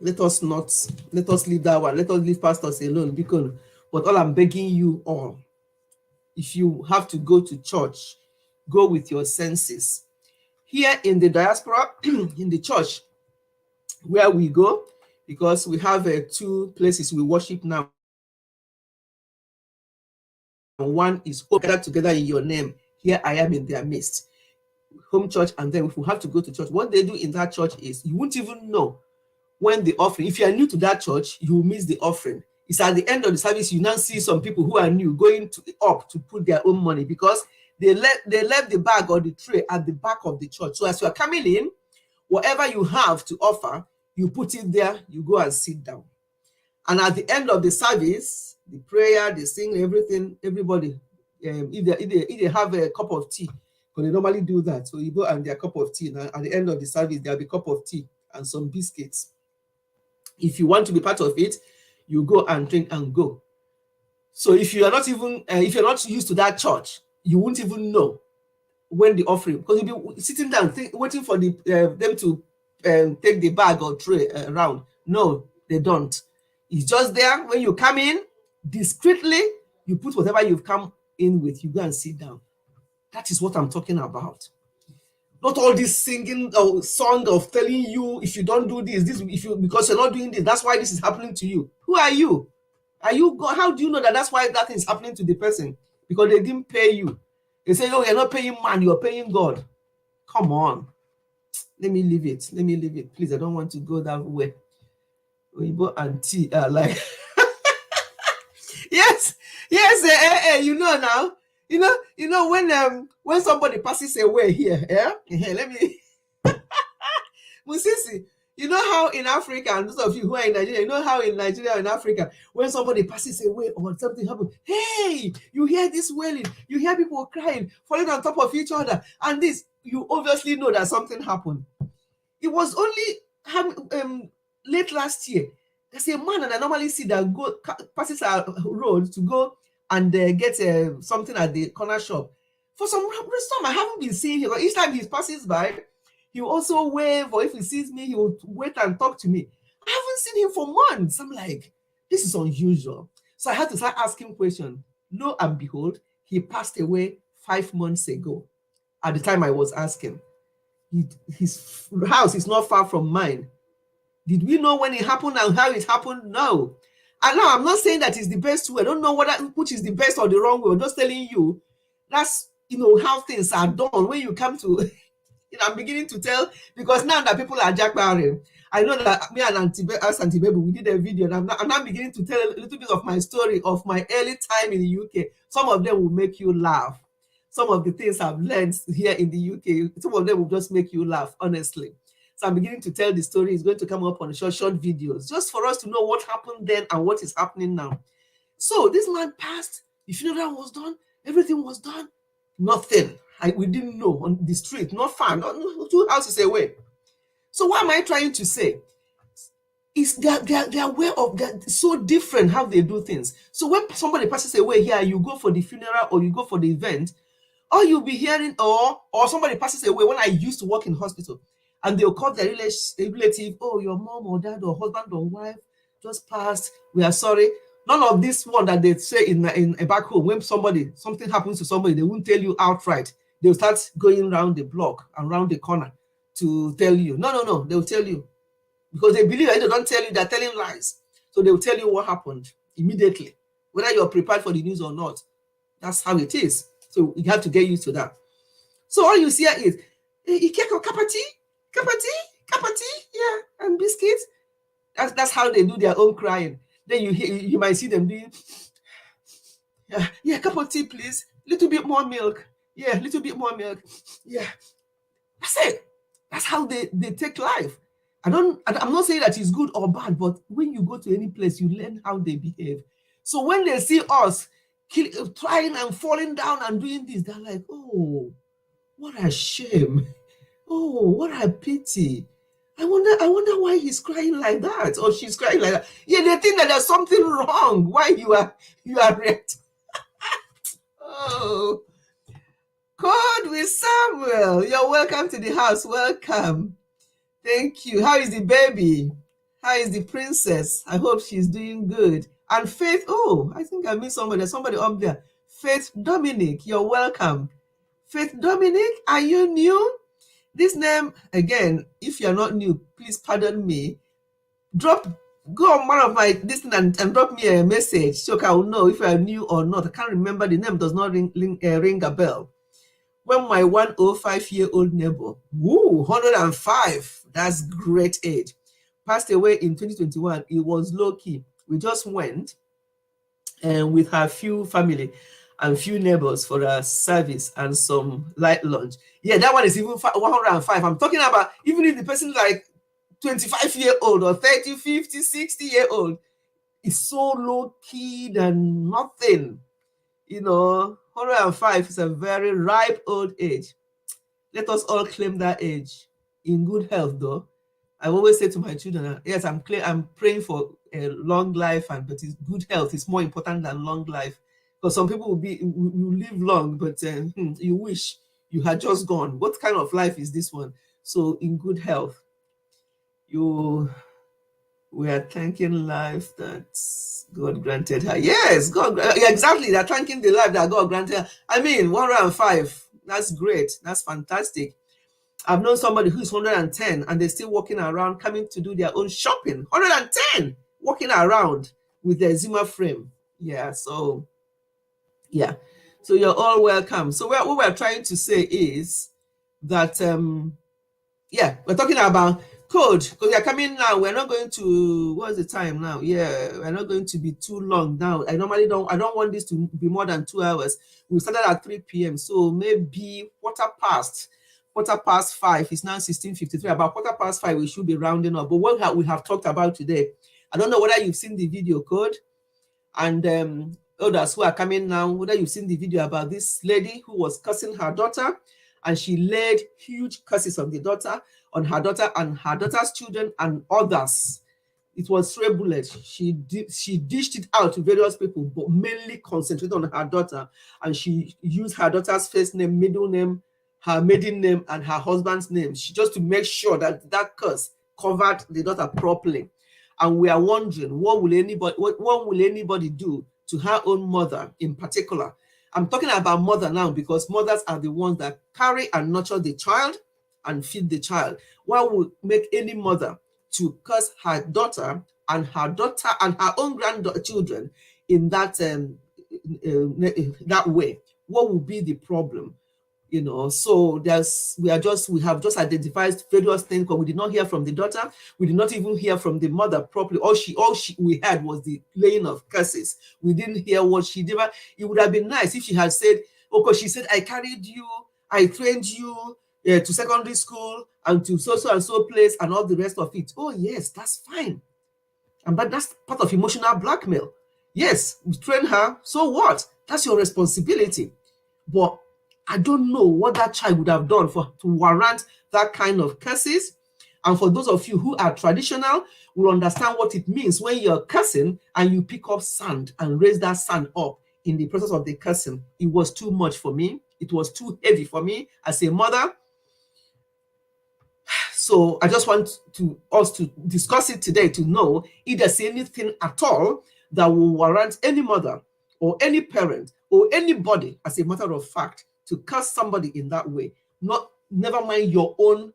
Let us leave that one. Let us leave pastors alone. Because but all I'm begging you all, if you have to go to church, go with your senses. Here in the diaspora, in the church where we go, because we have two places we worship now. One is gathered together in your name. Here I am in their midst. Home church, and then if we have to go to church, what they do in that church is, you won't even know when the offering, if you are new to that church, you will miss the offering. It's at the end of the service, you now see some people who are new going up to put their own money, because they left the bag or the tray at the back of the church. So as you are coming in, whatever you have to offer, you put it there, you go and sit down. And at the end of the service, the prayer, they sing, everything, everybody, if they have a cup of tea, because they normally do that. So you go and their cup of tea, and at the end of the service, there'll be a cup of tea and some biscuits. If you want to be part of it, you go and drink and go. So if you are not even, if you're not used to that church, you won't even know when the offering, because you'll be sitting down waiting for them to take the bag or tray around. No, they don't. It's just there. When you come in, discreetly, you put whatever you've come in with, you go and sit down. That is what I'm talking about. Not all this singing song of telling you, if you don't do this, because you're not doing this, that's why this is happening to you. Who are you? Are you God? How do you know that that's why that is happening to the person? Because they didn't pay you. They say, oh, you're not paying man, you're paying God. Come on. Let me leave it. Let me leave it. Please, I don't want to go that way. Oyibo auntie like yes, you know now. You know when somebody passes away here, let me Musisi, you know how in Africa, and those of you who are in Nigeria, you know how in Nigeria and Africa, when somebody passes away or something happens, hey, you hear this wailing, you hear people crying, falling on top of each other, and this, you obviously know that something happened. It was only late last year. There's a man that I normally see that passes our road to go and get something at the corner shop. For some reason, I haven't been seeing him. Each time he passes by, he will also wave, or if he sees me, he will wait and talk to me. I haven't seen him for months. I'm like, this is unusual. So I had to start asking questions. Lo and behold, he passed away 5 months ago. At the time I was asking, his house is not far from mine. Did we know when it happened and how it happened? No. And now I'm not saying that it's the best way. I don't know which is the best or the wrong way. I'm just telling you that's how things are done when you come to I'm beginning to tell, because now that people are jackbarring, I know that me and Auntie Baby, we did a video, and I'm now beginning to tell a little bit of my story of my early time in the UK. Some of them will make you laugh. Some of the things I've learned here in the UK, some of them will just make you laugh, honestly. So I'm beginning to tell the story. It's going to come up on short videos, just for us to know what happened then and what is happening now. So this man passed, the funeral was done, everything was done, nothing. We didn't know on the street, not far, not 2 houses away. So what am I trying to say? Is their way of so different how they do things. So when somebody passes away here, you go for the funeral or you go for the event, or you'll be hearing, or somebody passes away. When I used to work in hospital, and they'll call their relative, oh, your mom or dad or husband or wife just passed. We are sorry. None of this one that they say in back home. When something happens to somebody, they won't tell you outright. They'll start going around the block and around the corner to tell you. No. They'll tell you. Because they believe that they don't tell you, they're telling lies. So they'll tell you what happened immediately. Whether you're prepared for the news or not. That's how it is. So you have to get used to that. So all you see is, kapati, yeah, and biscuits. That's how they do their own crying. Then you might see them doing, yeah, cup of tea, please. Little bit more milk. Yeah, little bit more milk. Yeah. That's it. That's how they take life. I'm not saying that it's good or bad, but when you go to any place, you learn how they behave. So when they see us trying and falling down and doing this, they're like, oh, what a shame. Oh, what a pity. I wonder why he's crying like that, or she's crying like that. Yeah, they think that there's something wrong. Why you are wrecked. Oh, Code with Samuel. You're welcome to the house. Welcome. Thank you. How is the baby? How is the princess? I hope she's doing good. And Faith, oh, I think I missed somebody. There's somebody up there. Faith Dominic, you're welcome. Faith Dominic, are you new? This name, again, if you're not new, please pardon me. Go on one of my this and drop me a message so I will know if you're new or not. I can't remember. The name does not ring a bell. When my 105-year-old neighbor, 105, that's great age, passed away in 2021, it was low-key. We just went with her few family and few neighbors for a service and some light lunch. Yeah, that one is even 105. I'm talking about even if the person like 25-year-old or 30, 50, 60-year-old is so low-key than nothing. 105 is a very ripe old age. Let us all claim that age in good health, though. I always say to my children, yes, I'm praying for a long life, but it's good health is more important than long life. Because some people will live long, but you wish you had just gone. What kind of life is this one? So in good health, you We are thanking life that God granted her. Yes, God, exactly. They're thanking the life that God granted her. I mean, 105. That's great. That's fantastic. I've known somebody who's 110 and they're still walking around, coming to do their own shopping. 110, walking around with their Zimmer frame. Yeah, so yeah. So you're all welcome. So what we're trying to say is that yeah, we're talking about code because we are coming now. We're not going to, what's the time now? Yeah, we're not going to be too long now. I don't want this to be more than 2 hours. We started at 3 p.m. So maybe quarter past 5. It's now 16:53. About quarter past 5, we should be rounding up. But what we have talked about today, I don't know whether you've seen the video code, and others who are coming now, whether you've seen the video about this lady who was cursing her daughter, and she laid huge curses on her daughter and her daughter's children and others. It was 3 bullets. She dished it out to various people, but mainly concentrated on her daughter. And she used her daughter's first name, middle name, her maiden name, and her husband's name. She just to make sure that that curse covered the daughter properly. And we are wondering, what will anybody do to her own mother in particular? I'm talking about mother now because mothers are the ones that carry and nurture the child and feed the child. What would make any mother to curse her daughter and her own grandchildren in that that way? What would be the problem? You know, so we have just identified various things because we did not hear from the daughter. We did not even hear from the mother properly. All we had was the laying of curses. We didn't hear what she did. It would have been nice if she had said, oh, because she said, I carried you, I trained you to secondary school and to so and so place and all the rest of it. Oh yes, that's fine. But that's part of emotional blackmail. Yes, we train her, so what? That's your responsibility. But I don't know what that child would have done to warrant that kind of curses. And for those of you who are traditional, will understand what it means when you're cursing and you pick up sand and raise that sand up in the process of the cursing. It was too much for me. It was too heavy for me as a mother. So I just want us to discuss it today to know if there's anything at all that will warrant any mother or any parent or anybody, as a matter of fact, to curse somebody in that way. Never mind your own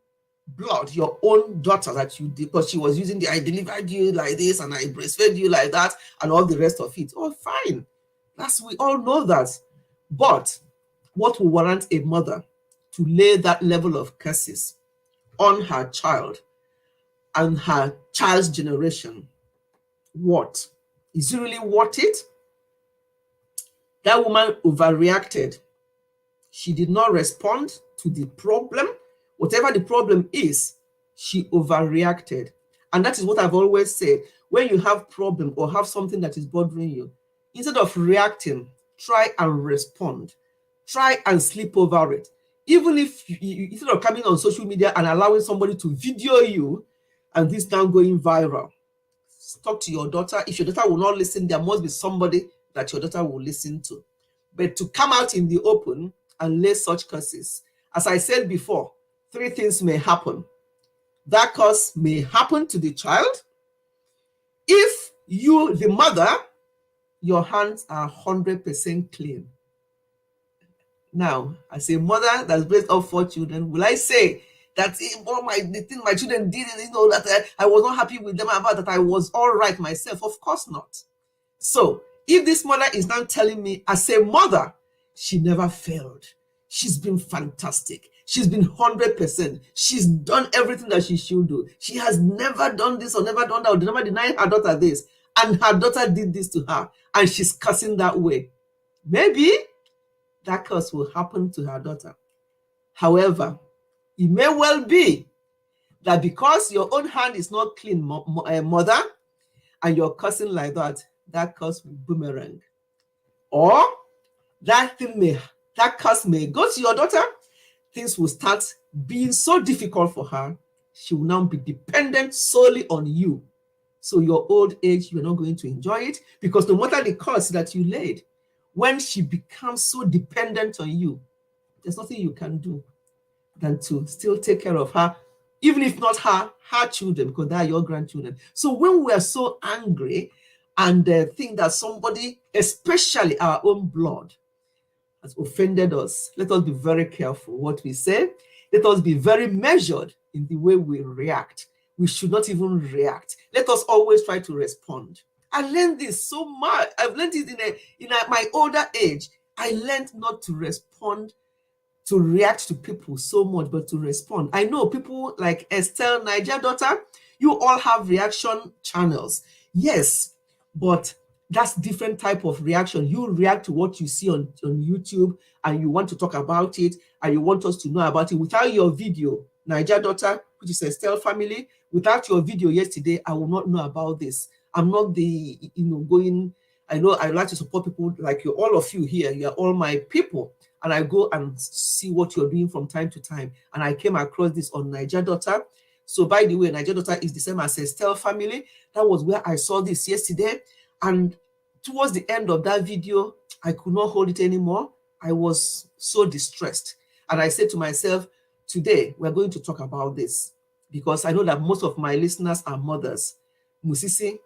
blood, your own daughter that you did, because she was using I delivered you like this and I breastfed you like that and all the rest of it. Oh, fine. We all know that. But what will warrant a mother to lay that level of curses on her child and her child's generation? What? Is it really worth it? That woman overreacted. She did not respond to the problem. Whatever the problem is, she overreacted. And that is what I've always said. When you have a problem or have something that is bothering you, instead of reacting, try and respond. Try and sleep over it. Even if instead of coming on social media and allowing somebody to video you and this now going viral, talk to your daughter. If your daughter will not listen, there must be somebody that your daughter will listen to. But to come out in the open and lay such curses, as I said before, 3 things may happen. That curse may happen to the child. If you, the mother, your hands are 100% clean. Now, as a mother that's raised up 4 children, will I say that the thing my children did, that I was not happy with them about, that I was all right myself? Of course not. So, if this mother is now telling me, as a mother, she never failed. She's been fantastic. She's been 100%. She's done everything that she should do. She has never done this or never done that or never denied her daughter this. And her daughter did this to her. And she's cursing that way. Maybe that curse will happen to her daughter. However, it may well be that because your own hand is not clean, mother, and you're cursing like that, that curse will boomerang. Or that curse may go to your daughter. Things will start being so difficult for her. She will now be dependent solely on you. So your old age, you're not going to enjoy it, because no matter the curse that you laid, when she becomes so dependent on you, there's nothing you can do than to still take care of her even if not her children, because they are your grandchildren. So when we are so angry and think that somebody, especially our own blood, has offended us, let us be very careful what we say. Let us be very measured in the way we react. We should not even react. Let us always try to respond. I learned this so much. I've learned it in my older age. I learned not to respond, to react to people so much, but to respond. I know people like Estelle, Niger daughter, you all have reaction channels. Yes, but that's different type of reaction. You react to what you see on YouTube, and you want to talk about it, and you want us to know about it. Without your video, Niger daughter, which is Estelle family, without your video yesterday, I will not know about this. I'm not the, going, I know I like to support people like you, all of you here. You're all my people. And I go and see what you're doing from time to time. And I came across this on Niger daughter. So by the way, Niger daughter is the same as Estelle family. That was where I saw this yesterday. And towards the end of that video, I could not hold it anymore. I was so distressed. And I said to myself, today we're going to talk about this, because I know that most of my listeners are mothers. Musisi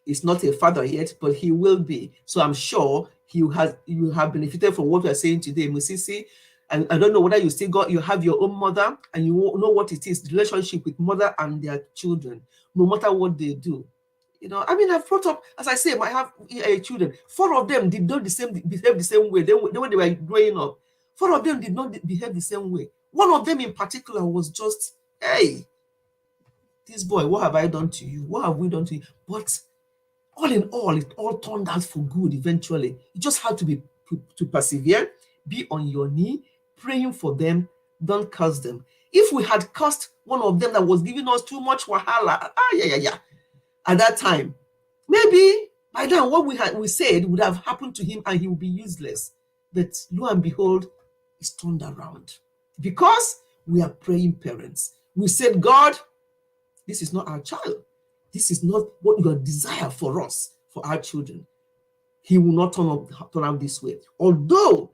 is not a father yet, but he will be. So I'm sure you have benefited from what we are saying today, Musisi. And I don't know whether you have your own mother, and you know what it is, the relationship with mother and their children, no matter what they do. I mean, I've brought up, as I say, I have children. 4 of them did not behave the same way. When they were growing up, 4 of them did not behave the same way. One of them in particular was just, hey, this boy, what have I done to you? What have we done to you? But all in all, it all turned out for good eventually. You just have to persevere, be on your knee, praying for them, don't curse them. If we had cursed one of them that was giving us too much wahala, at that time, maybe by now what we said would have happened to him and he would be useless. But lo and behold, it's turned around. Because we are praying parents. We said, God, this is not our child. This is not what your desire for us, for our children. He will not turn out this way. Although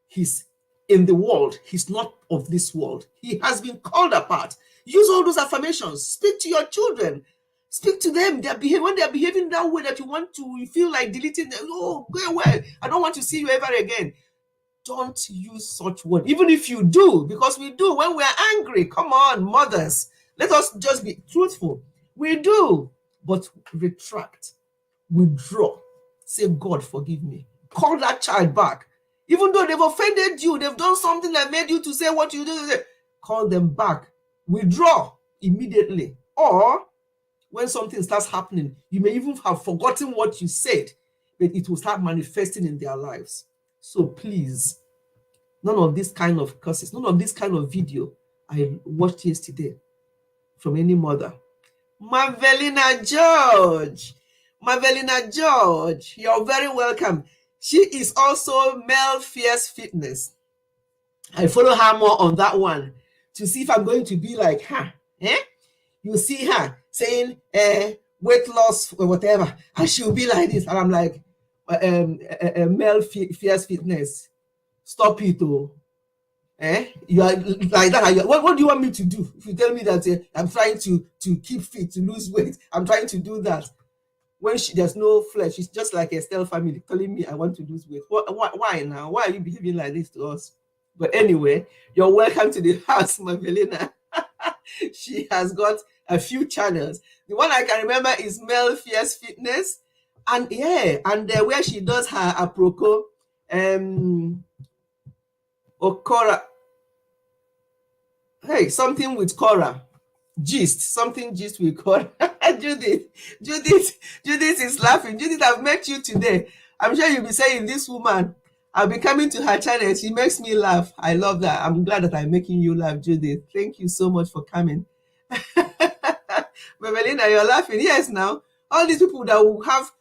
he's in the world, he's not of this world. He has been called apart. Use all those affirmations. Speak to your children. Speak to them. When they are behaving that way that you feel like deleting them. Oh, go away. I don't want to see you ever again. Don't use such words. Even if you do, because we do when we are angry. Come on, mothers. Let us just be truthful. We do, but retract, withdraw, say, God, forgive me. Call that child back. Even though they've offended you, they've done something that made you to say what you do, call them back. Withdraw immediately. Or when something starts happening, you may even have forgotten what you said, but it will start manifesting in their lives. So please, none of this kind of curses, none of this kind of video I watched yesterday from any mother. Marvelina George, you're very welcome. She is also Male Fierce Fitness. I follow her more on that one to see if I'm going to be like her. You see her saying weight loss or whatever, and she'll be like this, and I'm like, Male Fierce Fitness, stop it, oh. You are like that. What do you want me to do? If you tell me that I'm trying to keep fit, to lose weight, I'm trying to do that. When there's no flesh, it's just like Estelle family telling me I want to lose weight. Why now? Why are you behaving like this to us? But anyway, you're welcome to the house, Marvelina. She has got a few channels. The one I can remember is Male Fierce Fitness. And where she does her aproko, Okora. Hey, something with Cora. Something gist with Cora. Judith is laughing. Judith, I've met you today. I'm sure you'll be saying, this woman, I'll be coming to her channel. She makes me laugh. I love that. I'm glad that I'm making you laugh, Judith. Thank you so much for coming. Memelina, you're laughing. Yes, now, all these people that will have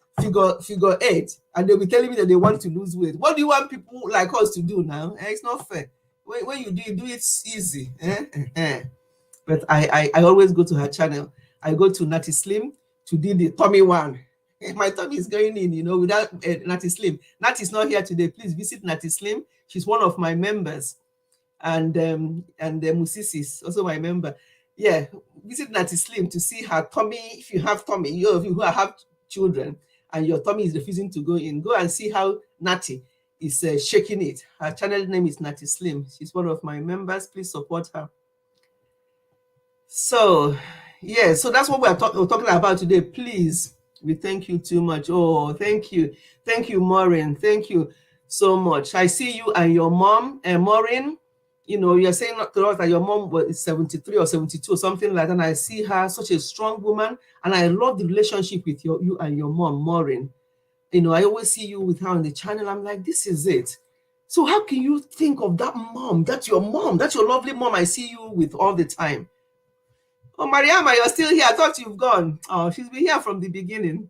figure 8 and they'll be telling me that they want to lose weight. What do you want people like us to do now? It's not fair. When you do it easy. But I always go to her channel. I go to Natty Slim to do the tummy one. My tummy is going in, without Natty Slim. Natty is not here today. Please visit Natty Slim. She's one of my members. And Musisi is also my member. Yeah, visit Natty Slim to see her tummy. If you have tummy, you of you who have children and your tummy is refusing to go in, go and see how Natty is shaking it. Her channel name is Natty Slim. She's one of my members. Please support her. So, yeah, so that's what we're talking about today. Please, we thank you too much. Oh, thank you. Thank you, Maureen. Thank you so much. I see you and your mom, Maureen. You know, you're saying to us that your mom was 73 or 72 or something like that. And I see her, such a strong woman. And I love the relationship with you and your mom, Maureen. You know, I always see you with her on the channel. I'm like, this is it. So how can you think of that mom? That's your mom. That's your lovely mom I see you with all the time. Oh, Mariama, you're still here. I thought you've gone. Oh, she's been here from the beginning.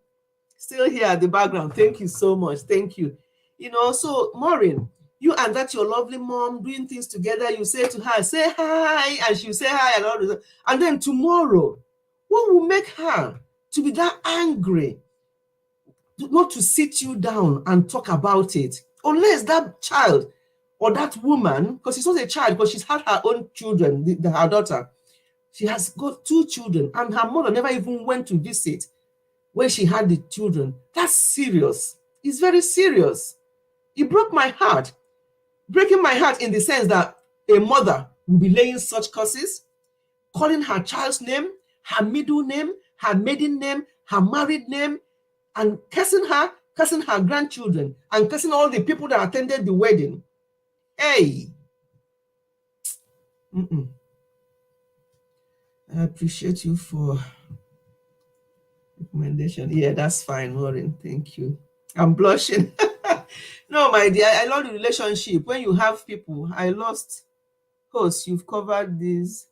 Still here at the background. Thank you so much. Thank you. You know, so Maureen, you and that your lovely mom doing things together, you say to her, say hi, and she'll say hi and all this. And then tomorrow, what will make her to be that angry, not to sit you down and talk about it? Unless that child or that woman, because she's not a child, because she's had her own children, her daughter, she has got 2 children, and her mother never even went to visit when she had the children. That's serious. It's very serious. It broke my heart. Breaking my heart in the sense that a mother will be laying such curses, calling her child's name, her middle name, her maiden name, her married name, and cursing her grandchildren, and cursing all the people that attended the wedding. Hey. I appreciate you for recommendation. Yeah, that's fine, Maureen. Thank you. I'm blushing. No, my dear, I love the relationship. When you have people, I lost host. You've covered these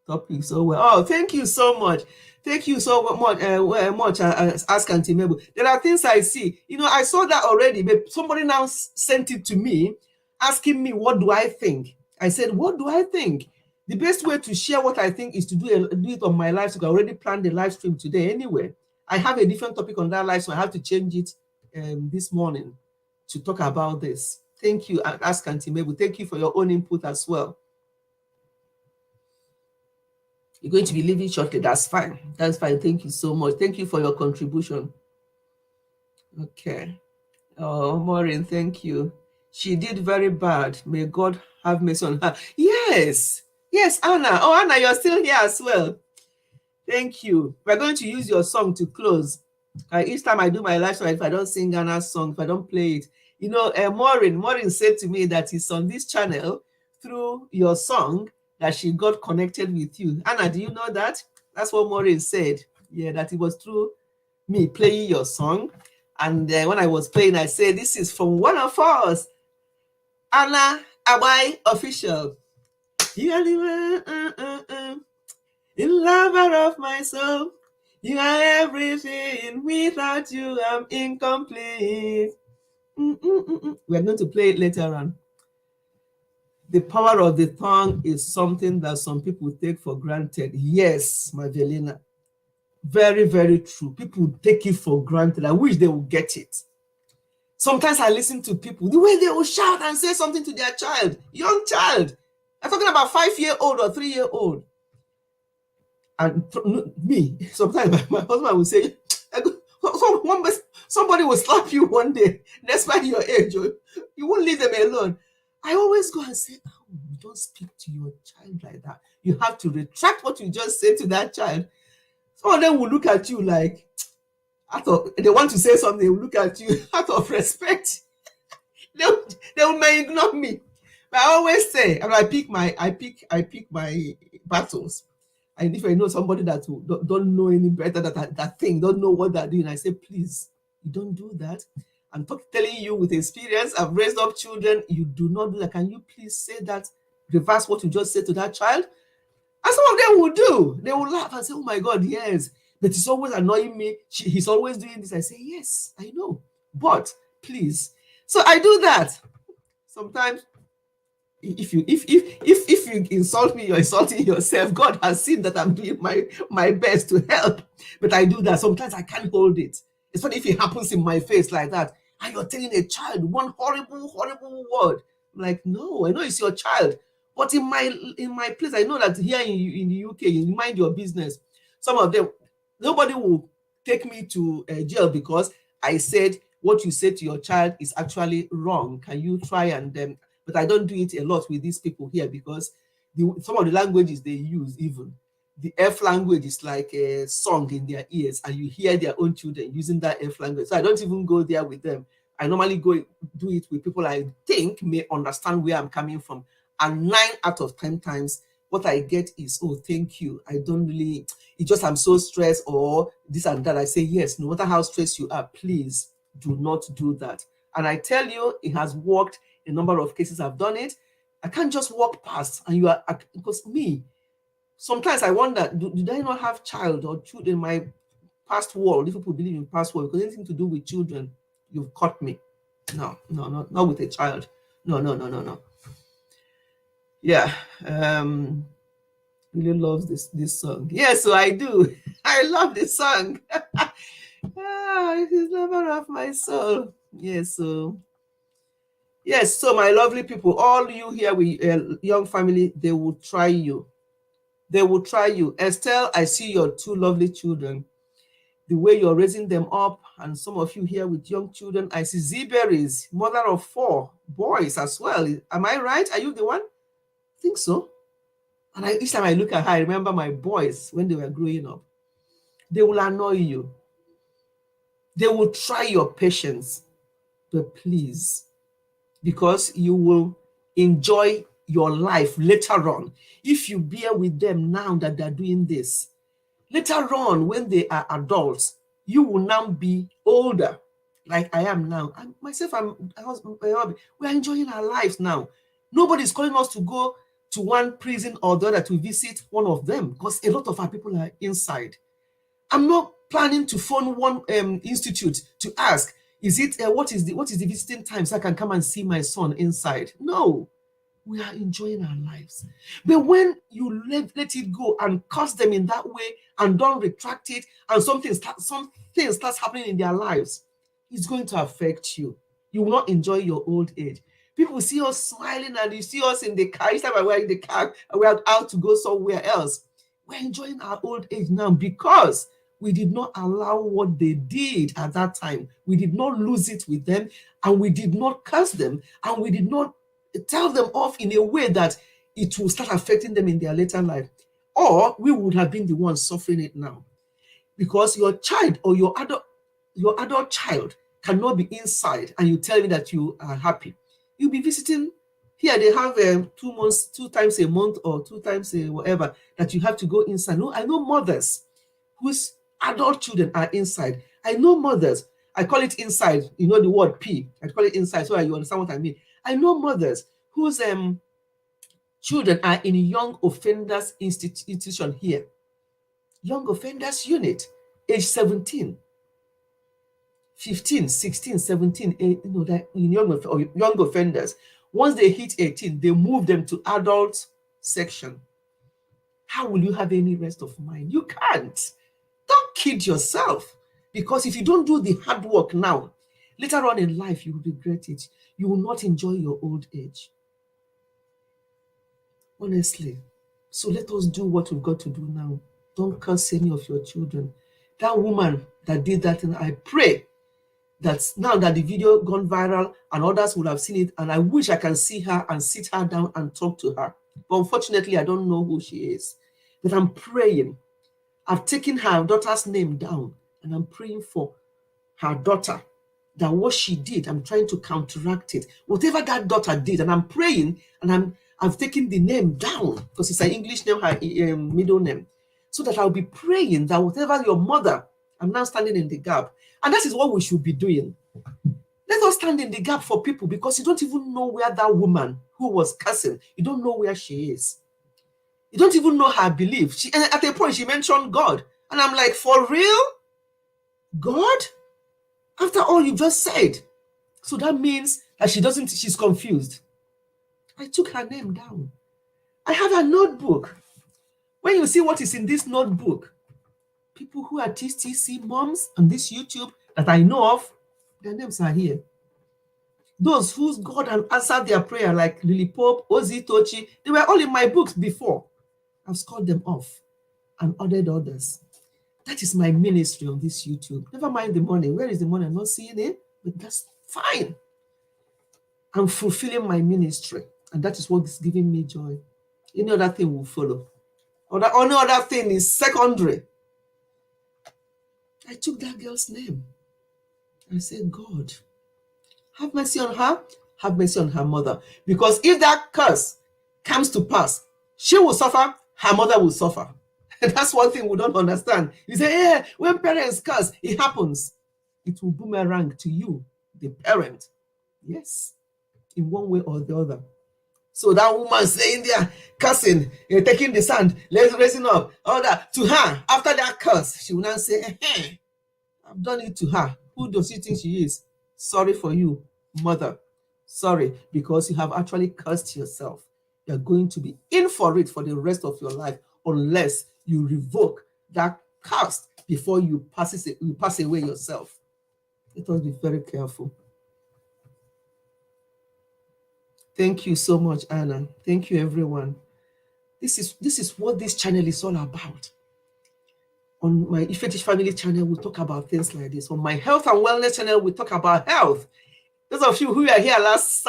topics so well. Oh, thank you so much. Thank you so much, Ask Auntie Mabel. There are things I see. You know, I saw that already, but somebody now sent it to me, asking me, what do I think? I said, what do I think? The best way to share what I think is to do it on my live stream. I already planned the live stream today anyway. I have a different topic on that live stream. I have to change it this morning to talk about this. Thank you, Ask Auntie Mabel. Thank you for your own input as well. You're going to be leaving shortly. That's fine. That's fine. Thank you so much. Thank you for your contribution. Okay. Oh, Maureen, thank you. She did very bad. May God have mercy on her. Yes. Yes, Anna. Oh, Anna, you're still here as well. Thank you. We're going to use your song to close. Each time I do my live show, if I don't sing Anna's song, if I don't play it, you know, Maureen said to me that it's on this channel through your song that she got connected with you. Anna, do you know that? That's what Maureen said. Yeah, that it was through me playing your song. And when I was playing, I said, this is from one of us, Anna Abai Official. You are the lover of my soul. You are everything. Without you, I'm incomplete. We're going to play it later on. The power of the tongue is something that some people take for granted. Yes, Mavelina. Very, very true. People take it for granted. I wish they would get it. Sometimes I listen to people, the way they will shout and say something to their child, young child. I'm talking about 5-year-old or 3-year-old. And me, sometimes my husband will say, somebody will slap you one day, despite your age, you won't leave them alone. I always go and say, oh, you don't speak to your child like that. You have to retract what you just said to that child. Some of them will look at you like, they want to say something, they will look at you out of respect. they may ignore me. But I always say, and I pick my battles. And if I know somebody that don't know any better, that thing, don't know what they're doing, I say, please, you don't do that. I'm telling you with experience, I've raised up children, you do not do that. Can you please say that, reverse what you just said to that child? And some of them will do. They will laugh and say, oh my God, yes. But it's always annoying me. He's always doing this. I say, yes, I know. But please. So I do that. Sometimes if you insult me, you're insulting yourself. God has seen that I'm doing my best to help. But I do that. Sometimes I can't hold it. Especially if it happens in my face like that. And you're telling a child one horrible, horrible word. I'm like, no, I know it's your child. But in my place, I know that here in the UK, you mind your business. Some of them, nobody will take me to jail because I said what you said to your child is actually wrong. Can you try and but I don't do it a lot with these people here because some of the languages they use, even the F language, is like a song in their ears, and you hear their own children using that F language. So I don't even go there with them. I normally go do it with people I think may understand where I'm coming from. And 9 out of 10 times, what I get is, oh, thank you. I don't really, it's just I'm so stressed or this and that. I say, yes, no matter how stressed you are, please do not do that. And I tell you, it has worked. A number of cases I've done it. I can't just walk past and you are, because me, sometimes I wonder, did I not have child or children in my past world? If people believe in past world, because anything to do with children, you've caught me. No, not with a child. No. Yeah, really loves this song. Yeah, so I do. I love this song. It is lover of my soul. Yes, so my lovely people, all you here with young family, they will try you. They will try you. Estelle, I see your 2 lovely children. The way you're raising them up, and some of you here with young children. I see Z-Berries, mother of 4 boys as well. Am I right? Are you the one? I think so. And each time I look at her, I remember my boys when they were growing up. They will annoy you. They will try your patience. But please, because you will enjoy your life later on. If you bear with them now that they're doing this, later on when they are adults, you will now be older, like I am now. And myself, we're enjoying our lives now. Nobody's calling us to go to one prison or the other to visit one of them, because a lot of our people are inside. I'm not planning to phone one institute to ask, what is the visiting time so I can come and see my son inside? No, we are enjoying our lives. But when you let it go and curse them in that way and don't retract it, and something starts happening in their lives, it's going to affect you. You will not enjoy your old age. People see us smiling and you see us in the car. Each time we're in the car and we're out to go somewhere else, we're enjoying our old age now because we did not allow what they did at that time. We did not lose it with them, and we did not curse them, and we did not tell them off in a way that it will start affecting them in their later life. Or we would have been the ones suffering it now. Because your child or your adult child cannot be inside and you tell me that you are happy. You'll be visiting. Here they have 2 times a month or 2 times a whatever that you have to go inside. No, I know mothers whose adult children are inside. I know mothers, I call it inside, you know the word P, I call it inside so that you understand what I mean. I know mothers whose children are in young offenders institution here. Young offenders unit, age 17, 15, 16, 17, that in young offenders. Once they hit 18, they move them to adult section. How will you have any rest of mind? You can't. Don't kid yourself, because if you don't do the hard work now, later on in life, you will regret it. You will not enjoy your old age. Honestly. So let us do what we've got to do now. Don't curse any of your children. That woman that did that, and I pray that now that the video gone viral and others will have seen it, and I wish I can see her and sit her down and talk to her. But unfortunately, I don't know who she is. But I'm praying. I've taken her daughter's name down, and I'm praying for her daughter, that what she did, I'm trying to counteract it. Whatever that daughter did, and I'm praying, and I've taken the name down, because it's an English name, her middle name, so that I'll be praying that whatever your mother, I'm now standing in the gap. And that is what we should be doing. Let us stand in the gap for people, because you don't even know where that woman who was cursing, you don't know where she is. You don't even know her belief. At a point, she mentioned God. And I'm like, for real? God? After all you just said. So that means that she's confused. I took her name down. I have a notebook. When you see what is in this notebook, people who are TTC moms on this YouTube that I know of, their names are here. Those whose God have answered their prayer, like Lily Pope, Ozzy Tochi, they were all in my books before. I've scored them off and ordered others. That is my ministry on this YouTube. Never mind the money. Where is the money? I'm not seeing it, but that's fine. I'm fulfilling my ministry, and that is what is giving me joy. Any other thing will follow. Only other thing is secondary. I took that girl's name. I said, God, have mercy on her, have mercy on her mother. Because if that curse comes to pass, she will suffer, her mother will suffer. That's one thing we don't understand. You say, yeah, when parents curse, it happens. It will boomerang to you, the parent. Yes, in one way or the other. So that woman saying there, cursing, taking the sand, raising up, all that, to her, after that curse, she will now say, hey, I've done it to her. Who does she think she is? Sorry for you, mother. Sorry, because you have actually cursed yourself. You're going to be in for it for the rest of your life unless you revoke that curse before you pass away yourself. Let us be very careful. Thank you so much, Anna. Thank you, everyone. This is what this channel is all about. On my Ifetish Family channel, we talk about things like this. On my Health and Wellness channel, we talk about health. Those of you who were here last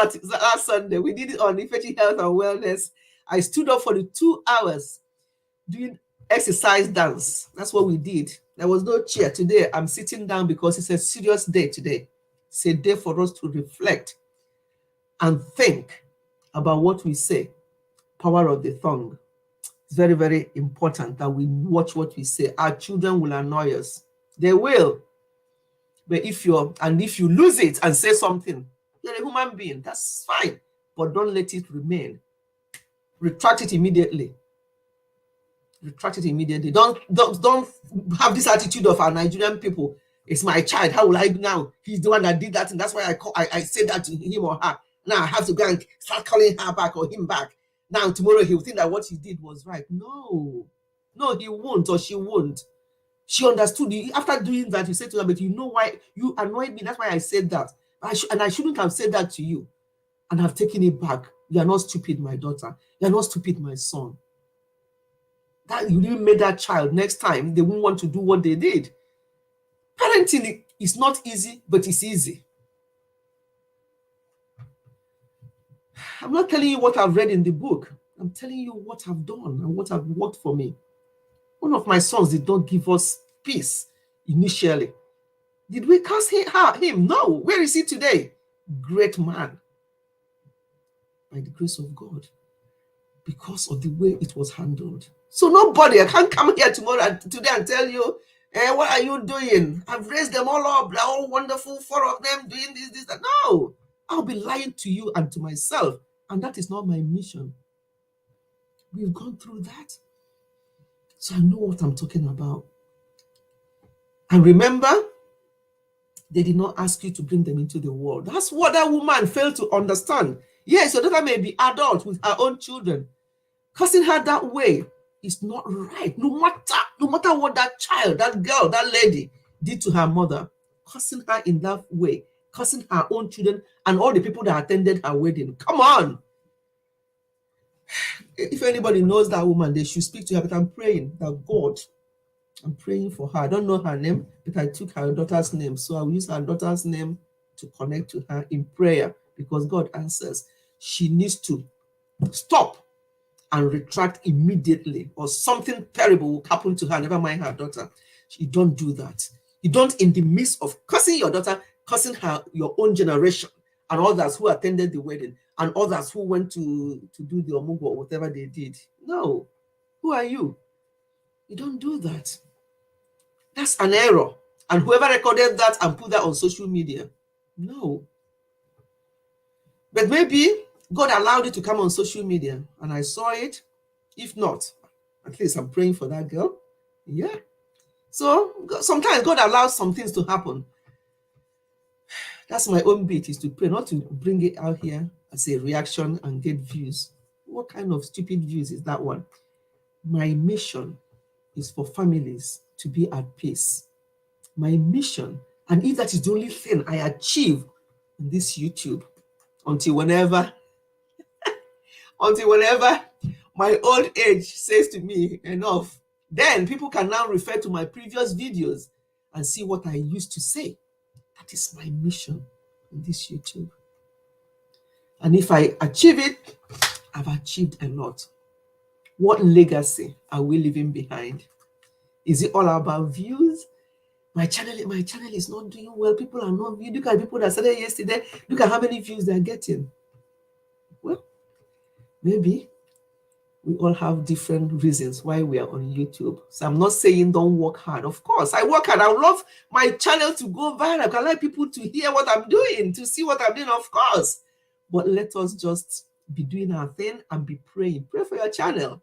Sunday, we did it on Ifetish Health and Wellness. I stood up for the 2 hours doing exercise dance. That's what we did. There was no chair. Today, I'm sitting down because it's a serious day today. It's a day for us to reflect and think about what we say. Power of the tongue. It's very, very important that we watch what we say. Our children will annoy us. They will. But if you lose it and say something, you're a human being. That's fine. But don't let it remain. Retract it immediately. Retract it immediately. Don't have this attitude of our Nigerian people. It's my child. How will I do now? He's the one that did that, and that's why I said that to him or her. Now I have to go and start calling her back or him back. Now tomorrow he will think that what he did was right. No, he won't or she won't. She understood. After doing that, you said to her, but you know why you annoyed me? That's why I said that. And I shouldn't have said that to you. And I've taken it back. You are not stupid, my daughter. You are not stupid, my son. That you didn't make that child next time, they won't want to do what they did. Parenting is not easy, but it's easy. I'm not telling you what I've read in the book. I'm telling you what I've done and what have worked for me. One of my sons did not give us peace initially. Did we curse him? No. Where is he today? Great man. By the grace of God. Because of the way it was handled. So nobody, I can't come here today and tell you, what are you doing? I've raised them all up. They're all wonderful, 4 of them doing this, that. No. I'll be lying to you and to myself. And that is not my mission. We've gone through that. So I know what I'm talking about. And remember, they did not ask you to bring them into the world. That's what that woman failed to understand. Yes, your daughter may be adult with her own children. Cursing her that way is not right. No matter what that child, that girl, that lady did to her mother, cursing her in that way, cursing her own children and all the people that attended her wedding. Come on. If anybody knows that woman, they should speak to her. But I'm praying that God, I'm praying for her. I don't know her name, but I took her daughter's name. So I will use her daughter's name to connect to her in prayer because God answers. She needs to stop and retract immediately or something terrible will happen to her. Never mind her daughter. You don't do that. You don't, in the midst of cursing your daughter, cursing her, your own generation and others who attended the wedding and others who went to do the omugo or whatever they did. No. Who are you? You don't do that. That's an error. And whoever recorded that and put that on social media, no. But maybe God allowed it to come on social media and I saw it. If not, at least I'm praying for that girl. Yeah. So sometimes God allows some things to happen. That's my own bit, is to pray, not to bring it out here as a reaction and get views. What kind of stupid views is that one? My mission is for families to be at peace. My mission, and if that is the only thing I achieve in this YouTube, until whenever my old age says to me, enough. Then people can now refer to my previous videos and see what I used to say. That is my mission on this YouTube. And if I achieve it, I've achieved a lot. What legacy are we leaving behind? Is it all about views? My channel is not doing well. People are not viewing. Look at people that started yesterday. Look at how many views they're getting. Well, maybe we all have different reasons why we are on YouTube. So I'm not saying don't work hard. Of course, I work hard. I would love my channel to go viral. I like people to hear what I'm doing, to see what I'm doing, of course. But let us just be doing our thing and be praying. Pray for your channel.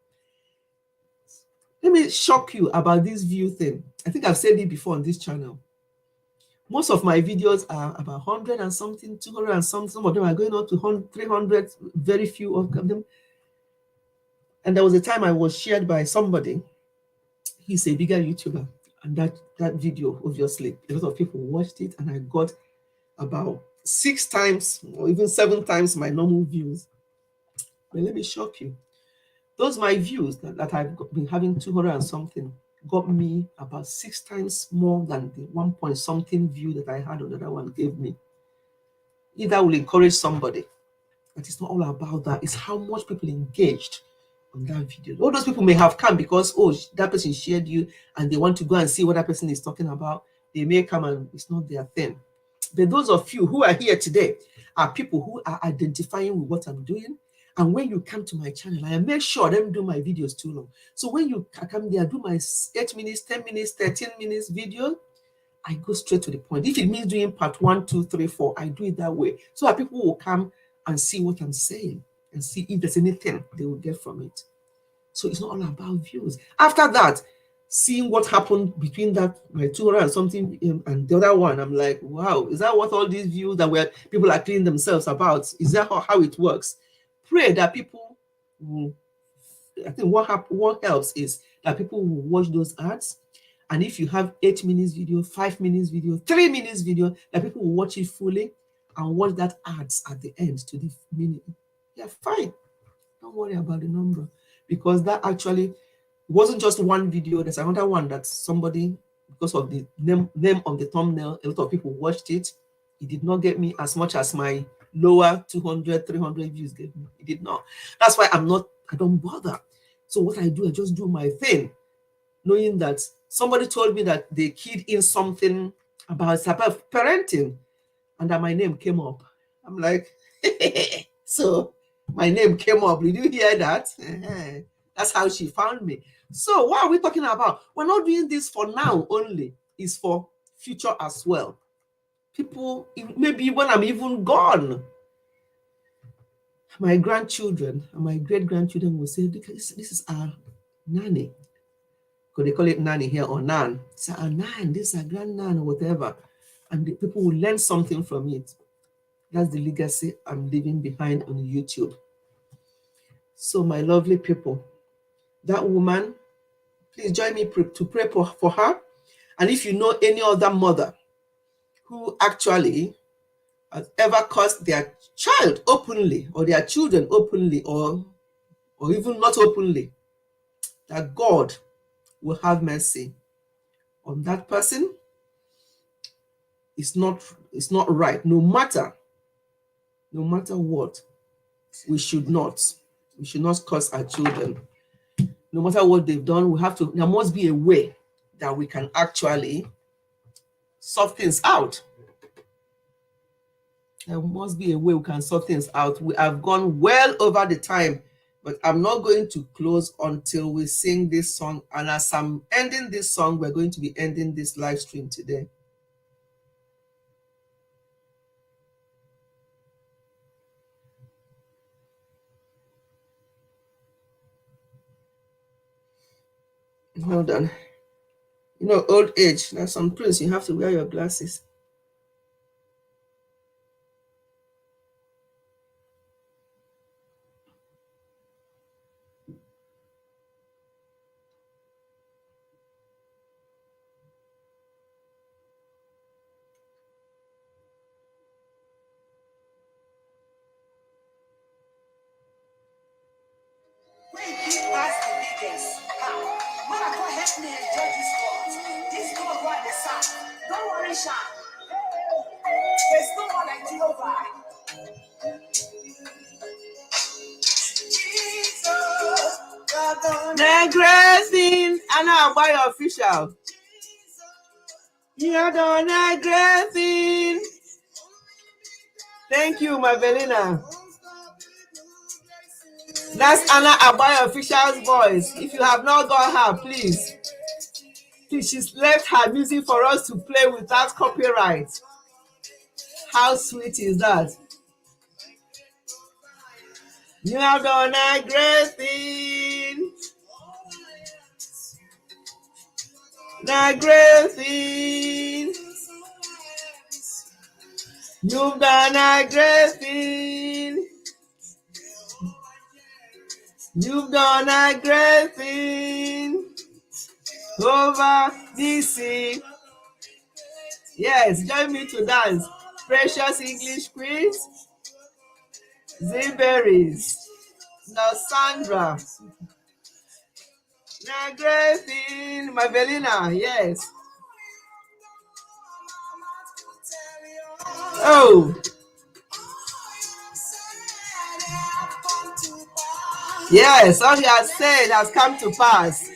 Let me shock you about this view thing. I think I've said it before on this channel. Most of my videos are about 100 and something, 200 and something. Some of them are going up to 300, very few of them. And there was a time I was shared by somebody. He's a bigger YouTuber. And that video, obviously, a lot of people watched it. And I got about 6 times or even 7 times my normal views. But let me shock you. Those my views that I've been having 200 and something got me about 6 times more than the 1 point something view that I had on the other one gave me. If that will encourage somebody, but it's not all about that. It's how much people engaged on that video. All those people may have come because, oh, that person shared you and they want to go and see what that person is talking about. They may come and it's not their thing. But those of you who are here today are people who are identifying with what I'm doing. And when you come to my channel, I make sure I don't do my videos too long. So when you come there, do my 8 minutes, 10 minutes, 13 minutes video, I go straight to the point. If it means doing part 1, 2, 3, 4, I do it that way. So that people will come and see what I'm saying and see if there's anything they will get from it. So it's not all about views. After that, seeing what happened between that, my 200 and something and the other one, I'm like, wow, is that what all these views that people are cleaning themselves about? Is that how it works? Pray that people will, I think what helps is that people will watch those ads. And if you have 8 minutes video, 5 minutes video, 3 minutes video, that people will watch it fully and watch that ads at the end to the minute. Yeah, fine. Don't worry about the number, because that actually wasn't just one video. There's another one that somebody, because of the name of the thumbnail, a lot of people watched it. It did not get me as much as my lower 200, 300 views gave me. It did not. That's why I don't bother. So what I do, I just do my thing, knowing that somebody told me that they keyed in something about parenting and that my name came up. I'm like, so my name came up. Did you hear that? That's how she found me. So what are we talking about? We're not doing this for now only. It's for future as well. People, maybe when I'm even gone, my grandchildren and my great-grandchildren will say, this is our nanny. Because they call it nanny here, or nan. It's our nan, this is our grand-nan, or whatever. And the people will learn something from it. That's the legacy I'm leaving behind on YouTube. So my lovely people, that woman, please join me to pray for her. And if you know any other mother who actually has ever cursed their child openly, or their children openly, or even not openly, that God will have mercy on that person. It's not right. No matter what, we should not curse our children. No matter what they've done, there must be a way that we can actually sort things out. There must be a way we can sort things out. We have gone well over the time, but I'm not going to close until we sing this song. And as I'm ending this song, we're going to be ending this live stream today. Hold on. You know, old age, that's some prince, you have to wear your glasses. That's the biggest. When I go help me enjoy this God. This God who I decide. Don't worry, Sha. There's no one like Jehovah. Jesus, Negressing, and now by official. You're done aggressing. Thank you, Mavelina. That's Anna Abaya official's voice. If you have not got her, please. She's left her music for us to play without copyright. How sweet is that? You have done a great thing. A great thing. You've done a great thing. You've done a great thing over the sea. Yes, join me to dance. Precious English Queens, Zimberries, Sandra, a great thing, Mavelina, yes. Oh. Yes, all he has said has come to pass.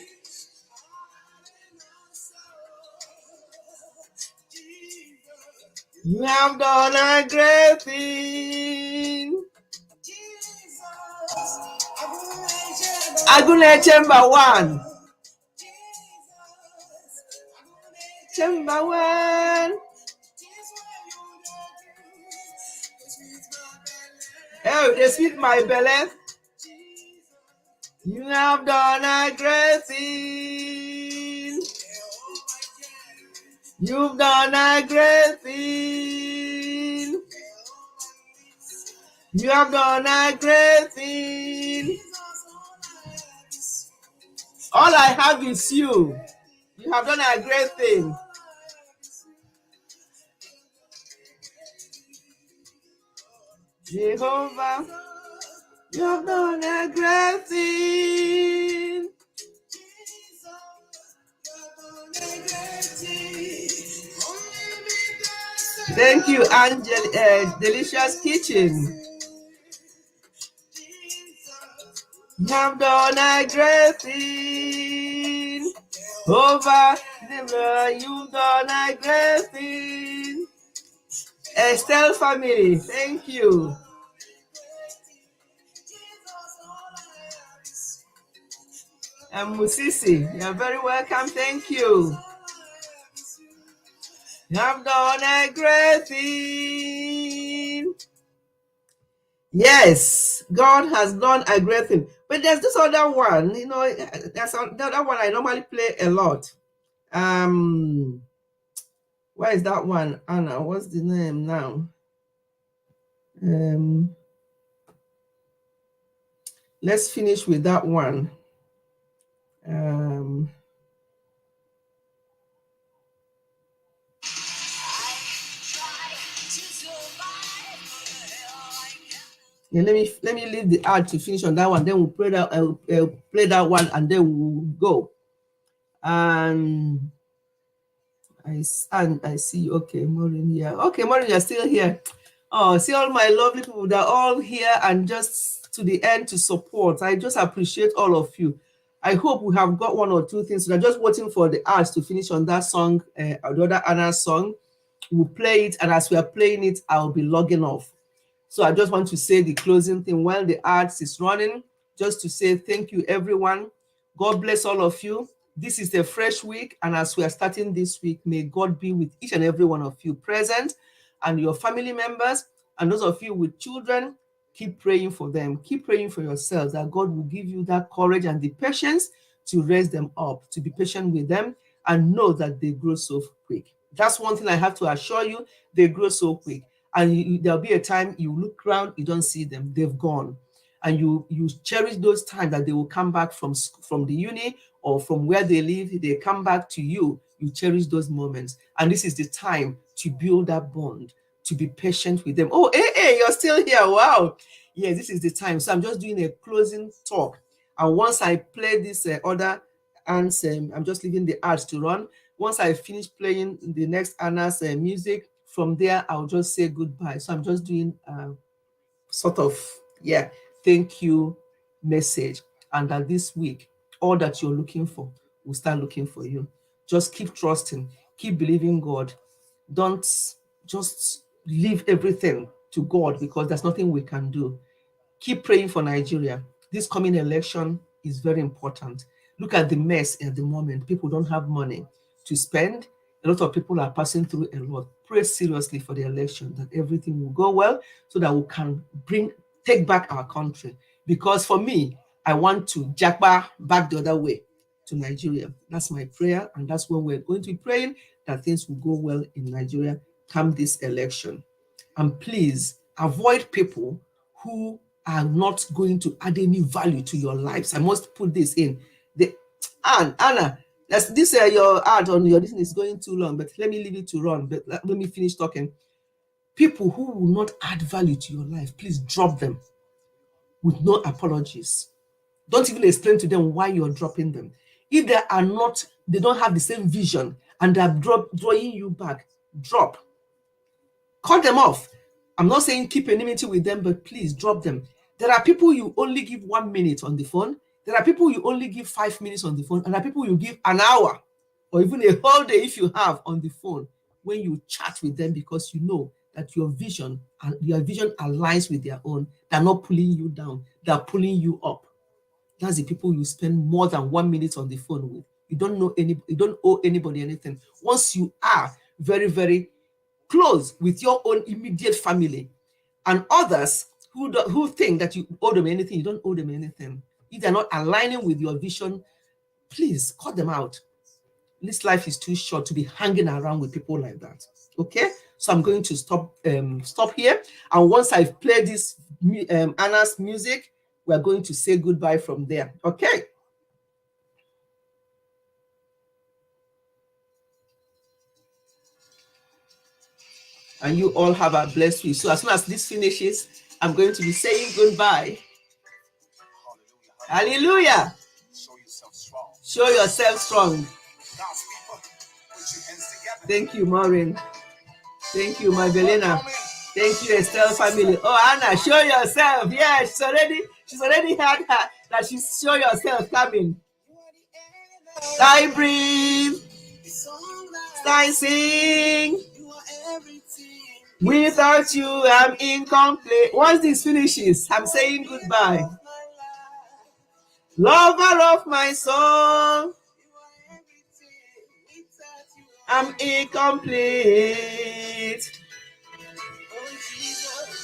You have done a great thing. Agune Chamber 1. Chamber 1. Oh, they sweet my belly. You have done a great thing. You've done a great thing. You have done a great thing. All I have is you. You have done a great thing. Jehovah, you have done a great thing. Thank you, Angel, Delicious Kitchen. You have done a great thing. Over the you've done a great thing. Estelle family, thank you. And Musisi, you're very welcome, thank you. You have done a great thing. Yes, God has done a great thing. But there's this other one, you know, there's the other one I normally play a lot. Where is that one? Anna, what's the name now? Let's finish with that one. Yeah, let me leave the ad to finish on that one. Then we'll play that play that one, and then we'll go. And I see. Okay, Maureen here. Okay, Maureen, you're still here. Oh, see all my lovely people. They're all here and just to the end to support. I just appreciate all of you. I hope we have got one or two things. We're just waiting for the ads to finish on that song, the other Anna song. We'll play it, and as we are playing it, I'll be logging off. So I just want to say the closing thing while the ads is running, just to say thank you, everyone. God bless all of you. This is a fresh week, and as we are starting this week, may God be with each and every one of you present and your family members, and those of you with children. Keep praying for them. Keep praying for yourselves that God will give you that courage and the patience to raise them up, to be patient with them, and know that they grow so quick. That's one thing I have to assure you, they grow so quick. And there'll be a time you look around, you don't see them, they've gone. And you cherish those times that they will come back from the uni or from where they live, they come back to you. You cherish those moments. And this is the time to build that bond, to be patient with them. Oh, hey, you're still here. Wow. Yes, this is the time. So I'm just doing a closing talk. And once I play this other anthem, I'm just leaving the ads to run. Once I finish playing the next Anna's music, from there I'll just say goodbye. So I'm just doing sort of thank you message, and that this week all that you're looking for will start looking for you. Just keep trusting, keep believing God. Don't just leave everything to God, because there's nothing we can do. Keep praying for Nigeria. This coming election is very important. Look at the mess at the moment. People don't have money to spend. A lot of people are passing through a lot. Pray seriously for the election, that everything will go well, so that we can take back our country. Because for me, I want to jackpot back the other way to Nigeria. That's my prayer, and that's when we're going to be praying that things will go well in Nigeria come this election. And please avoid people who are not going to add any value to your lives. I must put this in. Anna, this your ad on your this is going too long, but let me leave it to run. But let me finish talking. People who will not add value to your life, please drop them with no apologies. Don't even explain to them why you're dropping them. If they don't have the same vision and they're drawing you back, drop. Cut them off. I'm not saying keep enmity with them, but please drop them. There are people you only give 1 minute on the phone. There are people you only give 5 minutes on the phone. And there are people you give an hour or even a whole day if you have on the phone when you chat with them, because you know that your vision aligns with their own. They're not pulling you down. They're pulling you up. That's the people you spend more than 1 minute on the phone with. You don't owe anybody anything. Once you are very, very close with your own immediate family and others who think that you owe them anything, you don't owe them anything. If they're not aligning with your vision, please cut them out. This life is too short to be hanging around with people like that. Okay, so I'm going to stop here, and once I've played this Anna's music, we're going to say goodbye from there. Okay. And you all have a blessed week. So as soon as this finishes, I'm going to be saying goodbye. Hallelujah. Show yourself strong. Thank you, Maureen. Thank you, Magdalena. Thank you, Estelle family. Oh, Anna, show yourself. Yeah, she's already had her that she's show yourself coming. I breathe. I sing. Without you, I'm incomplete. Once this finishes, I'm saying goodbye. Lover of my soul, I'm incomplete.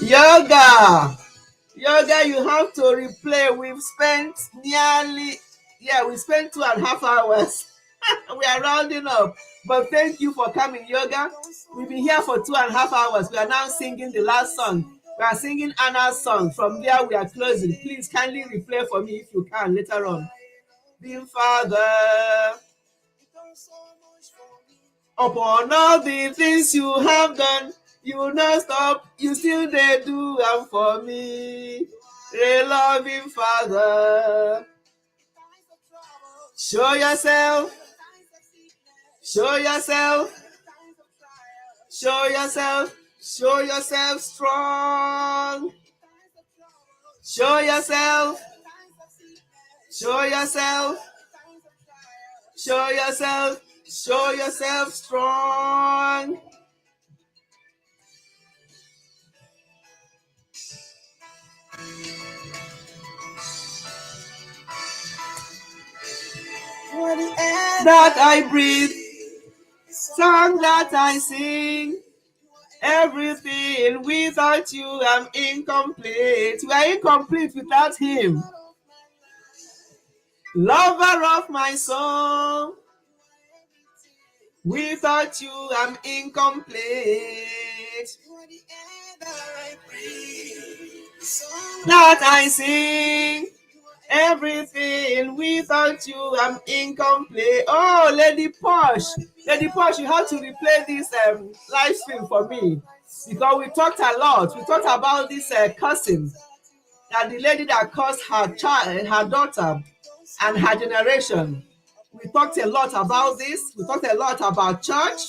Yoga, you have to replay. We've spent we spent 2.5 hours. We are rounding up, but thank you for coming, Yoga. We've been here for 2.5 hours. We are now singing the last song. We are singing Anna's song. From there, we are closing. Please kindly replay for me if you can later on. Dear Father, upon all the things you have done, you will not stop. You still they do them for me. Dear loving Father, show yourself. Show yourself. Show yourself. Show yourself strong. Show yourself. Show yourself. Show yourself. Show yourself strong. For the air that I breathe, song that I sing, everything without you, I'm incomplete. We are incomplete without him. Lover of my soul, without you, I'm incomplete. That I sing, everything without you, I'm incomplete. Oh, Lady Posh, you have to replay this live stream for me, because we talked a lot. We talked about this cursing. that the lady that caused her child, her daughter, and her generation. We talked a lot about this. We talked a lot about church.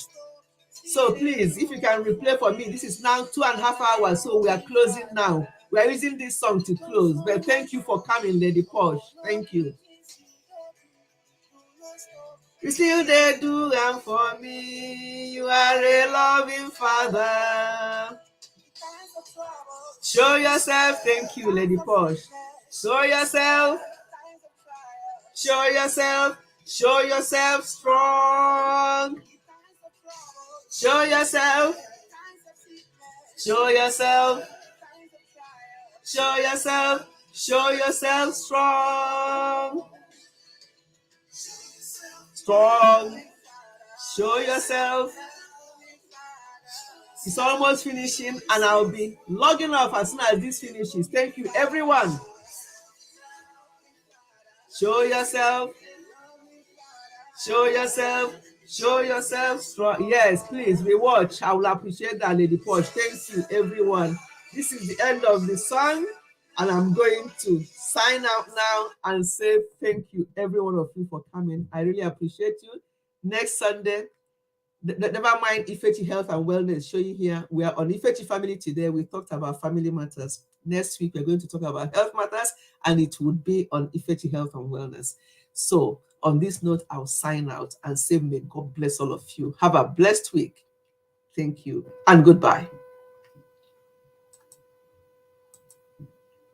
So please, if you can replay for me, this is now 2.5 hours, so we are closing now. We are using this song to close. But thank you for coming, Lady Posh. Thank you. You still there do them for me. You are a loving Father. Show yourself. Thank you, Lady Posh. Show yourself. Show yourself. Show yourself strong. Show yourself. Show yourself. Show yourself. Show yourself strong. Strong. Show yourself. It's almost finishing, and I'll be logging off as soon as this finishes. Thank you, everyone. Show yourself. Show yourself. Show yourself strong. Yes, please, we watch. I will appreciate that, Lady Posh. Thank you, everyone. This is the end of the song, and I'm going to sign out now and say thank you, every one of you, for coming. I really appreciate you. Next Sunday, never mind Ifechi Health and Wellness, show you here. We are on Ifechi Family today. We talked about family matters. Next week, we're going to talk about health matters, and it would be on Ifechi Health and Wellness. So on this note, I'll sign out and say, may God bless all of you. Have a blessed week. Thank you and goodbye.